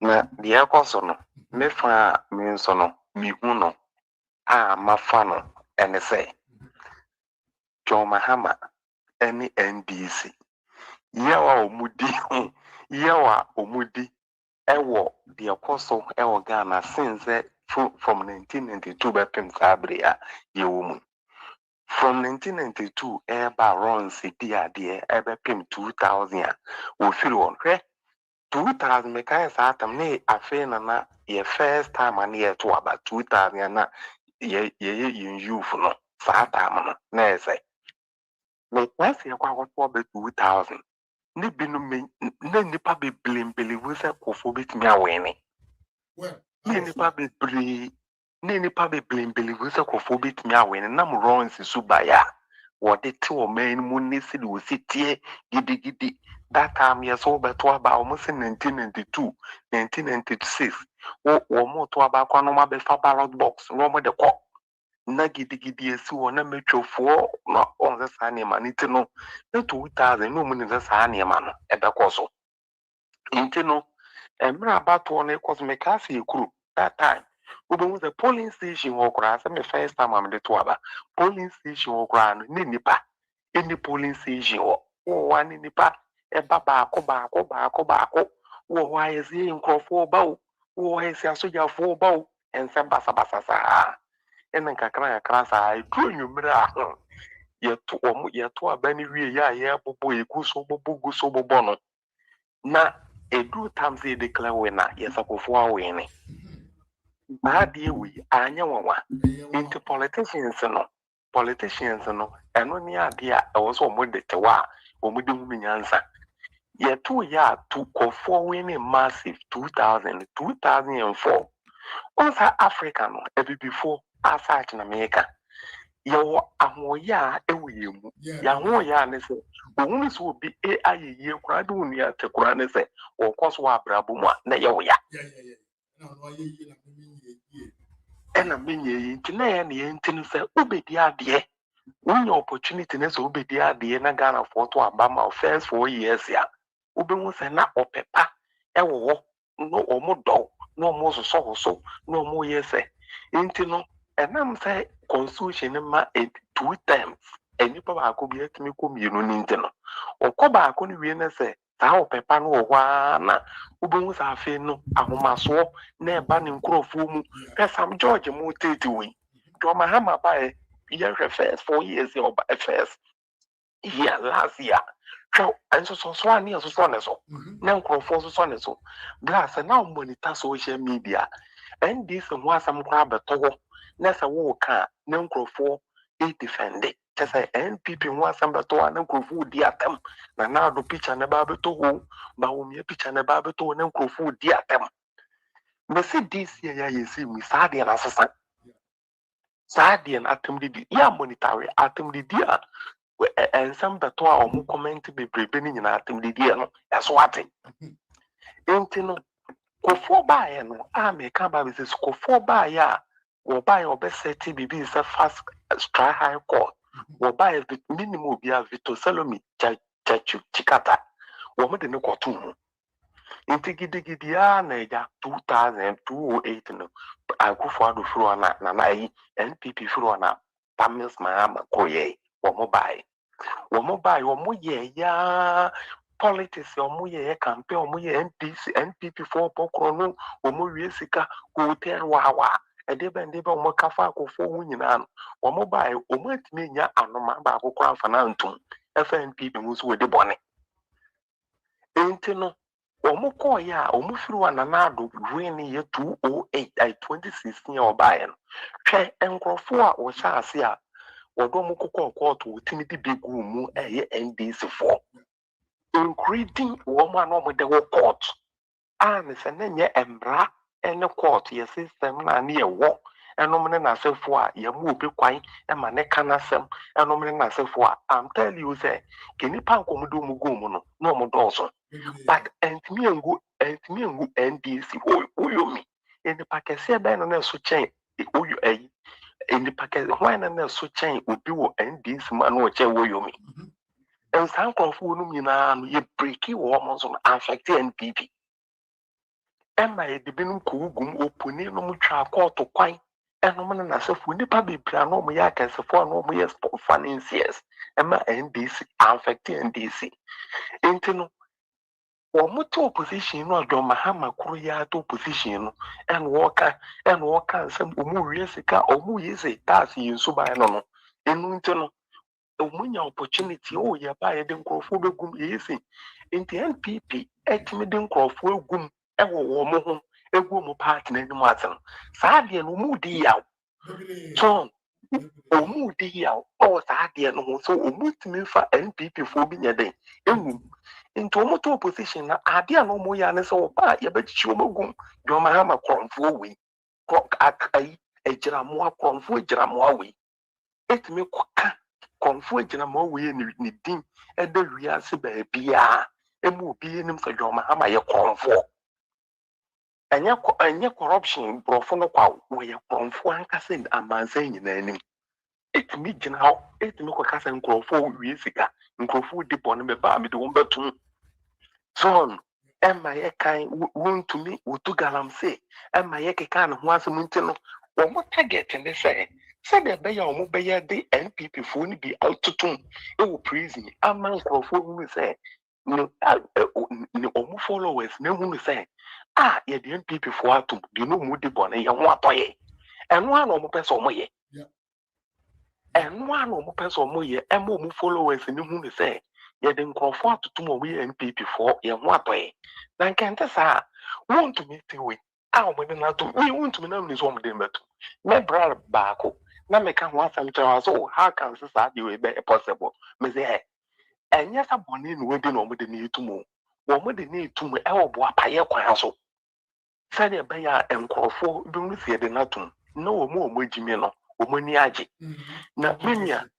Na the Acosono, me fa means on me uno. Ah, my funnel, and say, John Mahama, any NBC. Yawa Omudi, Yawa Omudi, Ewo, the apostle, Ewo Ghana, since from 1992 by Pim Sabria, ye woman. From 1992, Eba Ron City, dear, Eba Pim 2000, we feel on, 2000 meka sa atam ne afe na ye first time and ye to about 2000 na ye youth no sa atam no na say me kwase ye kwa kwa be 2000 ne binu me na nipa be believe say kofo betimi awene ne nipa be believe say kofo betimi awene na mo runs subaya wode te o man mu ne si de o sitie gidi that time yes over to about almost 1992 1996 wo mo to about kwa no ma be fa ballot box no mo de ko na gidi esi wo na metwofo na on the sane ma nti no na 2000 no mu ne the sane ma no e be ko so nti no emra abato na cosmic asi ekuru that time we the polling station wo kura say me first time am de to aba polling station wo kura no ne nipa any polling station wo one nipa e baba baako wo wa yesi nkrofo ba wo yesi asojafo ba wo ense basa sa enen kakra sa ikru nwumira yeto abani wie ya ye bobo ekuso bobo no na edu times e declare winner yesakofo awene baadie wi anya wawa into politicians no eno ni ade a ewo so mo de tewa o mo de hu nyansa yeto ya to kofo winning massive 2004 onsa Africa no ebi before aside na America yo ahoya ewuyemu ya hoya ne se ohun so obi ayeye kura de oni atekura ne se okoso abrabo mu na ye woya ena menye yi ntina ya ne yentinu se obedi ade wonya opportunity ne so obedi ade na Ghana for to abama first 4 years ya obehu se na opepa ewo no omodo no omo so no omo yese ntino enam say constitution ma 2 times enipa ba ko bi etimi ko mienu ni ntino okoba ako ni wie na say ta opepa no ohwa na obehu sa afi no ahomaso na eba ne nkrofo mu pesam George mu tete wi do ma hama ba e ye first 4 years or first year last year so enso so ani so ne so na nkrofo so ne so glass na monitor social media and this one some kwa beto na sa wo ka na nkrofo e defend just say NPP one some beto na nkrofo di atem na do picture na ba beto ho ba wo me picture na ba beto na nkrofo di atem me see this year ya yesi mi sade na sasa sade na atem di ya monitor atem di a and some beto a omo comment bebrebe ni nyina atem di no eso ate entino kofo bae no a me ka ba be se kofo bae a wo bae obeseti bibi is a fast try high court wo bae minimum bi a Vito Salomi chikata wo me de ne kotu mu inti gidi a na ja 2008 no akufo ado furo na yi NPP furo na Tamis Mahama koye wo mo bae wo mo ye ya politics omo ye campaign omo ye NPP for pokro no omo wie sika hotel wawa edebe omo kafa akofo hu nyina no omo bai omo atime nya anoma ba akokọ afa na ntum FNPP mu so de bone enti no omo ko ya omo firu na ado win ye 208 2016 obae no hwe enkrofo a wo sha ase a wodo mo kokọ court otimi di begu mu eye NDC for including woman no de court and se na nye embra ene court ye system na na ye wo enom ne na sefo a ye mu obi kwan e ma ne kana sem enom ne na sefo a am tell you say keni pa nkomodo mu go mu no no mo do so but entimi engu NDC oyomi eni pakese be no na so chen oyo eni pakese why na so chen obi wo NDC ma no che oyomi and some confu no nyina no ye breaki wo mo so affect NPP emma ye de binum kugum oponi no mu twa court kwan enom na nasefu nipa bebra no mo ya kasefo no mo ye financiers emma NDC affect NDC entino wo mo to opposition no do Mahama kuro ya to opposition no en wo ka nsem o mu wie sika o mu ye se tax yin so ba no enu ntino umunya opportunity oh ya ba ye den krofo begum yesi nti NPP etimi den krofo egum ewo wo mo ho egu mo party na nimu aten saa de no mu di yaw so omu di yaw o saa de no ho so omu timi fa NPP fo bi nya den emu nti omu to opposition na ade a no mo ya ne so ba ye ba chichi omu gum do ma ha ma krofo we akai ejiramo krofo ejiramo we etimi koka konfo egyina ma we ni din eda wiase ba bia emu obi enim so dwoma ama ye konfo anya corruption brofo no kwa we konfo ankasa amansa nyina anim etimi gina ha etimi koka se nkrofo wie sika nkrofo di bone be ba me de won betum son ema ye kan wontumi wotu galamse ema ye keka no ho asem ntino wo mo target ne say said that they are mobile the NPP phone be autotune it will prison a man's phone say no omu followers no who say yeah the NPP for atom you know moody bonnet and what toy and one more person moye and one more person moye and more followers and who say yeah then conform to more NPP for and what toy then can't say want to meet you we want to know this woman them me brother baako na me ka ho asam tell so how can sister dey be possible me say enya sa boni no we dey no mo dey na etumo wo mo dey na etumo e wo bo apaye kwan so say dey be ya enkrofo bi mu sie dey na tum na wo mo jimi no wo mo ni age na menya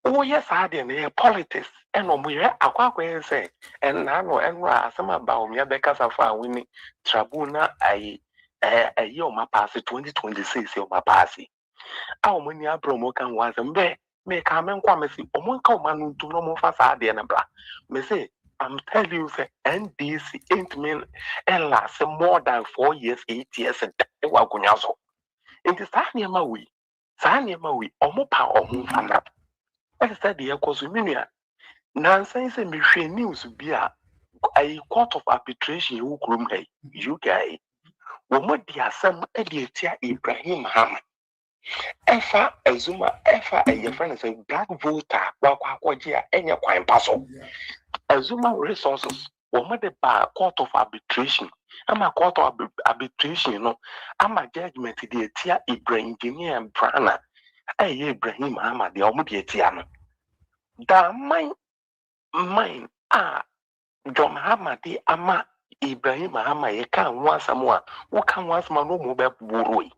o yes I dey na politics e no mo ye akwakwa say en na no enra asama ba o me be kasa fa wini tribunal ai o ma pass 2026 o ma pass awo ni abromo kan waza mbe me ka men kwa me si omo nka o manu ntum no mo fa sa de na bra me say I'm telling you say NDC ain't mean and last more than 4 years 8 years and wa gunya so enti sa niema we omo pa omo fa na e say de yakoso minua na nsan say me hwe news bi a court of arbitration you krum hey you guy wo mo di asem e de etia Ibrahim Hama efa azuma efa your friend say black voter kwa enya kwan paso azuma resources wo mo de ba court of arbitration ama court of arbitration no ama judgment de etia Ibrahim engineer Brana Ibrahim Hama de o mo de etia no da mine John Hama de ama Ibrahim Hama ye kan wasamwa wo kan wasama no mo be boroi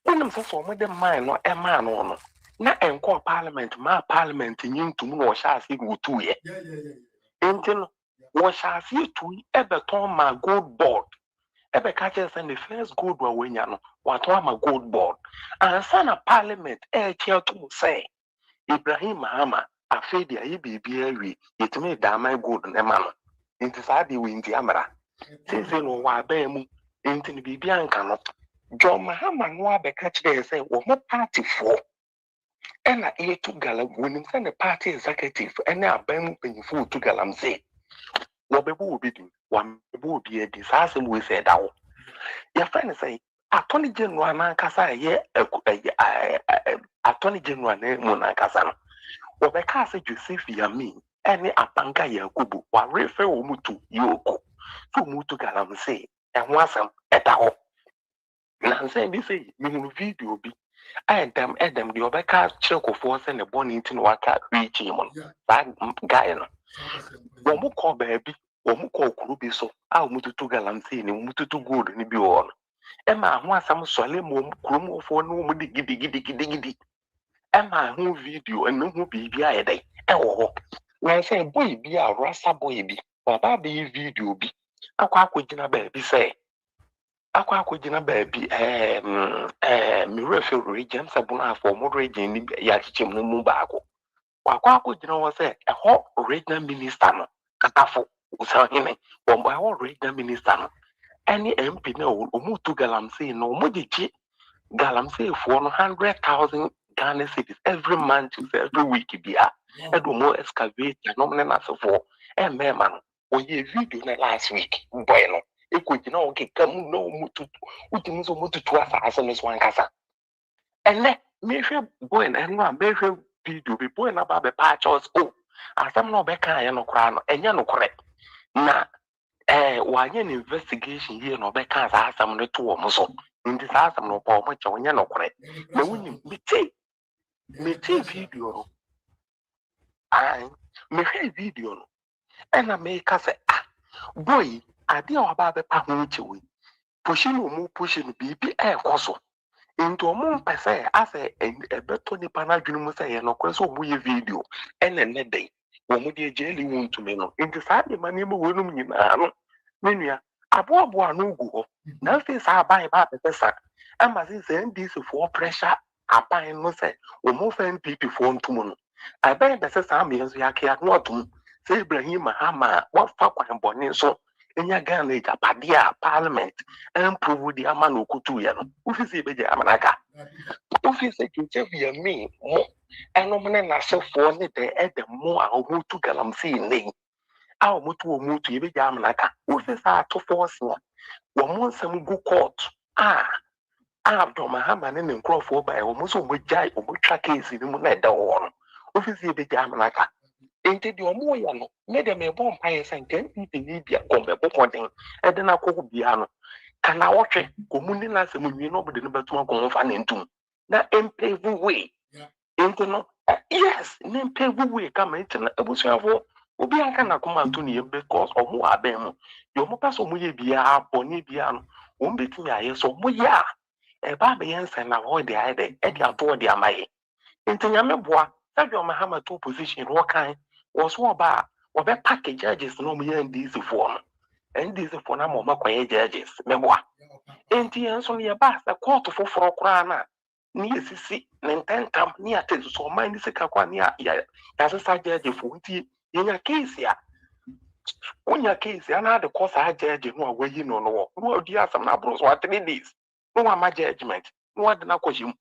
When so mo de man no e man no na enko parliament ma parliament nyintum no sha se gutu ye entin wo sha se tu e beton ma gold board e be ka che say the first gold wa wenya no wato ma gold board and sana parliament e che to say Ibrahim Hama afedi ayi bibi awi yetime da my gold ne ma no enti sa de we ndi amara sese no wa ba mu enti ni bibi anka no John Mahama no abeka kire say wo mo party for ena to gala wonim say the party executive ena abam penifo to galam say wo bebo obi din wa bebo obi edi sa asem we say dawo ya friend say attorney general na kasa ye attorney general na mu na kasa no wo beka say Joseph Yami ene apanga Yakubu wa refer wo mutu yoko so mutu galam say enho asem edawo na say bi say me video bi Adam the obeka chekofo say ne boni nti no waka reach him no that guy no wo mu ko baabi wo mu ko kuru bi so a wo mututu galam say ne mututu gold ni bi wo no e ma ho asam sole mo kuru fo no mo gidi e ma ho video en ho bibi aye dai e wo ho na say boy bi a rasa boy bi baba be video bi akwa gina baabi say akwa gina baabi me refer region sabuna for mo region ni ya chiche mu baako akwa gina wo say e ho regional minister no katafo usahine wo ho regional minister no any MP na omutu galamsey no omudichi galamsey for 100,000 Ghana cedis every month every week bia edo mo excavate no na so for mema no oye video na last week boy no ekogina o kekam no mutu utimi so mutu asa no so ankasa ene mehwe boy na enwa mehwe video be boy na ba be patches oh asem no be kan ye no kra no enye no correct na wanye an investigation here no be kan sa asem no to wo so ndi sa asem no pa mo che onye no correct na woni me take video no ai me hwe video no ena me ka se boy ade a ba be pa ho chewe pushing mu pushing bibi koso into ọmụ mpese ase ebeto nipa na adwene mu se ye no kweso ọmụ ye video ene ne dey ọmụ de ejeli wontumi no into saa de mane mu wonum nyina no menua aboabo anu gu ho na fe saa aban ba pesa ama se ndc for pressure aban no se ọmụ fe npp for ntumu no aban be se saa me nso yakia no atum se Ibrahim Mahama wa fa kwan bone so enya Ghana ejapade a parliament improve the ama no kutu ye no ofisi beje amanaka ofisi kinche via me mo eno mene na sefo ne de mo a omutu galamsi nei a omutu ye beje amanaka ofisi ato force wo mo nsam gu court Abdul Mahama ne nkrofo ba wo mo so mo jai o mo twa case ni mo na da wo no ofisi beje amanaka enti di omo ya no me de me bon paye sanken pipi ni bia kombe bokoden e de na kokko bia no kana wotwe komuni na se munwi no bode no betu akon fa na ntum na empave way enti no yes na empave way kama enti na ebusuafo obi anka na koma to ne because omo aben mu yo mo paso mo ye bia aboni bia no o mbetimi aye so mo ya e ba be yense na ho de aide e de ato de amaye enti nyame boa Sadio Mahama to position wo kan was one bar or be package judges no me and this form and this for na mo makoye judges meboa enti enso ne ba sa court foforo kra na ni esisi ne ntentam ni atezu so man ni sika kwa ni ya sa judge fo nti yenya case ya onya case ya na de course a judge no awayi no odi asam na bros wa 3 days no ma judgment no de na kwajim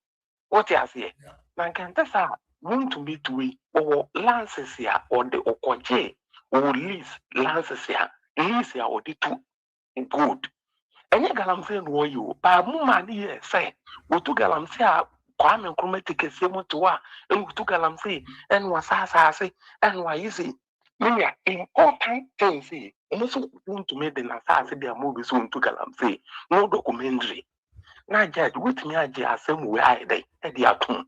what you say na kanta sa wontumi tuwe or lances ya or the okoje or lease lances ya lease ya or the two good enye galamse no you ba mu mani ye say wotu galamse a kwame nkrumati kese moto a wotu galamse en wasasa ase en wa yisi meya important thing say omuso wontumi de na sa ase dia mo bi so wotu galamse no documentary na judge with me age asem we aide e dia atum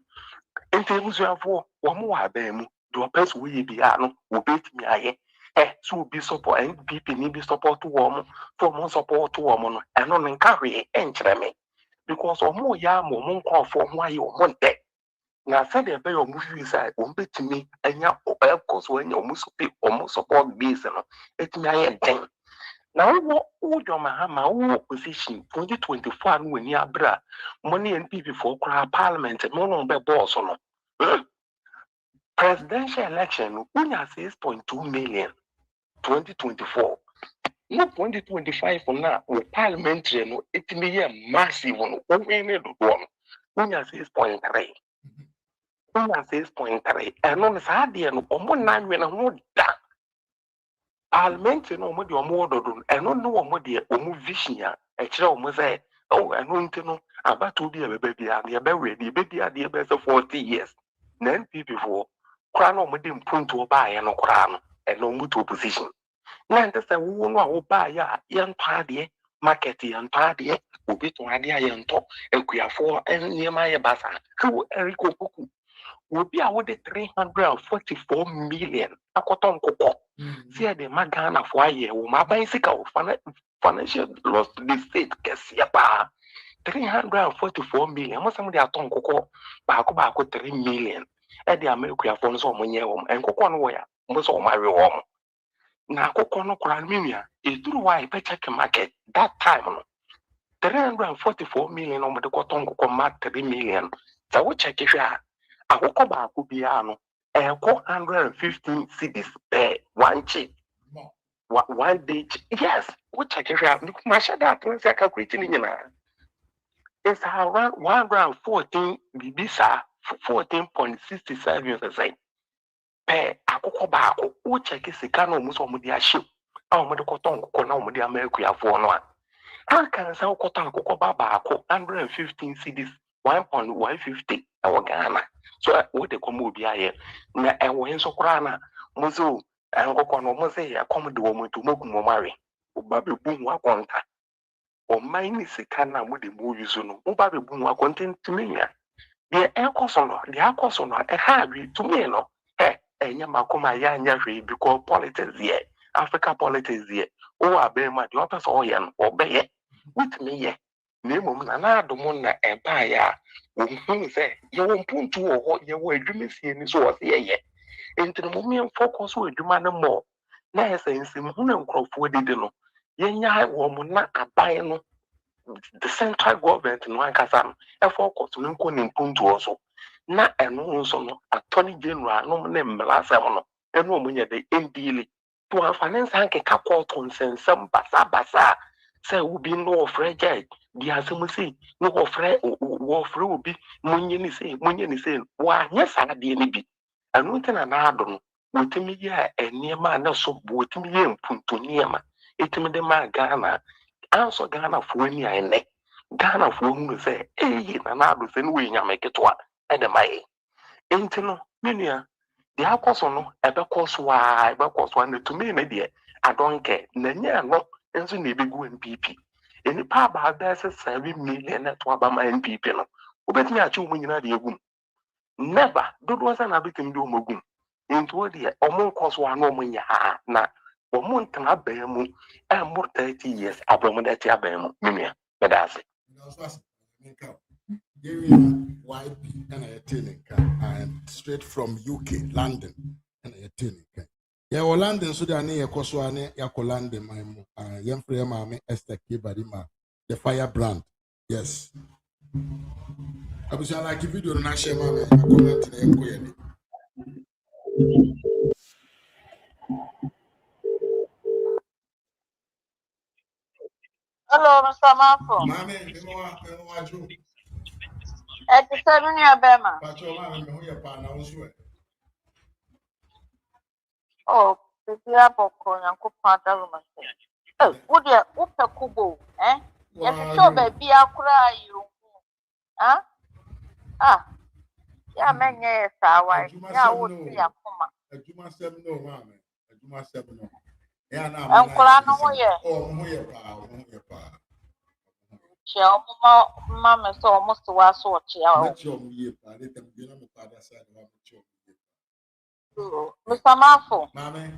enti ebusuafo wo mo wa ba mu do person we bia no wo betimi aye so bi support NPP ni bi support wo mo for mo support wo mo no eno nka hwe enkyere me because omo ya mo nkofo ho aye omo nte na said e be yo mo fi sai o betimi anya cause wo anya omo support base no etimi aye den na wo John Mahama wo opposition 2024 no wani abra money NPP for kra parliament no no be boss no presidential election unya 6.2 million 2024 no 2025 na o parliamentary no etimi ye massive no o win do no unya 6.3 unya 6.3 eno sa de no omo na nwe na ho da parliament no mo de omo ododo eno no omo de omo vision ya e kire omo say eno nti no abato bi ebebe bia na ebe ready be bia de ebe 40 years na NPP for kra no omo de mpunto ba ya no kra no eno mo to opposition na nte say wo no a wo ba ya ye nto ade market ye nto ade obi to ade ye nto ekuafo enema ye basa wo Eriko Kuku obi a wo de 344 million akoton kokko see the magana for aye wo maban sika wo financial loss to the state kesia pa 344 million mo sam de aton kokko ba ko 3 million e de america for no so mo nye wo enkokko no wo ya mo so ma we wo na akokko no kura minua e duru wa e pe check market that time no 344 million no mo de koton kokko ma 3 million za wo check hwa akokko ba ko bia no 415 cities one chip one day yes we check it out ma sha that one say calculating nyina it's around 114 bibisa 14.67% akokko ba ko we check sika no mu so mo dia hye a mo de koton kokko na mo de amakuafo no a kan say koton akokko ba ko 115 cities 1.150 ɛwɔ Ghana. So what the come be here na ɛwɔ nso koraa na mo so nkɔkɔ no mo sɛ yɛ kɔm de wɔn to mo kum mo mare oba be bu ho akɔnta ɔman ni sika na mo de mo use no mo ba be bu ho akɔnta ntumi nya deɛ ɛkɔ so no deɛ akɔ so no ɛha awi tumi no ɛnyɛ makoma yɛ anya hwee because politics yɛ Africa politics yɛ o abɛɛma deɛ ɔpɛ sɛ ɔyɛ no ɔbɛyɛ wotumi yɛ na mmom na n'adom na ɛbaeɛ a wɔhunu sɛ yɛwɔ mpuntu wɔ hɔ yɛwɔ adwuma sie ni so wɔ sɛ yɛyɛ nti no mo focus wɔ adwuma no mmɔ na ɛsɛ nsɛmhu na nkurɔfoɔ didi no yɛnya wɔ mo na aban no the central government no ankasa no ɛfocus no nkɔ ne mpuntuo so na ɛno nso no attorney general no ne mmara asɛm no ɛno ɔmo nyɛ de ndili to amfane nsa nkeka kɔɔto nsɛnsɛm basabasa sɛ obi no ɔfrɛ gya di asɛm si no ɔfrɛ obi monye ne sei wɔanyɛ saa adeɛ no bi ɛno nti na naado no wɔtumi yɛ nneɛma a na so wɔtumi yɛ mpunto nneɛma ɛtumi de ma Ghana ansɔ Ghanafoɔ ani a ɛnɛ Ghanafoɔ hunu sɛ na naado sɛ ne wɔyɛ nyame ketewa ɛde ma yɛ nti no me nua deɛ akɔ so no ɛbɛkɔ so a na tumi ne deɛ adɔnkɛ na nyɛ no nso na ebegu NPP nipa abaa bɛɛ sɛ 7 million na to aba ma NPP no wobɛtumi akye wɔn nyinaa deɛ egum never dodoɔ sɛ na abɛtumi de wɔn egum nti wo deɛ ɔmo nkɔ so a na ɔmo nyɛ ha na ɔmo ntena abɛn mu ɛmo 30 years abɛn de te abɛn mu menua bɛda ase YP and I attending and straight from UK, London, and I attending. Yeah, London, so that near Koswane, Yako London, my young friend, Mammy Esther Kibarima, the firebrand. Yes. I was like a video on Nasha Mammy, I comment to the Hello, Mr. Manfo. Mammy, At the 7-year Bema. but your mammy, who your partner was with. Oh, the Diaboko and Kupata woman. Oh, would you Upa Kubo, eh? Yes, so baby, I'll cry you. Huh? Ah, yeah, man, yes, I want. Yeah, I would be a coma. A Juma 7 no, mammy. A Juma 7 no. Yeah, now I'm calling away. Oh, who your pa. Chill, Mamma, so almost to us or chill. Mr. Manfo. Mammy.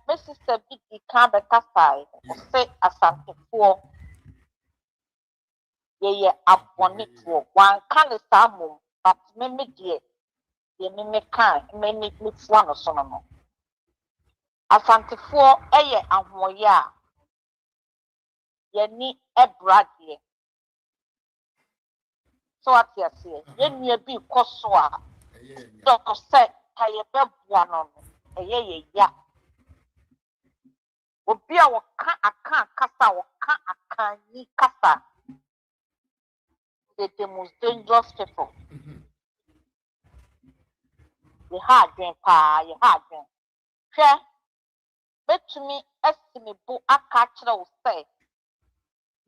Mrs. Biggie can't be side. Say a something for. Ye upon it for one kind of salmon, but maybe dear. Ye may kind, many mix one or so. A something for a year and 1 year. Ye need a brad ye. So what you say, ye need be coswa. Doctor said, I have one on a ye ya. Obi a wɔka aka kasa wɔka aka ni kasa the most dangerous people. Ye ha adwen paa ye ha adwen hwɛ betumi esimi bo aka kyerɛ wo sɛ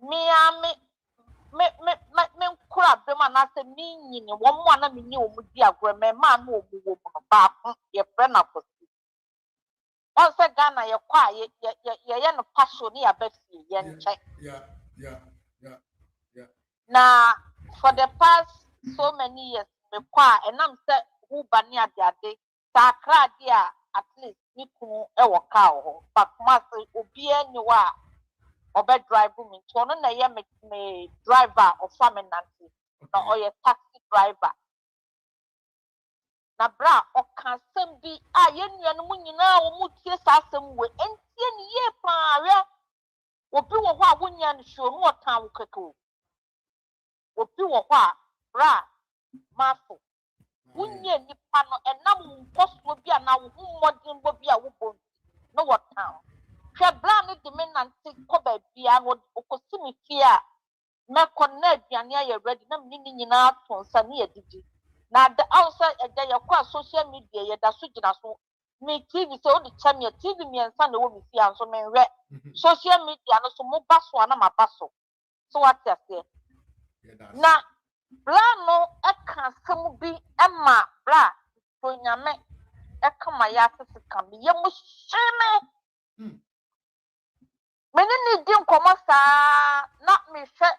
me nkura bem anasɛ me nyini wɔn mo ana me ni wɔn di agorɔ mɛ maa no wɔn wɔ mu no baako yɛ frɛ na kɔsi. Once Ghana ye kwa ye no passion ni abafie ye nche. Yeah. Na for the past so many years me kwa enam se hu bani ade sakra dia at least ni kunu e wo ka ho but mas obi ani wa obe drive me nto no na ye me driver of family nanti na oye taxi driver. Na bra okansem bi a yenua no nyina wo mutie sasem we entie ne ye paare obi wo ho a wonya no hwo no otan wo keke obi wo ho a bra mafo wonya nipa no enam nkoso bi a na wo mmodin bo bi a wo bo no wotan hwe bra no de me nante ko ba bia no okosimi fie a me konna aduane aye ready na me ni nyina to nsa ne yedidi. Na the outside the yakwa social media ye da so gina so me TV say o de cham ye TV me nsa na wo me fi anso me re social media no so mo ba so na ma ba so what you say na bra no eka asem bi ema bra to nyame eka ma ya sese kam ye mu hyeme mene ni di nkomo saa na me hwe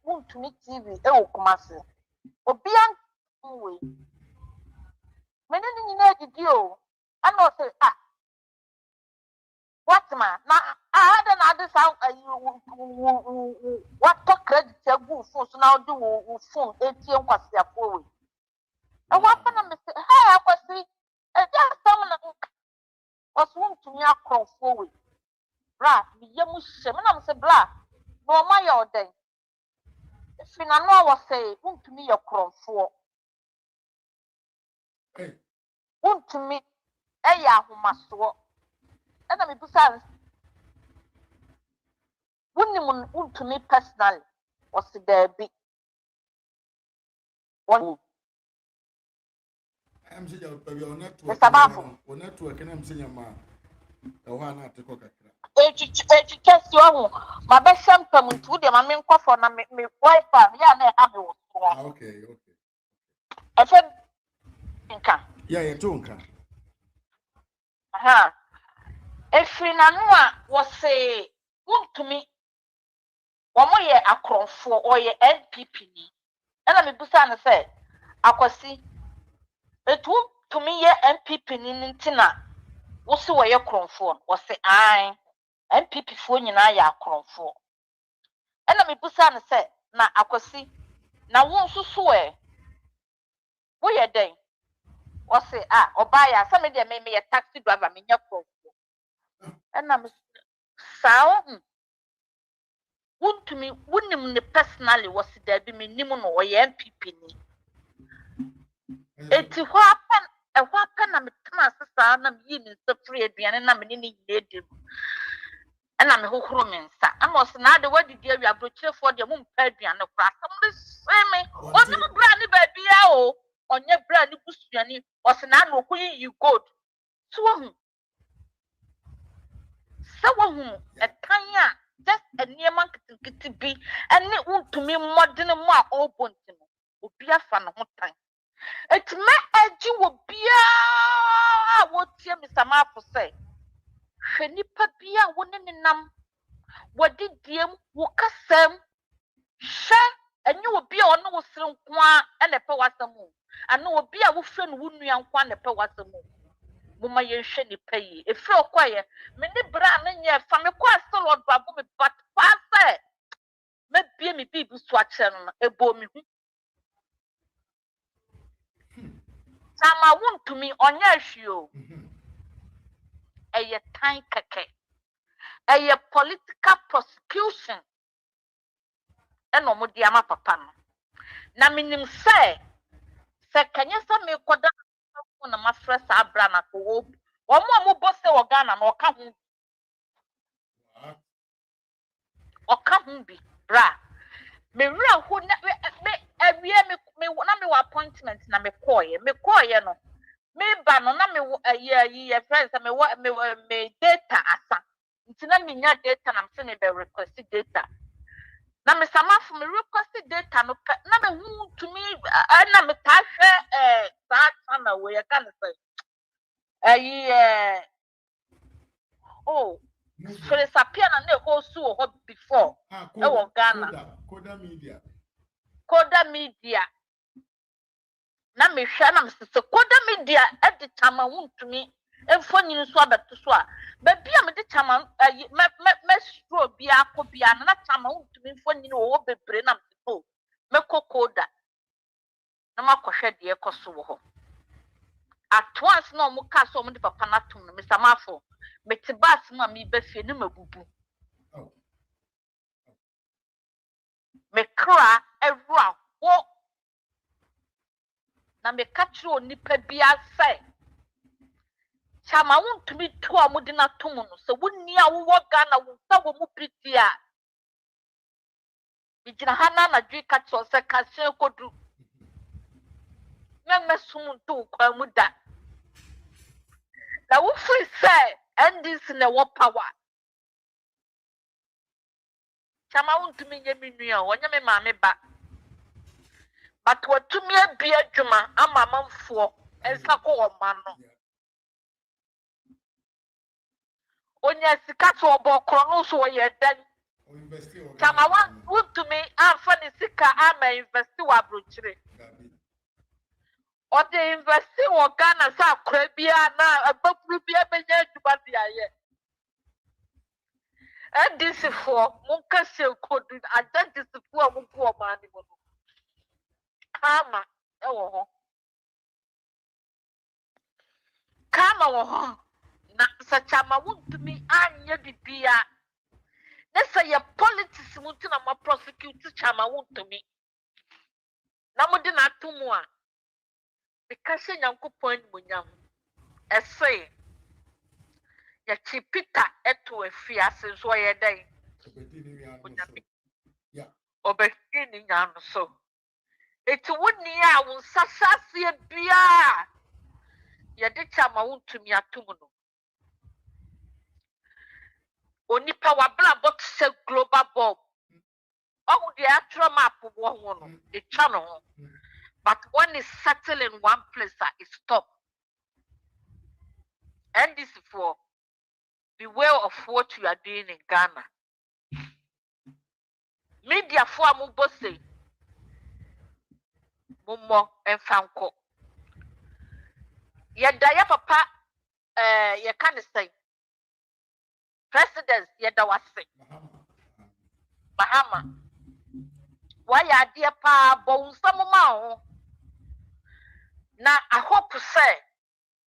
wontumi TV e wo kumase obi anwe mene ni nyina didi o ana o se what man na ada na ade sa what credit ya gu phone so na do wo phone etie nkwase afo we e wa pa na me se ha akwasi e ja sam na was wontumi akrofo we bra me yemu hye me na me se bra no ma ya oden fina no wo se wontumi ye krofo wontumi e ya ahomaso e na me busa wonimun wontumi personally was there be one I'm saying your network. Your network and I'm saying ma. Na te ko kakra. Kesi ohu ma be shampam ntu de ma me nkofo na me wifi ya na ha me wo so. Okay. Efe nka. Yeah, to nka. Aha. Efi na no a wo se wontumi wo mo ye akrofo o ye NPP ni. Na me busa na se akwasi etu tumi ye NPP ni ntina wo se wo ye krofo wo se ai NPP fo nyina ya akrofo. Ena me busa na se na akwasi na wo nsusu wo ye den wo se oba ya se me de me ye taxi driver me nya krofo. Ena me sao wontumi wonim ne personally wo se da bi me nim no wo ye NPP ni. Eti ho apan na me tena sesa na me yi ni se free aduane na me ni yedim. Ena me hohoro me nsa ama se na de wadidi awi abrochirefo de mo mpa aduane kora asem de seme oni mo bra ni ba bia o onye bra ni busuani o se na na okoyi you good so hu etan a just eniema kitikiti bi ene untumi modern mo a obonti no obi afa no ho tan etime agi wo bia wo tie mi samafo se hwe nipa bia wo ne nenam wadi diem wo kasam hwe enye obi a ono wo sere nkoa ene pe wasamu ana obi a wo hwe no wo nua nkoa ne pe wasamu muma ye hwe nipa yi efre okoye me ne bra na nye fa me kwa still od babu me but pase me bie me bibi so a kire no ebo mi hu sama wontumi onya hwio eye tan keke eye political prosecution eno mo dia ma papa no na minim se kanya sa me koda na ma fresa abra na ko wo mo bose wo Ghana na oka hu bi bra me wura hu na me awie me na me appointment na me koye no me ba no na me ye friends me data asa nti na me nya data na me se me be request data na me samafo me request data no na me hu to me na me ta hwe sa na we ya kan say Fere sapia na ne ho su ho before e wo Ghana Koda media na me hwa na me se Koda media e de tama wontumi enfo nyin so abeto so a ba bia me de tama me stro bia akobia na tama wontumi enfo nyin wo bebre na me so me kokoda na makohwe de ekoso wo ho at once no mo ka so mo de papa na tum no me samafo me te bas ma me ba fie ne mabubu me kra evra wo na me catch onipa bia sai chama wontumi to a mudi na to no so wonni a wo Ghana wo sa wo mu pritia bigina hana na dwi catch o se ka se kodu na mesum to kwa mu da na wo free say ndis na wo power chama wontumi nye minua wonya me maame ba but what to me be a juma ama manfo ensa ko o man no onya sika to obokro no so ye dan tama want to me afa ni sika ama invest wa brochire o de invest wo Ghana sa kra bia na abafuru bia benya juma dia ye and this for munka se kodu identity for munku o man ni mo kama ewo ho kama wo ho na sachama wuntumi anya bibia na say your politics muntu na ma prosecute chama wuntumi na mudi na atumu a because nyankopon munyam ese ya chipita eto afia se so ye den obeki ni nyam so eti wonni a won sasase bia ye de chama wuntumi atumu no onipa wabla bot se global bomb oh the actual map one a channel but when it's settled in one place it stop and this for beware of what you are doing in Ghana media for mubose mumo and fanko ya papa ya can say presidents yada wase Bahama why are dear pa bon some ma na I hope say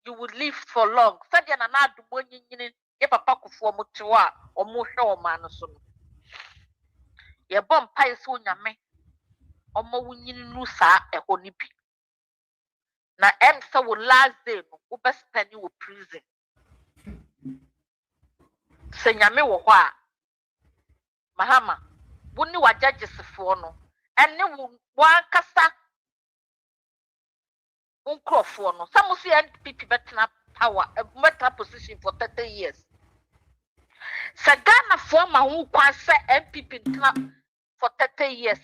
you will live for long said ya na adu monyin ye papa kufuo mutewa o mo hwe o ma no so no ye bom pai so nyame o mo wunyin nu sa eho ni bi na em say wo last day no wo be spend wo prison se nyame wo ho a Mahama woni wa judges fo no ene wo ankasa uncrofo no some see NPP better power a better position for 30 years Sagana former who can say NPP for 30 years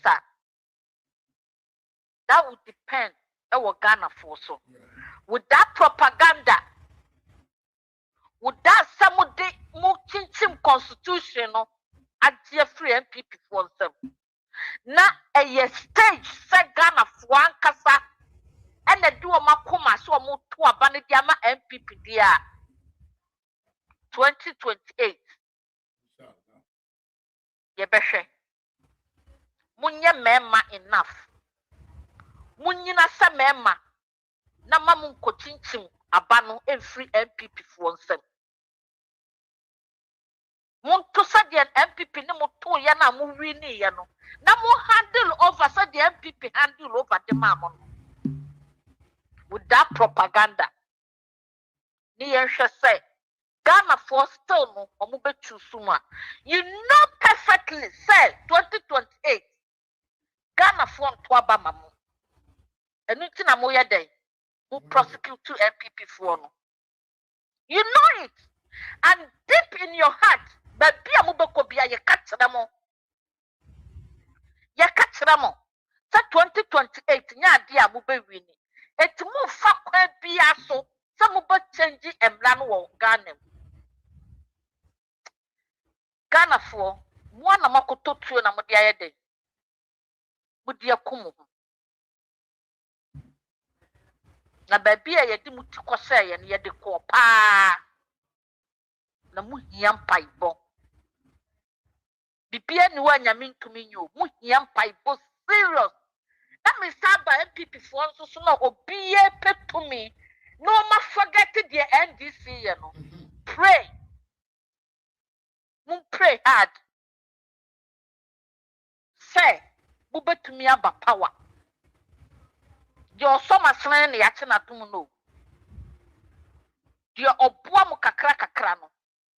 that would depend on Ghana for so with that propaganda with that some of the multi constitution at the free NPP for them na a stage Sagana for one kasa and the do makuma so mo to abane diama MPP dia 2028 yebehwe munye mema enough munyina sa mema na mamu nkochinchin abano every MPP for nsem muntu sa de MPP ne muto ya na mu wini ya no na mu handle over sa de MPP handle over the mamon with that propaganda ni yenhwe say Ghana for still no omo betu suma you know perfectly say 2028 Ghana for to abama mo enu ti na mo ye den who prosecute to MPP for no you know it and deep in your heart but bia mo beko bia ye katira mo say 2028 nya ade a mo be wini eti mo fa kwa bia so say mo be change emla no wo Ghana for mo na makoto tuo na mo de ayede mo de akumu na baby a yedi muti kwose ye ne yedi ko pa na mu hia mpaibo bibia ni wa nyame ntumi nyo mu hia mpaibo serious na me saba MPP for nso so na obiye petumi no ma forget the NDC ye no pray mun pray hard say bu betumi aba power your summer slan na yache na tum no dia oboa mu kakra no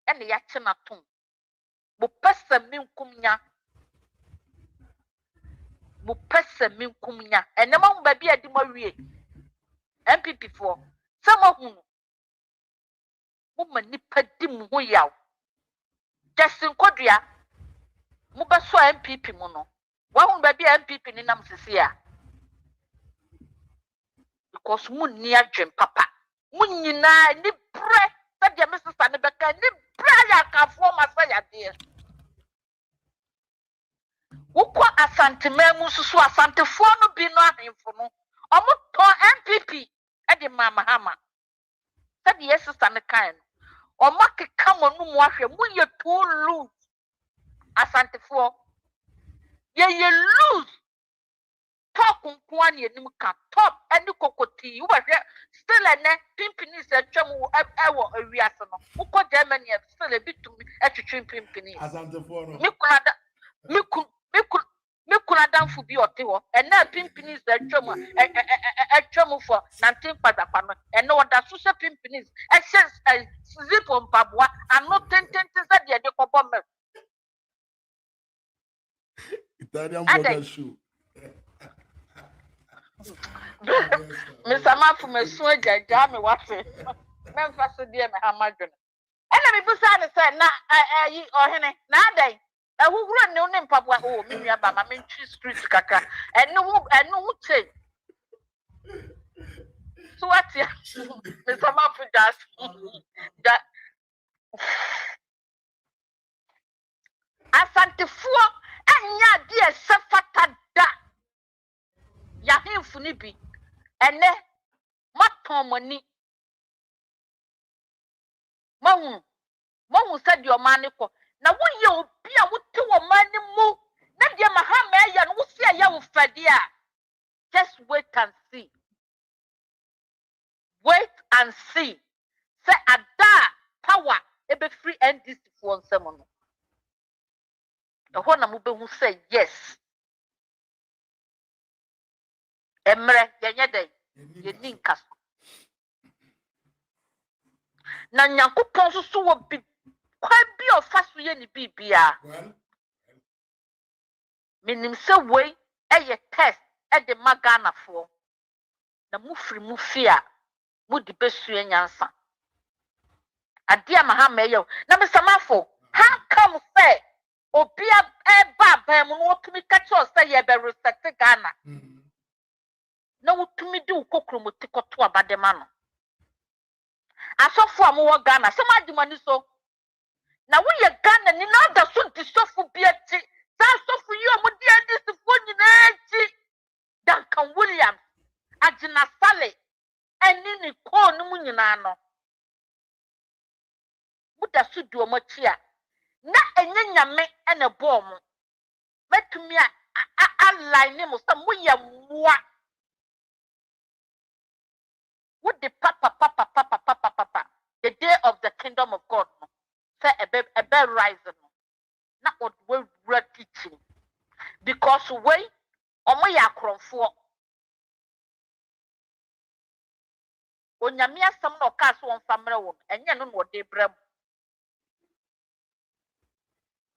ene yache na tum bu pesa minkumnya enema mu ba bia di mawie MPP for sama hunu mu manipa di mu ho yaw Justin Kodua mu ba so MPP mu no wa hunu ba bia MPP ni nam sisi a because mun near Jim Papa. Munina, ni bread, said your Mrs. Sanabeka, ni bread, can form a say, dear. Ukwa asante memu susu asante fono bi no ahemfo no omo ton MPP e de mama hama said yes sister ne kan omo keka mo no mu ahwe mu ye too loose asante fo ye loose talk nko an yenim ka top any kokoti wo hwe still ene pimpini se twam ewo awiase no ukọ Germany still ebitumi etwetwe pimpini asante fo no me kuna danfo bi ote ho ena pimpini se atwam for 19 padapa no ena oda so se pimpini zip on pabwa ano tentente se de kobo me Italian border shoe. Me sama fu me so jaja me wase me mfa so de me ha madwene ena me busa ne se na yi ohene na adan ehuguro ne ne mpabwa o me nua ba ma me ntwi street kaka enu che so what ya me sama fu jas da asantefuo anya de sefata da ya hemfu ni bi ene maton mani mahu said your man ko na wo ye obi a wote wo man mu na de mahama ya no wo sia ya wo fade a just wait and see say ada power e be free NDC for nsem no ehona mo be hu say yes emre yenye den ye ninka na nyankopon so wo bi kwa bi ofaso ye ni bibia minim se we eye test e de magana fo na mufiri mufia mudi besue nyansa adia mahama ye na mesamafo how come say obia e ba mu no otumi kacho say ye be respect Ghana na wotumi di ukokromote koto abadema no asofo amu wo Ghana se madimani so na wo ye Ghana ni na da so di sofo bi ati sa sofo yi omo di andi sifo nyina ati Duncan Williams Agina Sale eni ni ko no mu nyina no buda so di omo chia na enye nyame ene bo mo metumi a line mo sa mo ye moa what the papa the day of the kingdom of God no say a be rise no na od we teaching because we omo ya kromfo onyame asem na oka so onfamre wo enye no no de brem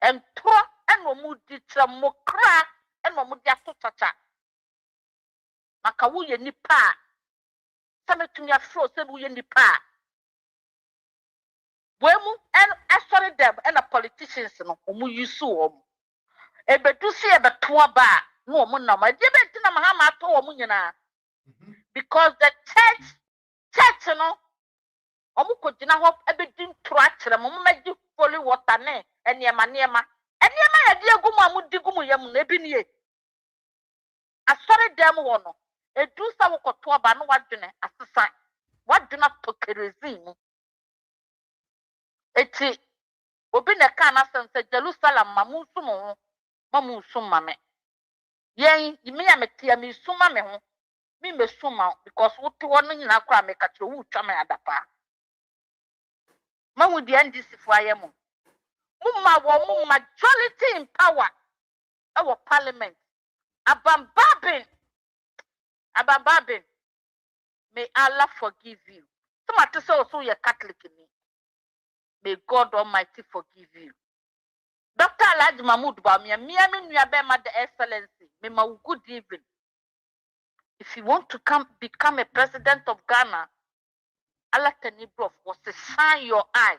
entro eno mu di tramokra eno mu di atotacha maka wo ye nipa sametumi afro se wo ye nipa wemu en asori dem and politicians no omu yusu om ebedu si ebeto aba no omu na ma de beti na ma ma to omu nyina because the church no omu ko gina ho ebedi ntro akere mo magi holy water ne eniema ya de agumu amudi gumu yam na ebi nie asori dem wo no edu sa wo koto aba no wadwene asesa wadwena tokerezin eti obi na ka na sense Jerusalem mamu sum me yen imi ya metia me suma me ho mi me suma because wote wono nyina kra me ka tro wu twa me adapa mamu di NDC fo ayemu mumma wo majority in power our parliament abambabin may Allah forgive you somebody say also you Catholic ni. May God Almighty forgive you. Dr. Alhaji Mahmoud Bawumia, me nua the excellency, me ma good evening. If you want to become a president of Ghana, Allah Tenibrof was to shine your eye.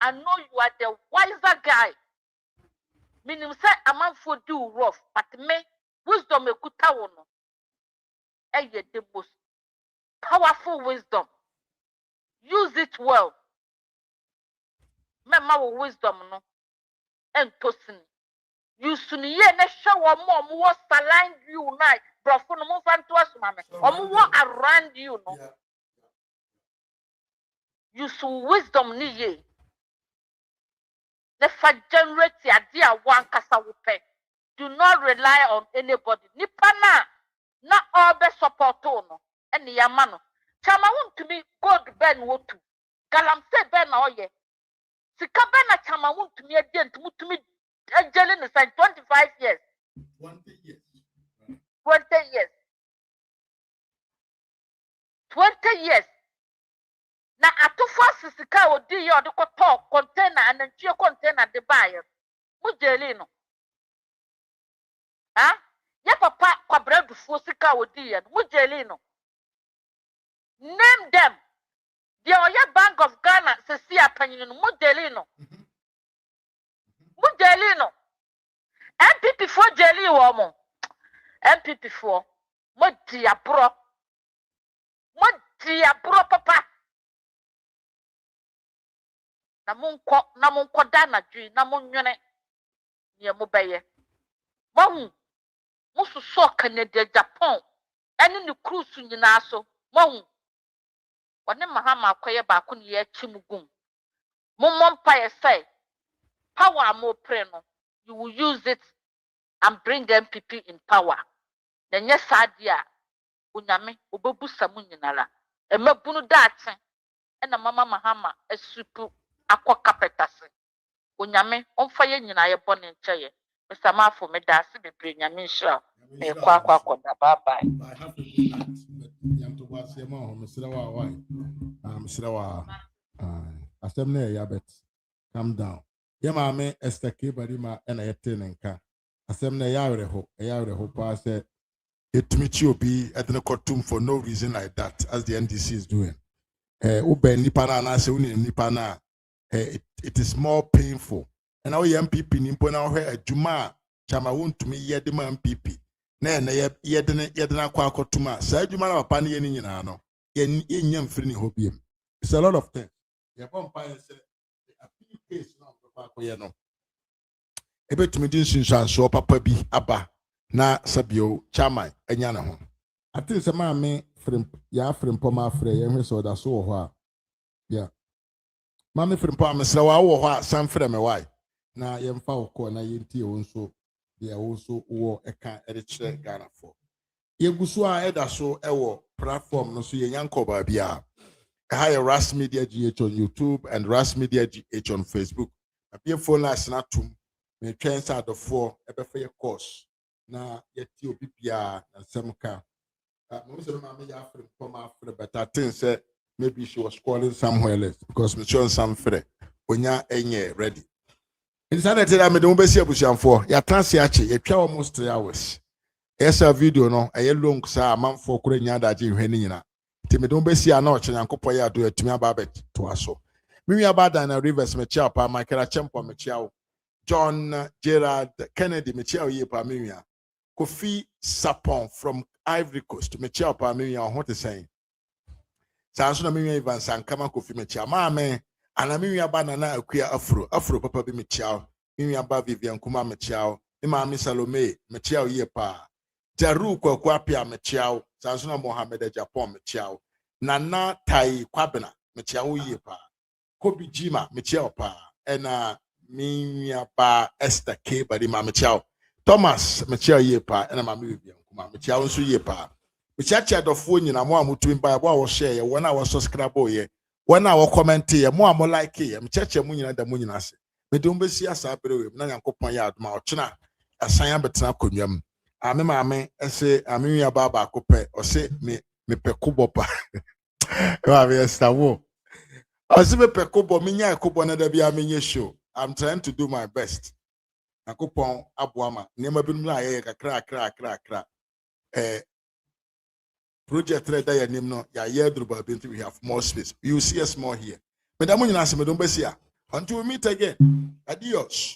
I know you are the wiser guy. Meaning say a man for do rough, but me wisdom e kuta wono. Eye the most powerful wisdom. Use it well. Mema wo wisdom no. And tosin. You suni ye ne show mo was around you night. Brofo no mo fan to asumame. Omo around you no. You su wisdom ni ye. The fa generate idea one kasa wupe. Do not rely on anybody. Nipa na all be support no. Eni yamano. Chama to me God ben wotu. Galam se ben na oye. Sika ben na chama to me again to me jelly is like 25 years. 20 years. 20 years. 20 years. Na atufa sika odi ye odi ko talk container and nchie container de buy. Mu jelly no. Ha? Ya papa kwabra dufu sika odi ye. Mu jelly no. Name them. The Oya Bank of Ghana se si apanyin no mu jelly no. Mu jelly no. MPP for jelly wo mo. MPP for mo dia bro. Mo dia bro papa. Na munko dana dwi na munwene ye mo beye. Mahu musu so Canada Japan ene ni cruise nyina so. Mahu wone mahama akoye ba ko ne ye chimugum. Mummompa ye say power mo pray no. You will use it and bring MPP in power. Then yes, adia, unyame, ubebu samu nyinara. Emebunu datin, ena mama mahama, esupu, akwa kapetase. Unyame, onfaye nyina ye boni ncheye. Mr. Mafo, me dasi bebre nyame shra. Me kwa bye bye. I have to do that. But yam to was your mom, Mr. Why? Mr. Wa. Assembly, Yabet. Calm down. Yamame, Esther Kibarima, and a tenenka. Assembly, Yareho, pass it. It meet you be at the courtroom for no reason like that, as the NDC is doing. Ube Nipana, and I say, Nipana, it is more painful. And our young people, Nimpona, where Juma, Chama wontumi yedema MPP. Na yedena kwa kotuma. Sa Juma na pani yeni na no. Yen mfiri ni hobiem. It's a lot of things. Yabon pa say a big case na papa ko ye no. Ebetumi din sunsanso papa bi aba na sabio chairman enya na ho. I think say ma me frem poma frɛ ye hwe so da so wo ho a. Yeah. Ma me frem poma mesra wa wo ho a san frɛ me why. Na yemfa wo ko na yenti wo nso de also wo eka erikyere Ghana for. Yeguso a eda so ewo platform no so yenyanko ba bia. Hi, Ras Media GH on YouTube and Ras Media GH on Facebook. A be phone last na tum. Me twens out of 4 ebefa ye course. Na yeti obi bia na semka. Mo se ma me ya frem come after but I think say maybe she was calling somewhere else because me show some free. Onya enye ready. Inside that me don't be see abusianfo. Ya transi achi ye twa almost 3 hours. Esa video no e long sa amanfo kure nya daje hwe ni nyina. Ti me don't be see ana oche nyankopɔ ya do atumi aba to aso. Me wi aba na Rivers me chia pa Michael Chempo me chia John Gerard Kennedy me chia ye pa me wi Kofi Sapon from Ivory Coast me chia pa me wi ho te sen. Sa so na me wi Ivan Sankama Kofi me chia ma me ana me wi aba na akua afro papa bi me chia me wi aba Vivian Kuma me chia ma me Salome me chia ye pa Jaru kwa apia me chia sa na Mohammed Japan me chia Nana Tai Kwabena me chia ye pa Kobi Jima me chia pa ena me wi aba Esther K bari ma me chia Thomas me chia ye pa ena ma me Vivian Kuma me chia nso ye pa me chia dofo nyina mo amutu mba bo a wo share ye wona wo subscribe ye wona wo comment ye mo am like ye me chia mu nyina da mu nyina se me de umbesi asa berewe na Nyankopon ya adoma ochena asan abetena konwam ame maame ese ame wi aba ba akopɛ ɔse me pɛkobɔ pa wa me stawo ɔse me pɛkobɔ me nya ekobɔ na da bia me nye show. I'm trying to do my best. Akopon aboama nema bi no ayɛ kakra project ready ya nim no ya ye druba binti we have more space. You see us more here. Me da mo nyina se me don besi a until we meet again. Adios.